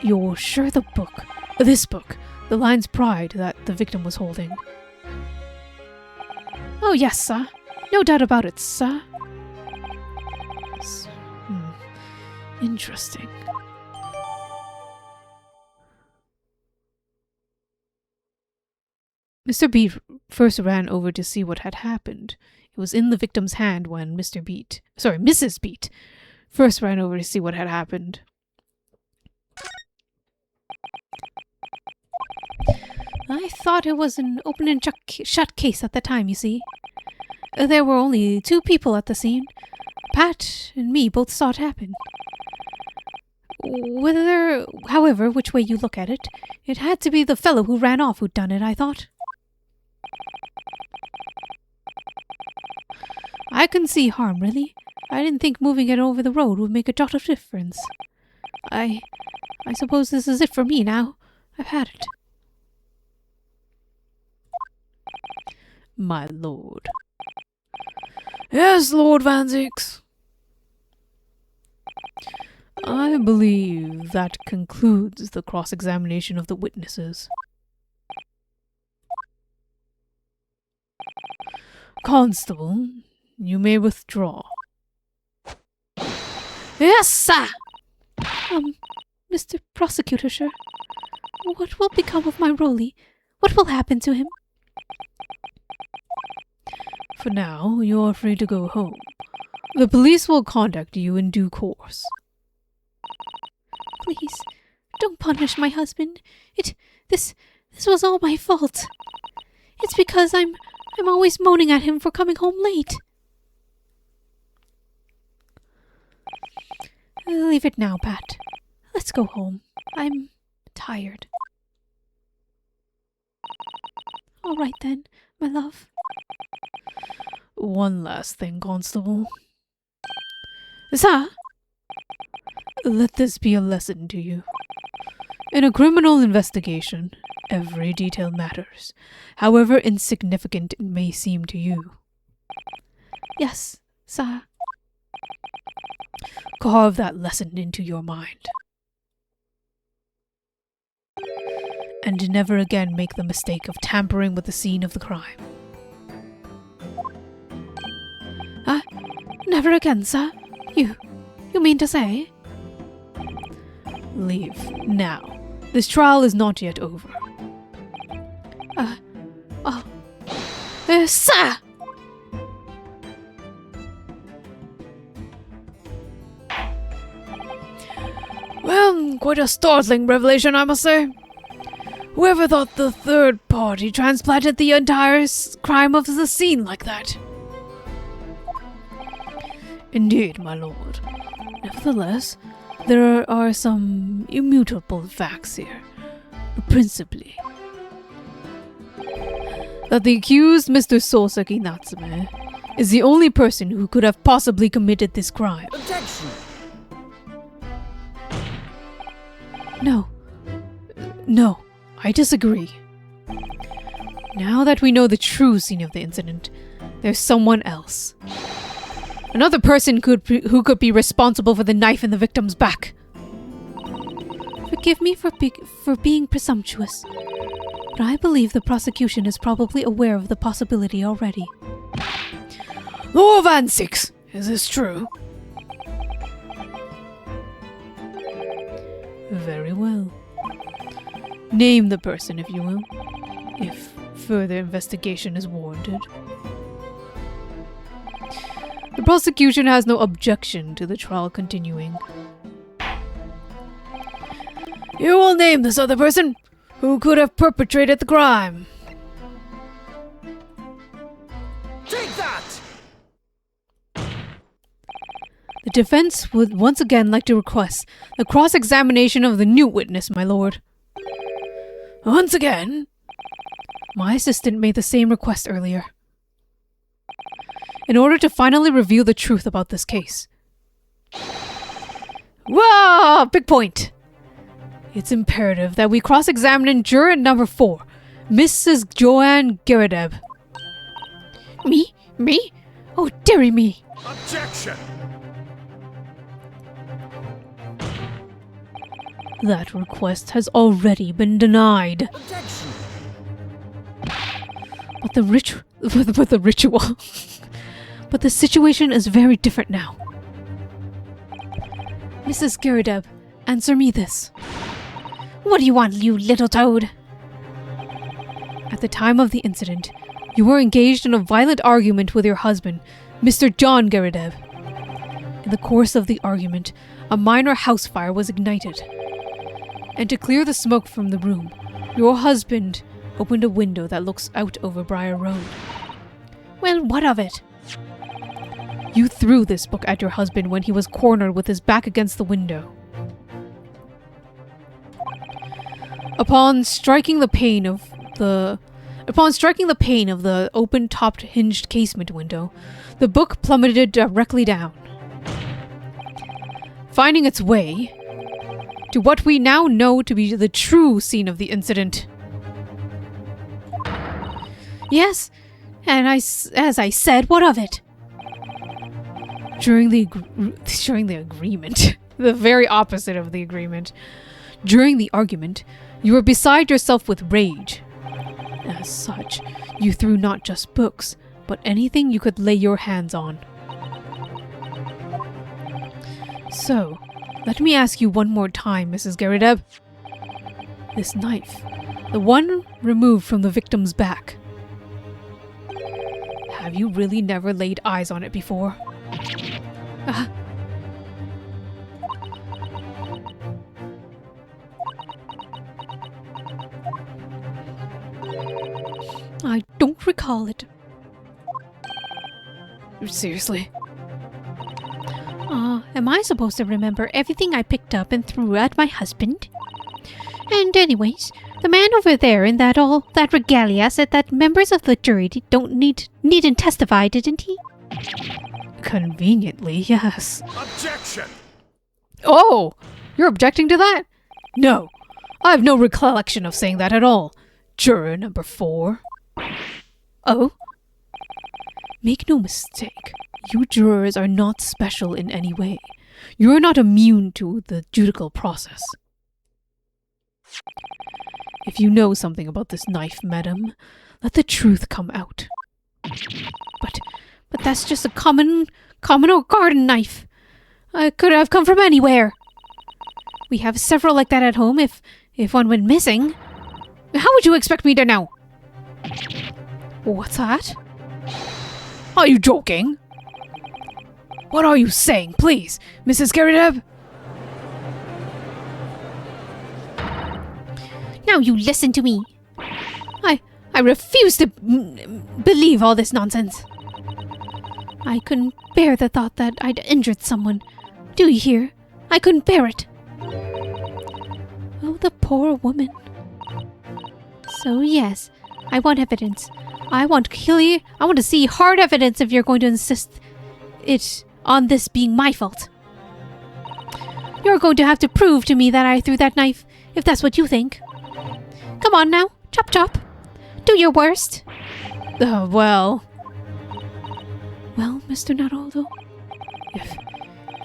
You're sure this book, the Lion's Pride that the victim was holding? Oh, yes, sir. No doubt about it, sir. Interesting. Mr. Beat first ran over to see what had happened. It was in the victim's hand when Mrs. Beat first ran over to see what had happened. I thought it was an open and shut case at the time, you see. There were only 2 people at the scene. Pat and me both saw it happen. However, which way you look at it, it had to be the fellow who ran off who'd done it, I thought. I couldn't see harm, really. I didn't think moving it over the road would make a jot of difference. I suppose this is it for me now. I've had it. My lord. Yes, Lord Van Zix. I believe that concludes the cross-examination of the witnesses. Constable, you may withdraw. Yes, sir! Mr. Prosecutor, sir, what will become of my Rolly? What will happen to him? For now, you are free to go home. The police will contact you in due course. Please, don't punish my husband. This was all my fault. It's because I'm always moaning at him for coming home late. Leave it now, Pat. Let's go home. I'm tired. All right then, my love. One last thing, Constable. Sir? Let this be a lesson to you. In a criminal investigation, every detail matters, however insignificant it may seem to you. Yes, sir. Carve that lesson into your mind. And never again make the mistake of tampering with the scene of the crime. Never again, sir? You mean to say? Leave now. This trial is not yet over. Sir! Well, quite a startling revelation, I must say. Whoever thought the third party transplanted the entire crime of the scene like that? Indeed, my lord. Nevertheless, there are some immutable facts here. Principally, that the accused, Mr. Soseki Natsume, is the only person who could have possibly committed this crime. Objection! No, I disagree. Now that we know the true scene of the incident, there's someone else. Another person who could be responsible for the knife in the victim's back. Forgive me for being presumptuous, but I believe the prosecution is probably aware of the possibility already. Lord Van Zix, is this true? Very well. Name the person, if you will, if further investigation is warranted. The prosecution has no objection to the trial continuing. You will name this other person who could have perpetrated the crime. Take that! The defense would once again like to request the cross-examination of the new witness, my lord. Once again? My assistant made the same request earlier. In order to finally reveal the truth about this case. Whoa! Big point! It's imperative that we cross-examine juror number 4, Mrs. Joanne Geradeb. Me? Me? Oh, dearie me. Objection! That request has already been denied. Objection! But the ritual. But the situation is very different now. Mrs. Geradeb, answer me this. What do you want, you little toad? At the time of the incident, you were engaged in a violent argument with your husband, Mr. John Geradeb. In the course of the argument, a minor house fire was ignited. And to clear the smoke from the room, your husband opened a window that looks out over Briar Road. Well, what of it? You threw this book at your husband when he was cornered with his back against the window. Upon striking the pane of the open-topped hinged casement window, the book plummeted directly down, finding its way to what we now know to be the true scene of the incident. Yes, and as I said, what of it? During the agreement, the very opposite of the agreement. During the argument, you were beside yourself with rage. As such, you threw not just books, but anything you could lay your hands on. So, let me ask you one more time, Mrs. Geradeb. This knife, the one removed from the victim's back, have you really never laid eyes on it before? I don't recall it. Seriously? Am I supposed to remember everything I picked up and threw at my husband? And anyways, the man over there in that regalia said that members of the jury needn't testify, didn't he? Conveniently, yes. Objection! Oh! You're objecting to that? No. I have no recollection of saying that at all. Juror number 4. Oh? Make no mistake. You jurors are not special in any way. You are not immune to the judicial process. If you know something about this knife, madam, let the truth come out. But that's just a common old garden knife. It could have come from anywhere. We have several like that at home if one went missing. How would you expect me to know? What's that? Are you joking? What are you saying, please, Mrs. Geradeb? Now you listen to me. I refuse to believe all this nonsense. I couldn't bear the thought that I'd injured someone. Do you hear? I couldn't bear it. Oh, the poor woman. So yes, I want evidence. I want to see hard evidence if you're going to insist on this being my fault. You're going to have to prove to me that I threw that knife, if that's what you think. Come on now, chop chop. Do your worst. Well, Mr. Naraldo, if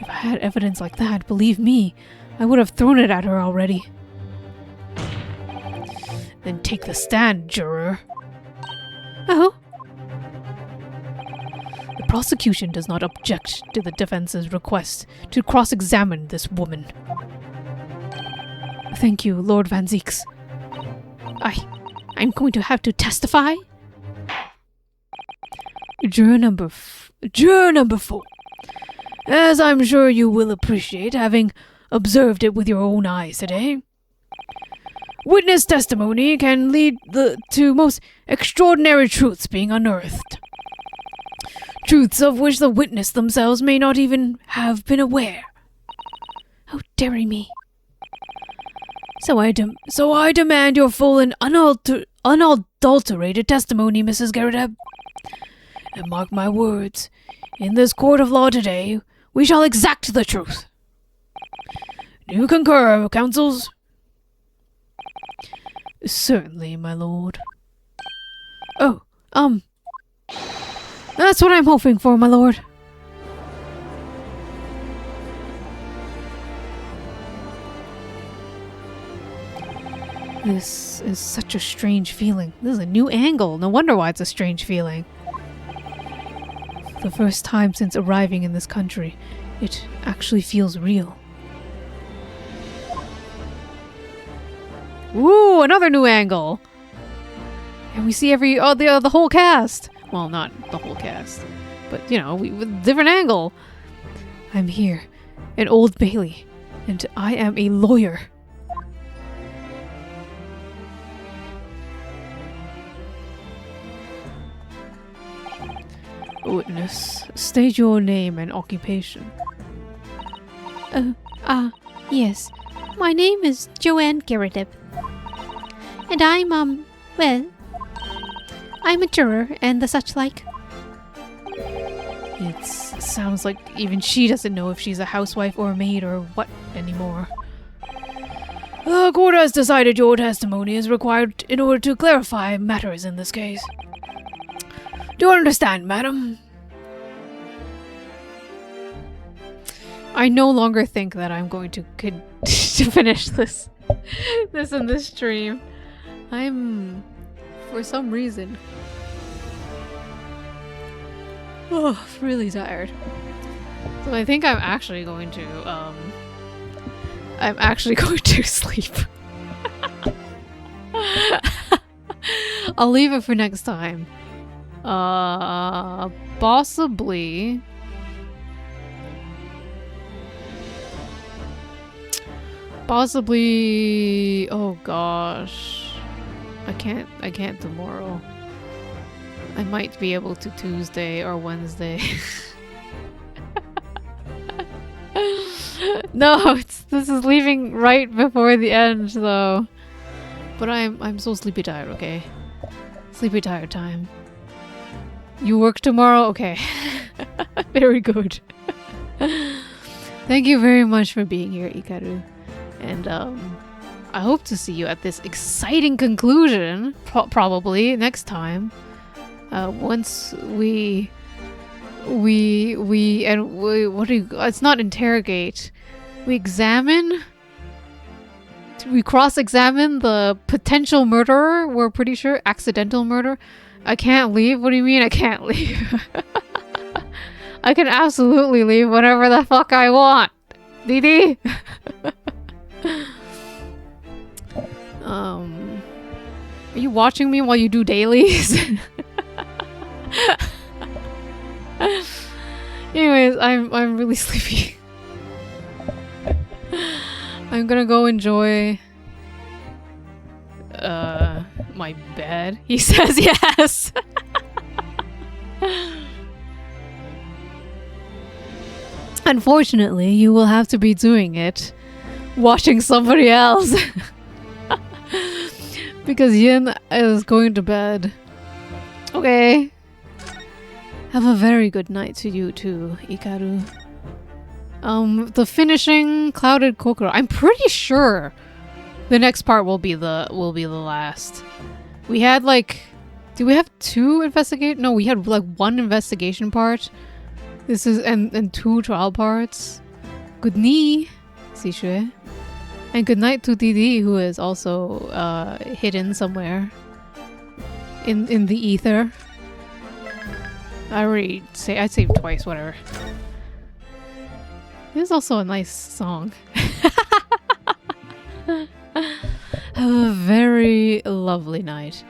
I had evidence like that, believe me, I would have thrown it at her already. Then take the stand, juror. Oh? The prosecution does not object to the defense's request to cross-examine this woman. Thank you, Lord Van Zieks. I'm going to have to testify? Juror number 4. As I'm sure you will appreciate, having observed it with your own eyes today, witness testimony can lead to most extraordinary truths being unearthed. truths of which the witness themselves may not even have been aware. How dare me? So I demand your full and unadulterated testimony, Mrs. Garrett. And mark my words, in this court of law today, we shall exact the truth. Do you concur, counsels? Certainly, my lord. Oh, that's what I'm hoping for, my lord. This is such a strange feeling. This is a new angle. No wonder why it's a strange feeling. For the first time since arriving in this country, it actually feels real. Ooh, another new angle! And we see the whole cast. Well, not the whole cast, but, you know, with a different angle. I'm here, in Old Bailey, and I am a lawyer. Witness, state your name and occupation. Yes. My name is Joanne Garrett. And I'm, I'm a juror and the such like. It sounds like even she doesn't know if she's a housewife or a maid or what anymore. The court has decided your testimony is required in order to clarify matters in this case. Do you understand, madam? I no longer think that I'm going to to finish this in this stream. I'm, for some reason, really tired. So I think I'm actually going to sleep. I'll leave it for next time. Possibly. Oh gosh. I can't tomorrow. I might be able to Tuesday or Wednesday. No, this is leaving right before the end though. But I'm so sleepy tired, okay? Sleepy tired time. You work tomorrow? Okay. Very good. Thank you very much for being here, Ikaru. And I hope to see you at this exciting conclusion, probably next time. Once we it's not interrogate. We cross-examine the potential murderer. We're pretty sure accidental murder. I can't leave? What do you mean I can't leave? I can absolutely leave whenever the fuck I want. Didi? Are you watching me while you do dailies? Anyways, I'm really sleepy. I'm gonna go enjoy my bed. He says yes. Unfortunately, you will have to be doing it watching somebody else. Because Yin is going to bed. Okay. Have a very good night to you too, Ikaru. The finishing Clouded Kokoro. I'm pretty sure the next part will be the last. We had like, do we have two investigate? No, we had like one investigation part. This is and two trial parts. Good knee, Sishue. And good night to Didi, who is also hidden somewhere in the ether. I saved twice, whatever. This is also a nice song. Have a very lovely night.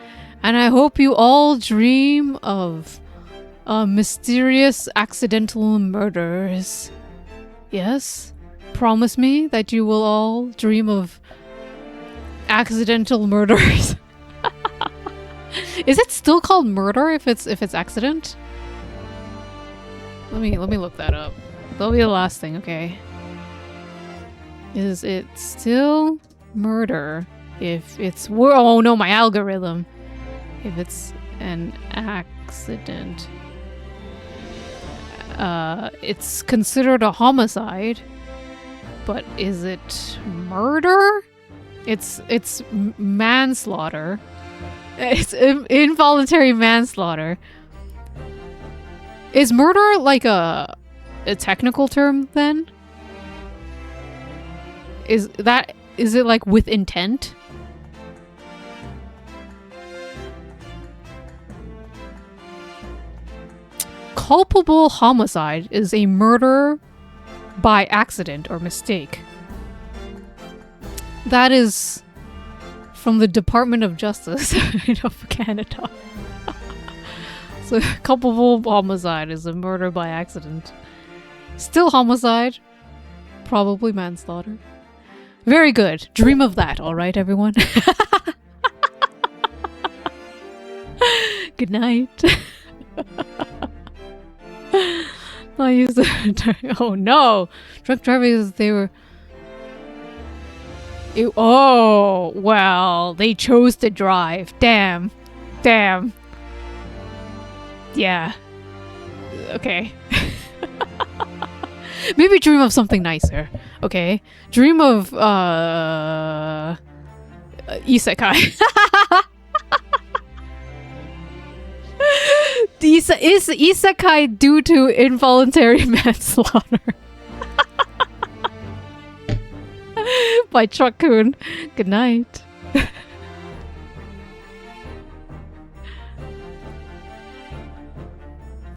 And I hope you all dream of mysterious accidental murders. Yes? Promise me that you will all dream of accidental murders. Is it still called murder if it's accident? Let me look that up. That'll be the last thing, okay? Is it still murder if it's oh no, my algorithm. If it's an accident. It's considered a homicide, but is it murder? It's manslaughter. It's involuntary manslaughter. Is murder like a technical term then? Is it like with intent? Culpable homicide is a murder by accident or mistake. That is from the Department of Justice of Canada. So culpable homicide is a murder by accident. Still homicide. Probably manslaughter. Very good. Dream of that, alright everyone? Good night. I used the oh no! Drunk driving, they were... oh, well, they chose to drive. Damn. Damn. Yeah. Okay. Maybe dream of something nicer. Okay? Dream of, isekai. Is isekai due to involuntary manslaughter? By Truck-kun. Good night.